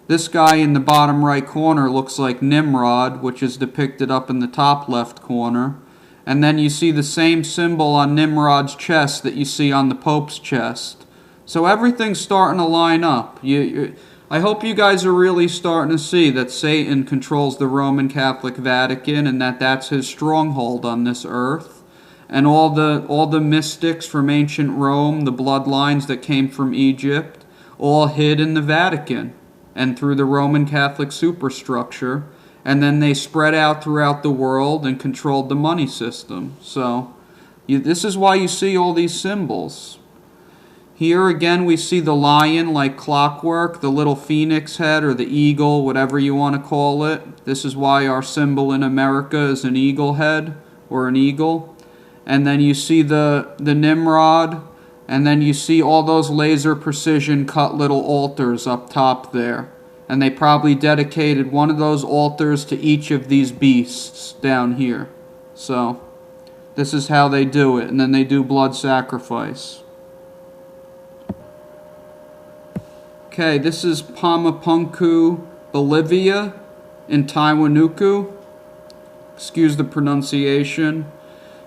This guy in the bottom right corner looks like Nimrod, which is depicted up in the top left corner. And then you see the same symbol on Nimrod's chest that you see on the Pope's chest. So everything's starting to line up. I hope you guys are really starting to see that Satan controls the Roman Catholic Vatican and that that's his stronghold on this earth. And all the mystics from ancient Rome, the bloodlines that came from Egypt, all hid in the Vatican and through the Roman Catholic superstructure. And then they spread out throughout the world and controlled the money system. So this is why you see all these symbols. Here again we see the lion like clockwork, the little phoenix head or the eagle, whatever you want to call it. This is why our symbol in America is an eagle head or an eagle. And then you see the Nimrod, and then you see all those laser precision cut little altars up top there. And they probably dedicated one of those altars to each of these beasts down here. So, this is how they do it. And then they do blood sacrifice. Okay, this is Pamapunku, Bolivia, in Tiwanaku. Excuse the pronunciation.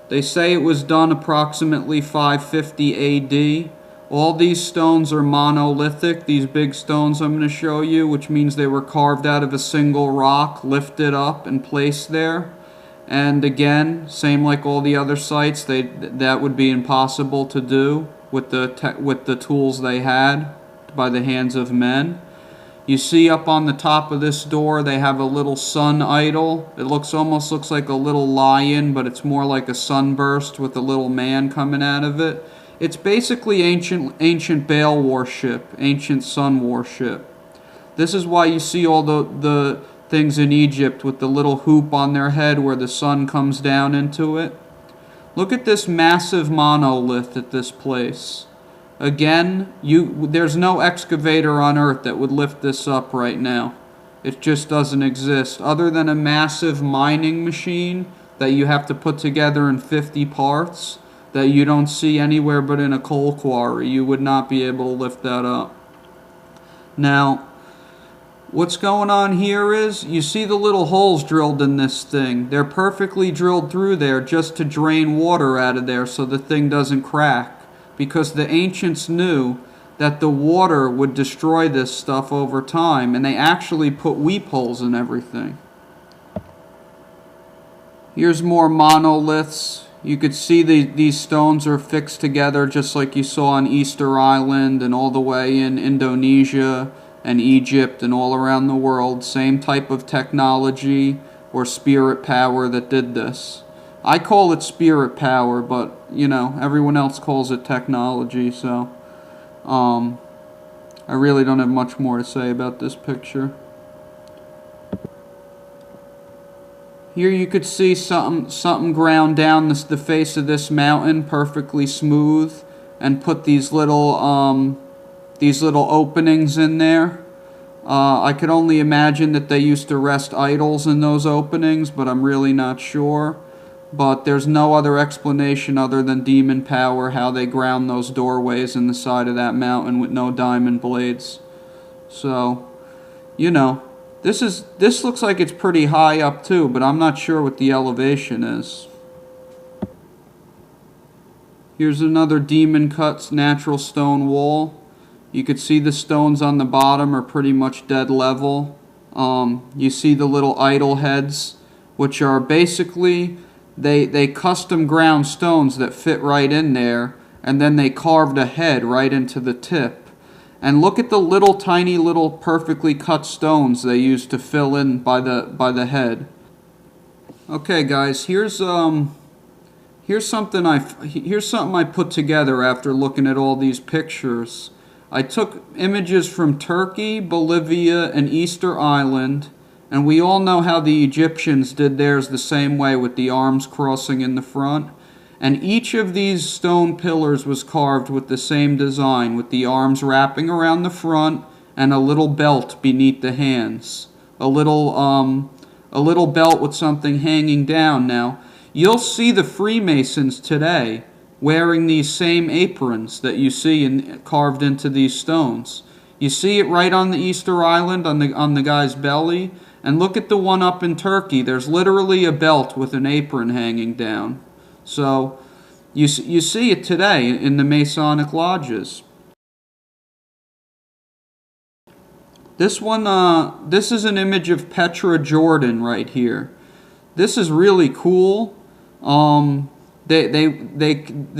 They say it was done approximately 550 AD. All these stones are monolithic, these big stones I'm going to show you, which means they were carved out of a single rock, lifted up and placed there. And again, same like all the other sites, that would be impossible to do with the tools they had by the hands of men. You see up on the top of this door they have a little sun idol. It almost looks like a little lion, but it's more like a sunburst with a little man coming out of it. It's basically ancient Baal worship, ancient sun worship. This is why you see all the things in Egypt with the little hoop on their head where the sun comes down into it. Look at this massive monolith at this place. Again, there's no excavator on earth that would lift this up right now. It just doesn't exist. Other than a massive mining machine that you have to put together in 50 parts that you don't see anywhere but in a coal quarry, you would not be able to lift that up. Now, what's going on here is, you see the little holes drilled in this thing. They're perfectly drilled through there just to drain water out of there so the thing doesn't crack. Because the ancients knew that the water would destroy this stuff over time, and they actually put weep holes in everything. Here's more monoliths. You could see these stones are fixed together just like you saw on Easter Island and all the way in Indonesia and Egypt and all around the world. Same type of technology or spirit power that did this. I call it spirit power, but, you know, everyone else calls it technology, so I really don't have much more to say about this picture. Here you could see something ground down the face of this mountain perfectly smooth and put these little openings in there. I could only imagine that they used to rest idols in those openings, but I'm really not sure. But there's no other explanation other than demon power, how they ground those doorways in the side of that mountain with no diamond blades. So, you know, this looks like it's pretty high up too, but I'm not sure what the elevation is. Here's another demon cuts natural stone wall. You could see the stones on the bottom are pretty much dead level. You see the little idol heads, which are basically, they custom ground stones that fit right in there, and then they carved a head right into the tip. And look at the little tiny little perfectly cut stones they used to fill in by the head. Okay guys, here's something I put together after looking at all these pictures. I took images from Turkey, Bolivia, and Easter Island, and we all know how the Egyptians did theirs the same way with the arms crossing in the front. And each of these stone pillars was carved with the same design, with the arms wrapping around the front and a little belt beneath the hands. A little belt with something hanging down. Now, you'll see the Freemasons today wearing these same aprons that you see carved into these stones. You see it right on the Easter Island on the guy's belly, and look at the one up in Turkey. There's literally a belt with an apron hanging down. So you see it today in the Masonic lodges. This one, this is an image of Petra, Jordan right here. This is really cool. The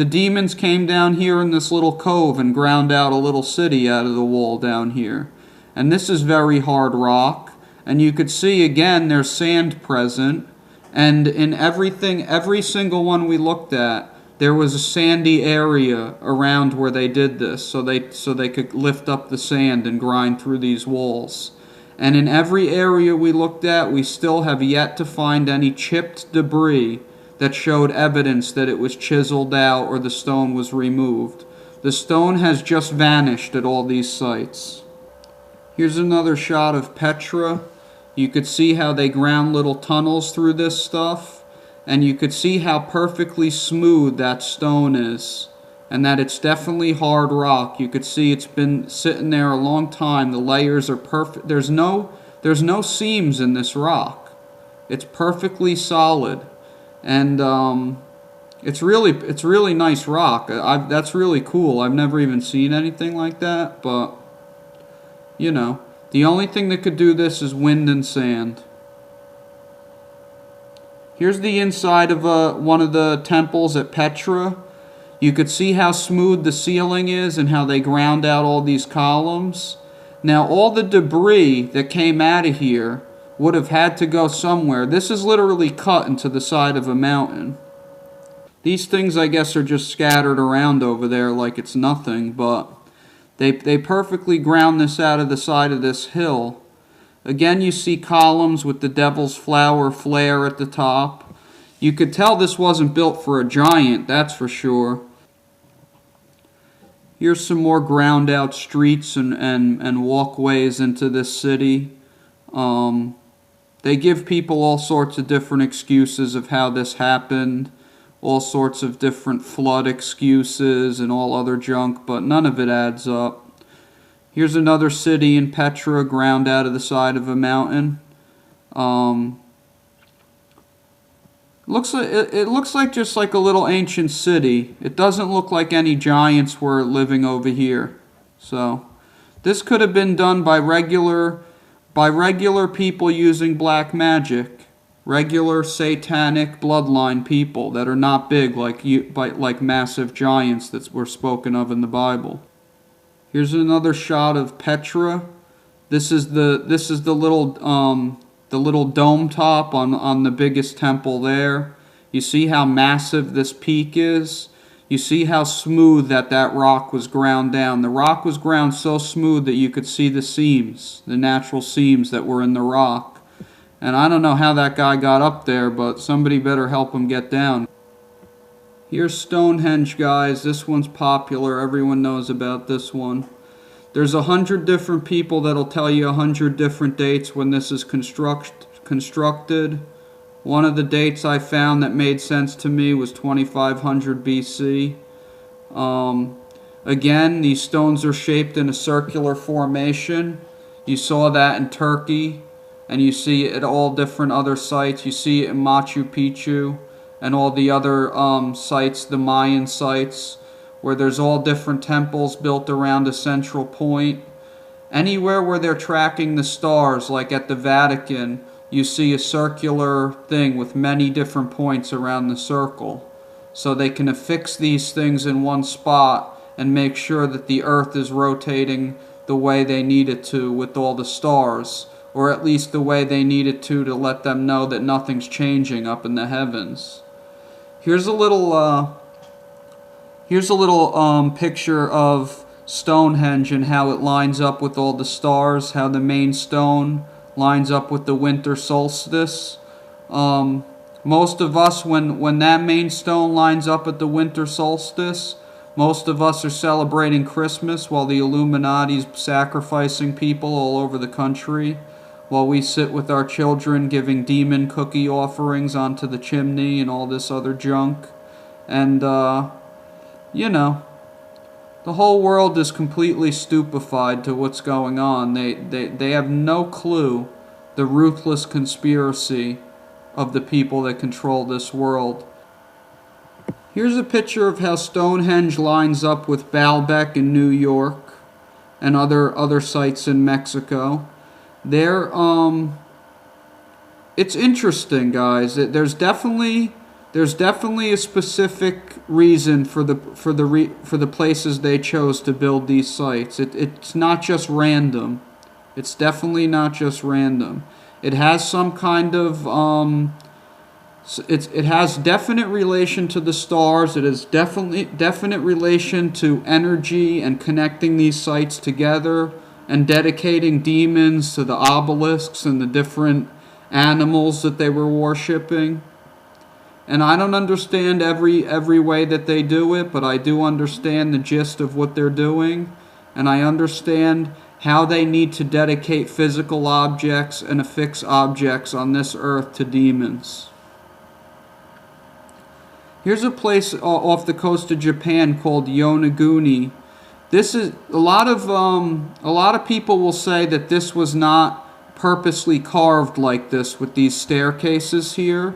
demons came down here in this little cove and ground out a little city out of the wall down here. And this is very hard rock. And you could see again there's sand present. And in every single one we looked at, there was a sandy area around where they did this, so they could lift up the sand and grind through these walls. And in every area we looked at, we still have yet to find any chipped debris that showed evidence that it was chiseled out or the stone was removed. The stone has just vanished at all these sites. Here's another shot of Petra. You could see how they ground little tunnels through this stuff, and you could see how perfectly smooth that stone is, and that it's definitely hard rock. You could see it's been sitting there a long time. The layers are perfect. There's no seams in this rock. It's perfectly solid, and it's really nice rock. That's really cool. I've never even seen anything like that, but you know. The only thing that could do this is wind and sand. Here's the inside of one of the temples at Petra. You could see how smooth the ceiling is and how they ground out all these columns. Now all the debris that came out of here would have had to go somewhere. This is literally cut into the side of a mountain. These things I guess are just scattered around over there like it's nothing, but They perfectly ground this out of the side of this hill. Again, you see columns with the devil's flower flare at the top. You could tell this wasn't built for a giant, that's for sure. Here's some more ground out streets and walkways into this city. They give people all sorts of different excuses of how this happened. All sorts of different flood excuses and all other junk, but none of it adds up. Here's another city in Petra, ground out of the side of a mountain. It looks like just like a little ancient city. It doesn't look like any giants were living over here. So this could have been done by regular people using black magic. Regular satanic bloodline people that are not big like massive giants that were spoken of in the Bible. Here's another shot of Petra. This is the little dome top on the biggest temple there. You see how massive this peak is? You see how smooth that rock was ground down. The rock was ground so smooth that you could see the seams, the natural seams that were in the rock. And I don't know how that guy got up there, but somebody better help him get down. Here's Stonehenge, guys. This one's popular. Everyone knows about this one. There's 100 different people that'll tell you 100 different dates when this is constructed. One of the dates I found that made sense to me was 2500 BC. Again, these stones are shaped in a circular formation. You saw that in Turkey, and you see it at all different other sites. You see it in Machu Picchu and all the other sites, the Mayan sites, where there's all different temples built around a central point. Anywhere where they're tracking the stars, like at the Vatican, you see a circular thing with many different points around the circle. So they can affix these things in one spot and make sure that the earth is rotating the way they need it to with all the stars, or at least the way they need it to let them know that nothing's changing up in the heavens. Here's a little picture of Stonehenge and how it lines up with all the stars, how the main stone lines up with the winter solstice. Most of us, when that main stone lines up at the winter solstice, most of us are celebrating Christmas while the Illuminati's sacrificing people all over the country, while we sit with our children giving demon cookie offerings onto the chimney and all this other junk. And, you know, the whole world is completely stupefied to what's going on. They have no clue the ruthless conspiracy of the people that control this world. Here's a picture of how Stonehenge lines up with Baalbek in New York and other sites in Mexico. It's interesting, guys. There's definitely a specific reason for the places they chose to build these sites. It's not just random. It's definitely not just random. It has some kind of it has definite relation to the stars. It has definite relation to energy and connecting these sites together and dedicating demons to the obelisks and the different animals that they were worshipping. And I don't understand every way that they do it, but I do understand the gist of what they're doing, and I understand how they need to dedicate physical objects and affix objects on this earth to demons. Here's a place off the coast of Japan called Yonaguni. This is a lot of people will say that this was not purposely carved like this with these staircases here,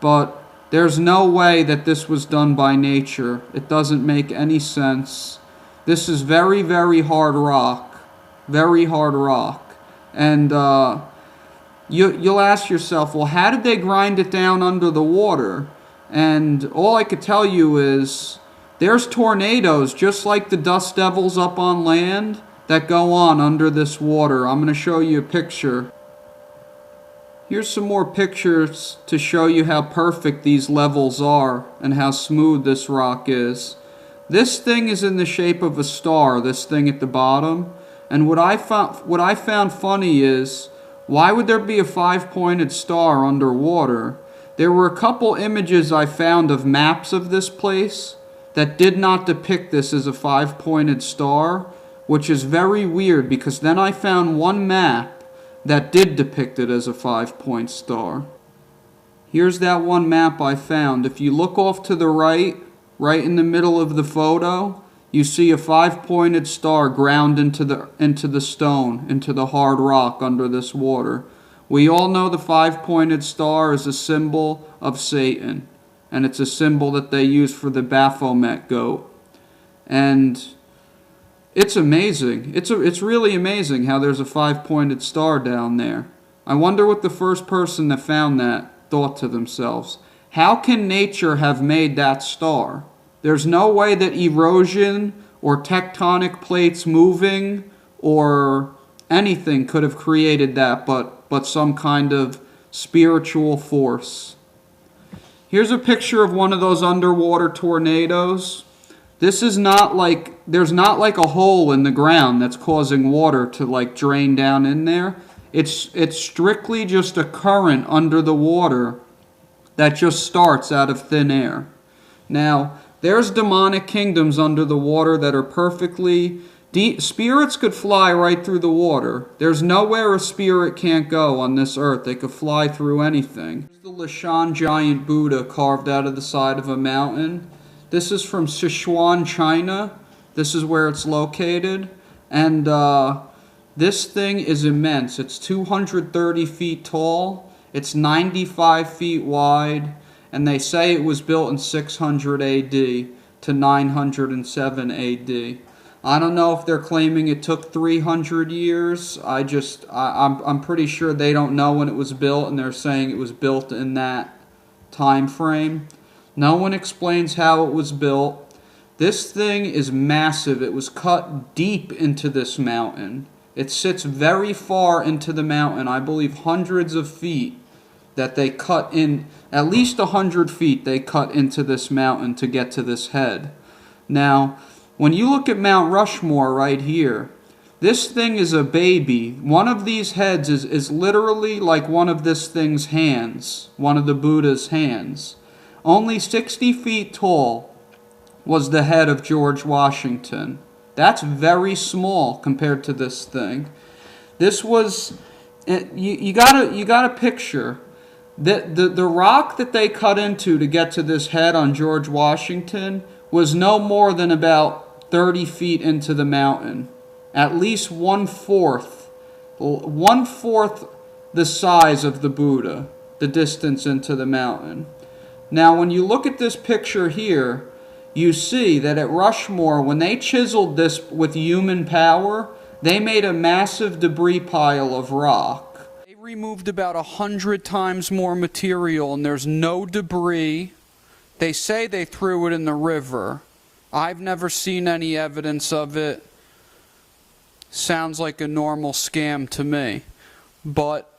but there's no way that this was done by nature. It doesn't make any sense. This is very, very hard rock. Very hard rock. And you'll ask yourself, well, how did they grind it down under the water? And all I could tell you is there's tornadoes, just like the dust devils up on land, that go on under this water. I'm going to show you a picture. Here's some more pictures to show you how perfect these levels are and how smooth this rock is. This thing is in the shape of a star, this thing at the bottom. And what I found funny is, why would there be a 5-pointed star underwater? There were a couple images I found of maps of this place that did not depict this as a 5-pointed star, which is very weird because then I found one map that did depict it as a 5-point star. Here's that one map I found. If you look off to the right in the middle of the photo, you see a 5-pointed star ground into the stone, into the hard rock under this water. We all know the 5-pointed star is a symbol of Satan, and it's a symbol that they use for the Baphomet goat. And it's amazing. It's really amazing how there's a 5-pointed star down there. I wonder what the first person that found that thought to themselves. How can nature have made that star? There's no way that erosion or tectonic plates moving or anything could have created that but some kind of spiritual force. Here's a picture of one of those underwater tornadoes. This is not like, there's not like a hole in the ground that's causing water to like drain down in there. It's strictly just a current under the water that just starts out of thin air. Now, there's demonic kingdoms under the water that are perfectly deep. Spirits could fly right through the water. There's nowhere a spirit can't go on this earth. They could fly through anything. The Lishan giant Buddha carved out of the side of a mountain. This is from Sichuan, China. This is where it's located. And this thing is immense. It's 230 feet tall. It's 95 feet wide. And they say it was built in 600 AD to 907 AD. I don't know if they're claiming it took 300 years. I'm pretty sure they don't know when it was built, and they're saying it was built in that time frame. No one explains how it was built. This thing is massive. It was cut deep into this mountain. It sits very far into the mountain, I believe hundreds of feet that they cut in, at least 100 feet they cut into this mountain to get to this head. Now, when you look at Mount Rushmore right here, this thing is a baby. One of these heads is literally like one of this thing's hands, one of the Buddha's hands. Only 60 feet tall was the head of George Washington. That's very small compared to this thing. This was, you gotta picture that the rock that they cut into to get to this head on George Washington was no more than about 30 feet into the mountain. At least one-fourth the size of the Buddha, the distance into the mountain. Now, when you look at this picture here, you see that at Rushmore, when they chiseled this with human power, they made a massive debris pile of rock. They removed about 100 times more material, and there's no debris. They say they threw it in the river. I've never seen any evidence of it. Sounds like a normal scam to me. But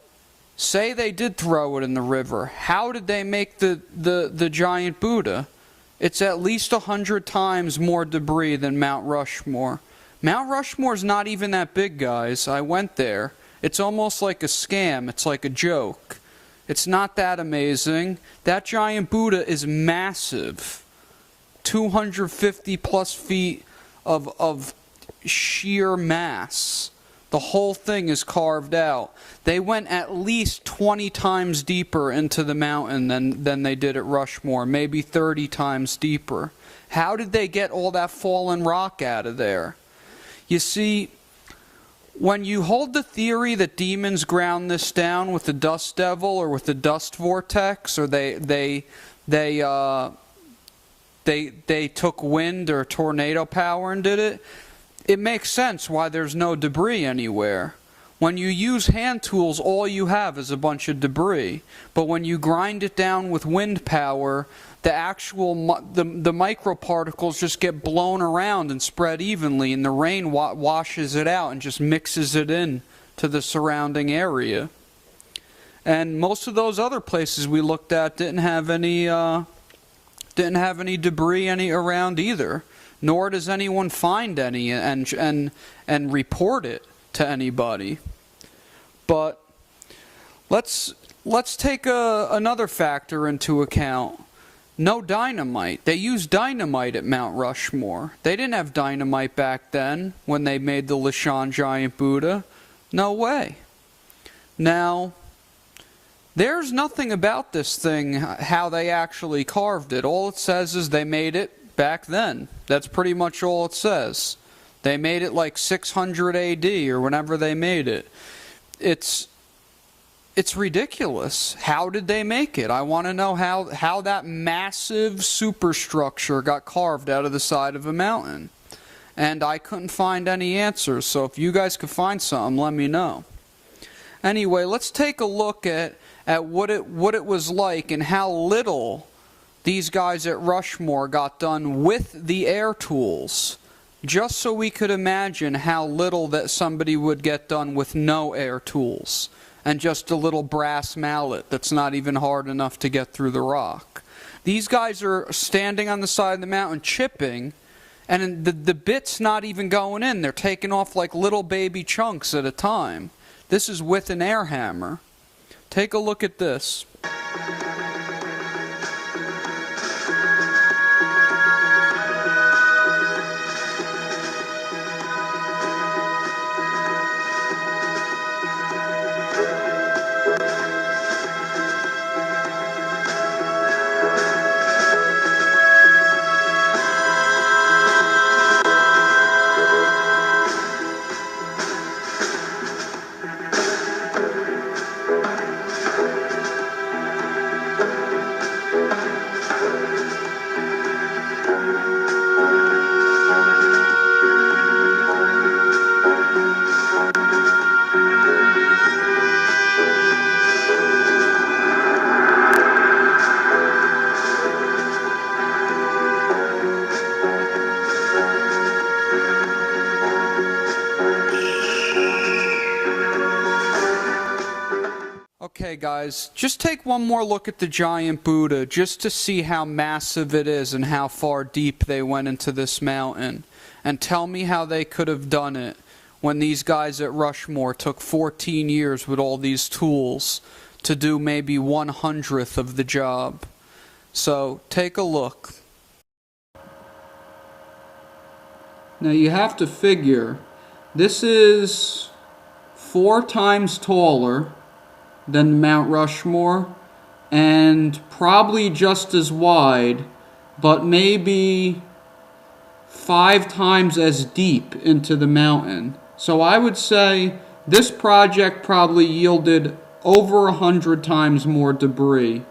say they did throw it in the river. How did they make the giant Buddha? It's at least 100 times more debris than Mount Rushmore. Mount Rushmore's not even that big, guys. I went there. It's almost like a scam. It's like a joke. It's not that amazing. That giant Buddha is massive. 250 plus feet of sheer mass. The whole thing is carved out. They went at least 20 times deeper into the mountain than they did at Rushmore, maybe 30 times deeper. How did they get all that fallen rock out of there? You see, when you hold the theory that demons ground this down with the dust devil or with the dust vortex, or they took wind or tornado power and did it, it makes sense why there's no debris anywhere. When you use hand tools, all you have is a bunch of debris. But when you grind it down with wind power, the microparticles just get blown around and spread evenly, and the rain washes it out and just mixes it in to the surrounding area. And most of those other places we looked at didn't have any debris around either. Nor does anyone find any and report it to anybody. But let's take another factor into account. No dynamite. They used dynamite at Mount Rushmore. They didn't have dynamite back then when they made the Lishan giant Buddha. No way. Now, there's nothing about this thing, how they actually carved it. All it says is they made it back then. That's pretty much all it says. They made it like 600 AD or whenever they made it. It's ridiculous. How did they make it? I want to know how that massive superstructure got carved out of the side of a mountain. And I couldn't find any answers, so if you guys could find something, let me know. Anyway, let's take a look at what it was like and how little these guys at Rushmore got done with the air tools, just so we could imagine how little that somebody would get done with no air tools and just a little brass mallet that's not even hard enough to get through the rock. These guys are standing on the side of the mountain chipping, and the bit's not even going in. They're taking off like little baby chunks at a time. This is with an air hammer. Take a look at this. Okay guys, just take one more look at the giant Buddha just to see how massive it is and how far deep they went into this mountain. And tell me how they could have done it when these guys at Rushmore took 14 years with all these tools to do maybe 1/100th of the job. So take a look. Now you have to figure, this is 4 times taller than Mount Rushmore, and probably just as wide, but maybe 5 times as deep into the mountain. So I would say this project probably yielded over 100 times more debris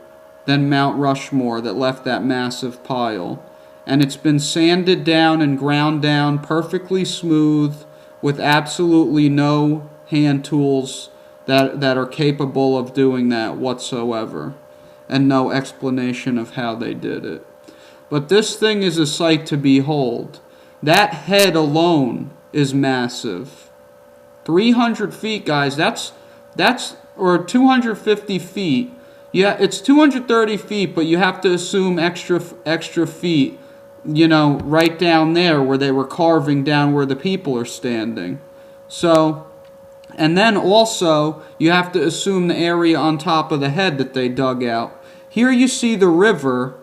than Mount Rushmore that left that massive pile. And it's been sanded down and ground down perfectly smooth with absolutely no hand tools that are capable of doing that whatsoever, and no explanation of how they did it. But this thing is a sight to behold. That head alone is massive. 300 feet, guys, that's or 250 feet. Yeah, it's 230 feet, but you have to assume extra feet, you know, right down there where they were carving down where the people are standing. So, and then also, you have to assume the area on top of the head that they dug out. Here you see the river,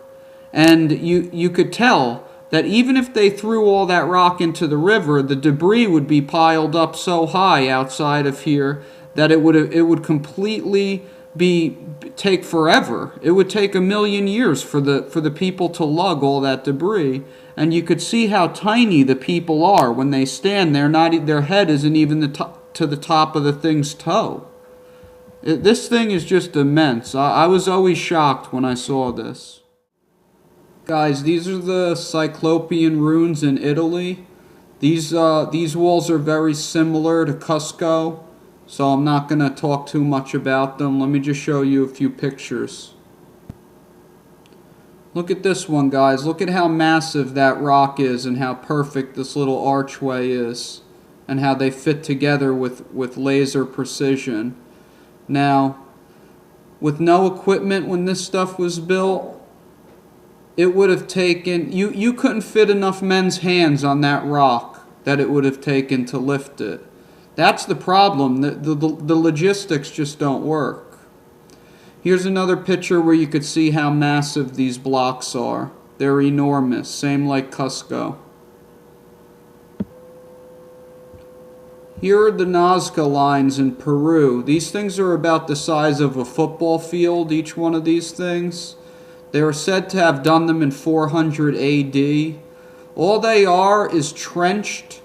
and you could tell that even if they threw all that rock into the river, the debris would be piled up so high outside of here that it would completely take forever. It would take 1,000,000 years for the people to lug all that debris. And you could see how tiny the people are when they stand there. Their head isn't even to the top of the thing's toe. This thing is just immense. I was always shocked when I saw this. Guys, these are the Cyclopean ruins in Italy. These walls are very similar to Cusco, so I'm not going to talk too much about them. Let me just show you a few pictures. Look at this one, guys. Look at how massive that rock is and how perfect this little archway is, and how they fit together with laser precision. Now, with no equipment when this stuff was built, it would have taken, you couldn't fit enough men's hands on that rock that it would have taken to lift it. That's the problem. The logistics just don't work. Here's another picture where you could see how massive these blocks are. They're enormous, same like Cusco. Here are the Nazca lines in Peru. These things are about the size of a football field, each one of these things. They are said to have done them in 400 AD. All they are is trenched.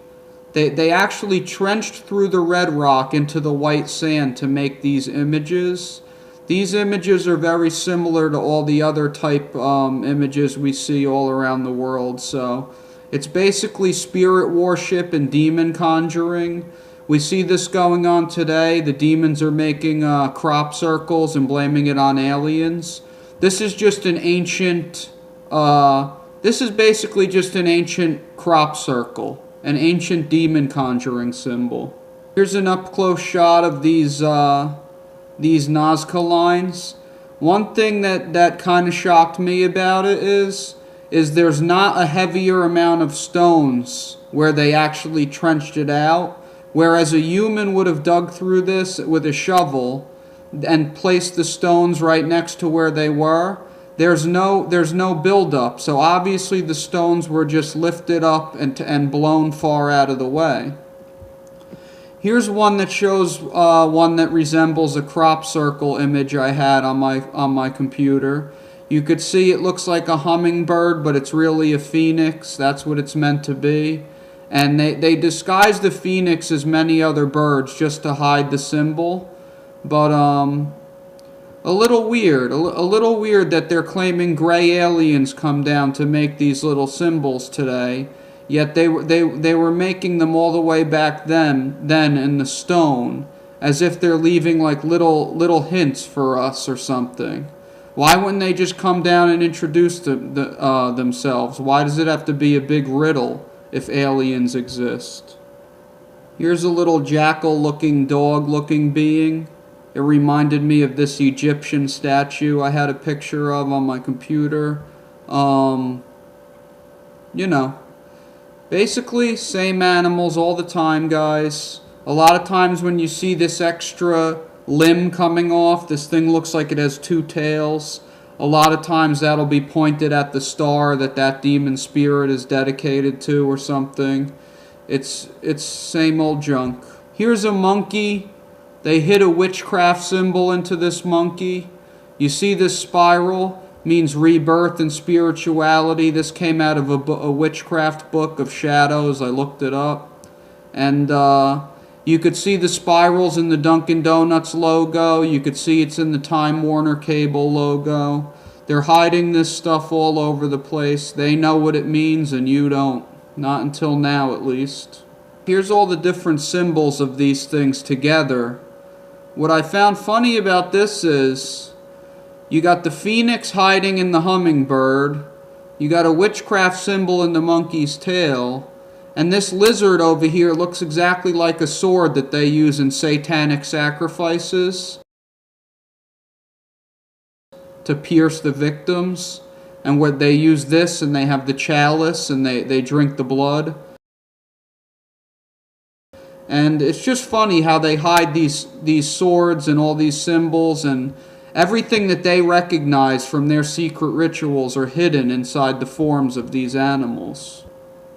They actually trenched through the red rock into the white sand to make these images. These images are very similar to all the other type images we see all around the world. So it's basically spirit worship and demon conjuring. We see this going on today. The demons are making crop circles and blaming it on aliens. This is just an ancient, this is basically just an ancient crop circle, an ancient demon conjuring symbol. Here's an up-close shot of these Nazca lines. One thing that kind of shocked me about it is there's not a heavier amount of stones where they actually trenched it out, whereas a human would have dug through this with a shovel and placed the stones right next to where they were. There's no buildup, so obviously the stones were just lifted up and blown far out of the way. Here's one that shows one that resembles a crop circle image I had on my computer. You could see it looks like a hummingbird, but it's really a phoenix. That's what it's meant to be. And they disguise the phoenix as many other birds just to hide the symbol. But a little weird. A little weird that they're claiming gray aliens come down to make these little symbols today. Yet they were making them all the way back then in the stone, as if they're leaving like little hints for us or something. Why wouldn't they just come down and introduce themselves? Why does it have to be a big riddle if aliens exist? Here's a little jackal-looking, dog-looking being. It reminded me of this Egyptian statue I had a picture of on my computer. You know, basically same animals all the time, guys. A lot of times when you see this extra limb coming off, this thing looks like it has two tails. A lot of times that'll be pointed at the star that demon spirit is dedicated to or something. It's same old junk. Here's a monkey. They hid a witchcraft symbol into this monkey. You see this spiral means rebirth and spirituality. This came out of a witchcraft book of shadows. I looked it up. And you could see the spirals in the Dunkin' Donuts logo. You could see it's in the Time Warner Cable logo. They're hiding this stuff all over the place. They know what it means and you don't. Not until now, at least. Here's all the different symbols of these things together. What I found funny about this is you got the phoenix hiding in the hummingbird. You got a witchcraft symbol in the monkey's tail. And this lizard over here looks exactly like a sword that they use in satanic sacrifices to pierce the victims. And where they use this and they have the chalice and they drink the blood. And it's just funny how they hide these swords and all these symbols, and everything that they recognize from their secret rituals are hidden inside the forms of these animals.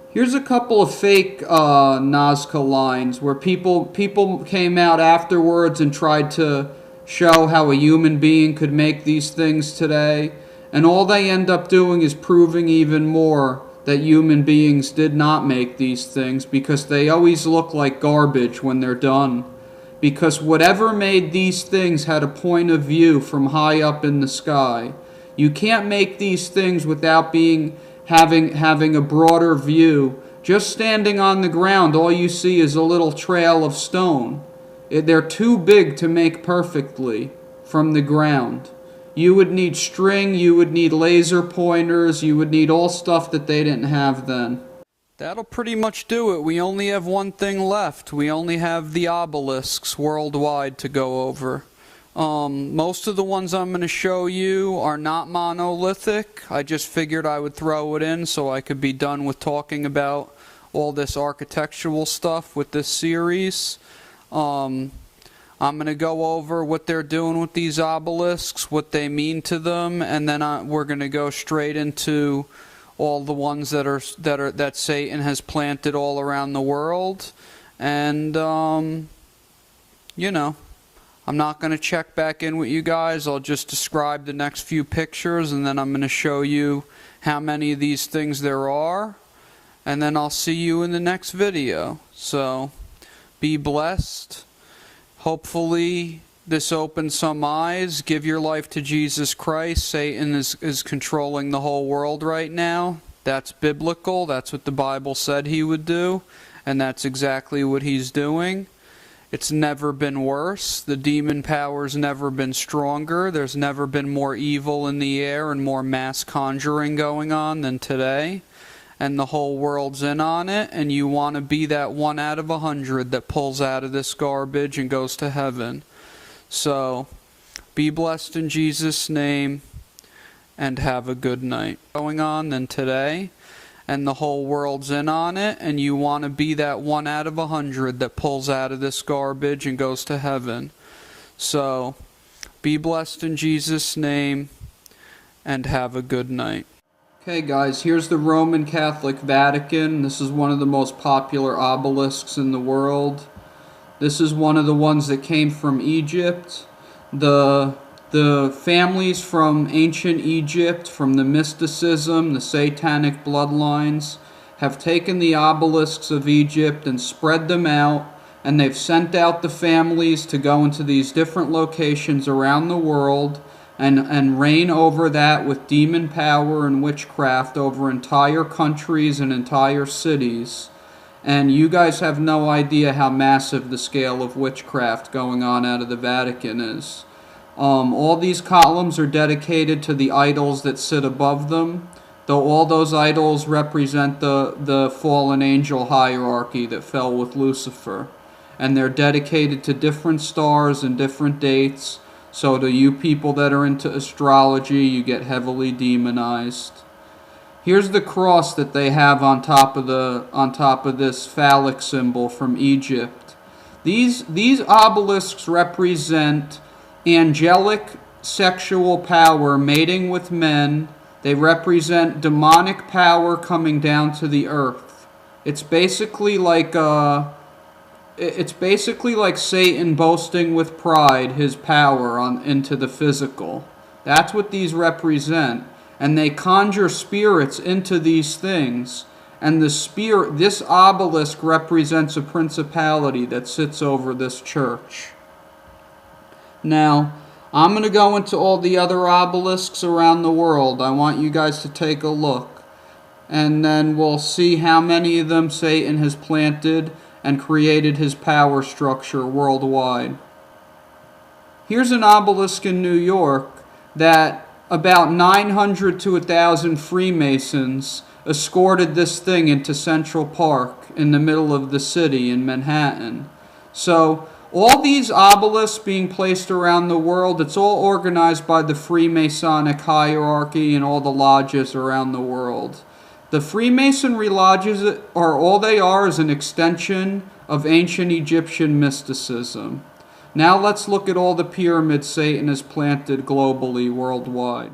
Here's a couple of fake Nazca lines where people came out afterwards and tried to show how a human being could make these things today, and all they end up doing is proving even more that human beings did not make these things, because they always look like garbage when they're done. Because whatever made these things had a point of view from high up in the sky. You can't make these things without having a broader view. Just standing on the ground, all you see is a little trail of stone. They're too big to make perfectly from the ground. You would need string, you would need laser pointers, you would need all stuff that they didn't have then. That'll pretty much do it. We only have one thing left. We only have the obelisks worldwide to go over. Most of the ones I'm going to show you are not monolithic. I just figured I would throw it in so I could be done with talking about all this architectural stuff with this series. I'm going to go over what they're doing with these obelisks, what they mean to them, and then we're going to go straight into all the ones that Satan has planted all around the world. And you know, I'm not going to check back in with you guys. I'll just describe the next few pictures, and then I'm going to show you how many of these things there are, and then I'll see you in the next video. So be blessed. Hopefully this opens some eyes. Give your life to Jesus Christ. Satan is controlling the whole world right now. That's biblical. That's what the Bible said he would do. And that's exactly what he's doing. It's never been worse. The demon power's never been stronger. There's never been more evil in the air and more mass conjuring going on than today. And the whole world's in on it, and you want to be that 1 out of 100 that pulls out of this garbage and goes to heaven. So, Be blessed in Jesus' name, and have a good night. Going on than today, and the whole world's in on it, and you want to be that 1 out of 100 that pulls out of this garbage and goes to heaven. So, be blessed in Jesus' name, and have a good night. Okay guys, here's the Roman Catholic Vatican. This is one of the most popular obelisks in the world. This is one of the ones that came from Egypt. The families from ancient Egypt, from the mysticism, the satanic bloodlines, have taken the obelisks of Egypt and spread them out, and they've sent out the families to go into these different locations around the world and reign over that with demon power and witchcraft over entire countries and entire cities. And you guys have no idea how massive the scale of witchcraft going on out of the Vatican is. All these columns are dedicated to the idols that sit above them, though all those idols represent the fallen angel hierarchy that fell with Lucifer. And they're dedicated to different stars and different dates. So to you people that are into astrology, you get heavily demonized. Here's the cross that they have on top of this phallic symbol from Egypt. These obelisks represent angelic sexual power mating with men. They represent demonic power coming down to the earth. It's basically like Satan boasting with pride his power into the physical. That's what these represent. And they conjure spirits into these things. And this obelisk represents a principality that sits over this church. Now, I'm going to go into all the other obelisks around the world. I want you guys to take a look. And then we'll see how many of them Satan has planted and created his power structure worldwide. Here's an obelisk in New York that about 900 to 1,000 Freemasons escorted this thing into Central Park in the middle of the city in Manhattan. So all these obelisks being placed around the world, it's all organized by the Freemasonic hierarchy and all the lodges around the world. The Freemasonry lodges all they are is an extension of ancient Egyptian mysticism. Now let's look at all the pyramids Satan has planted globally, worldwide.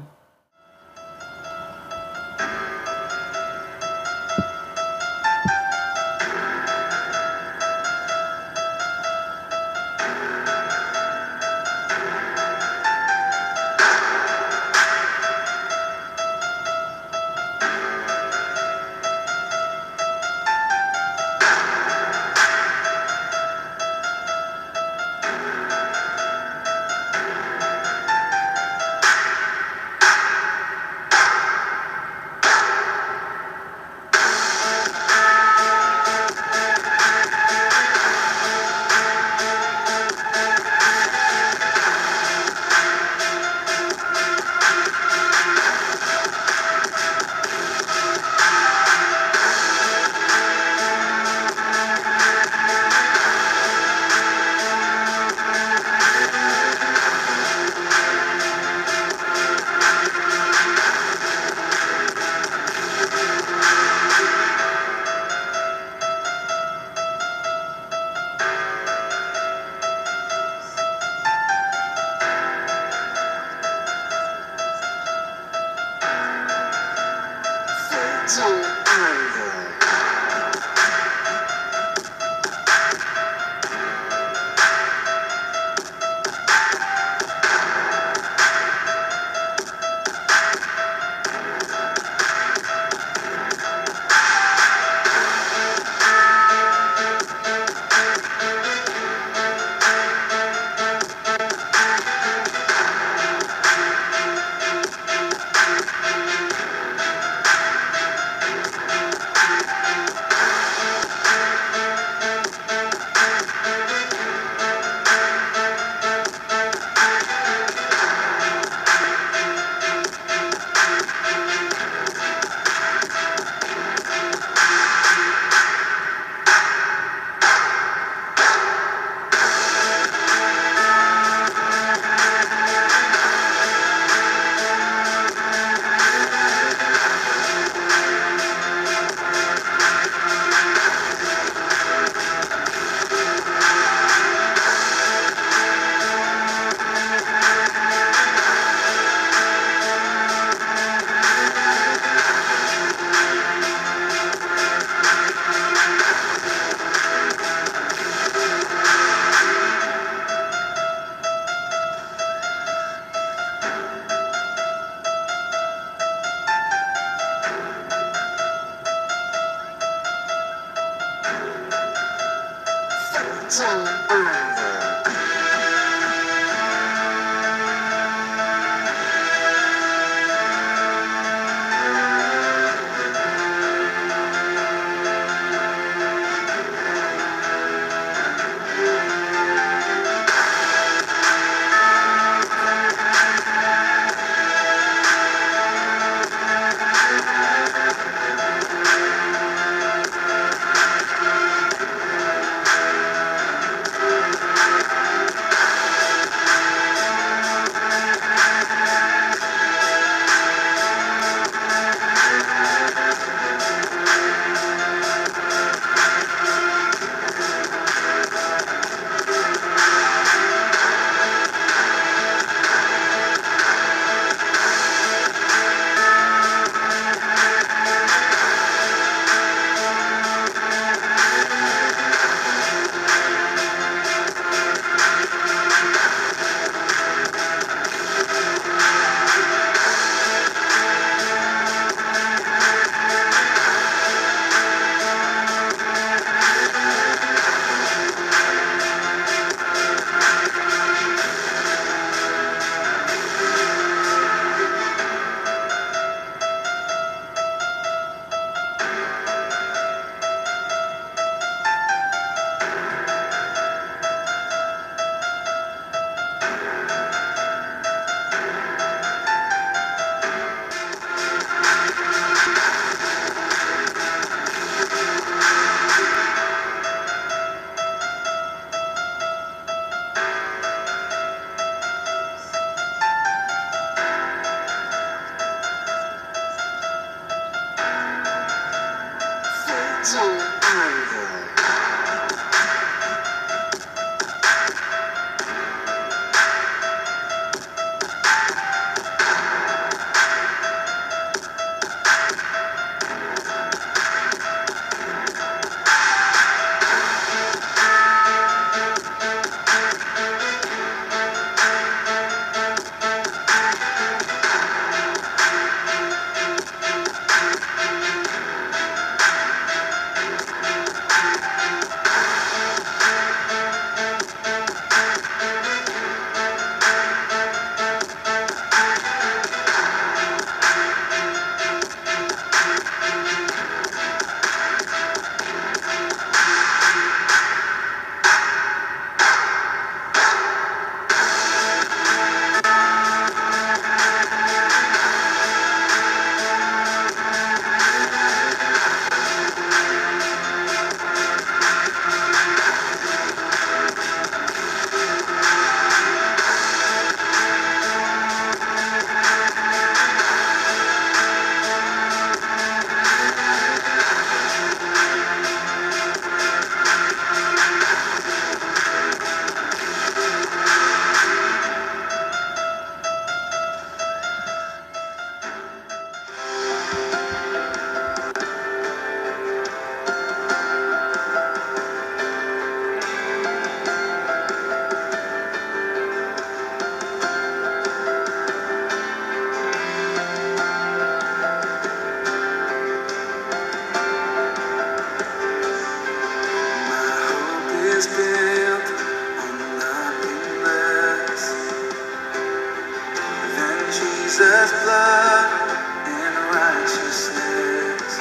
Jesus' blood and righteousness.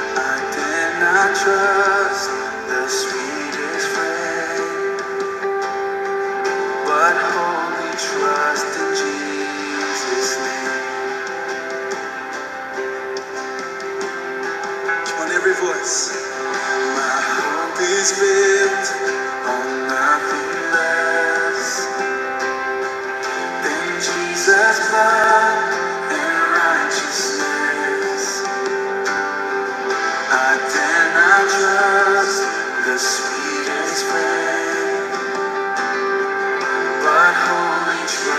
I dare not trust the sweetest friend, but wholly trust in Jesus' name. Come on, every voice. My hope is built on nothing less than Jesus' blood and righteousness. I dare not trust the sweetest friend, but wholly trust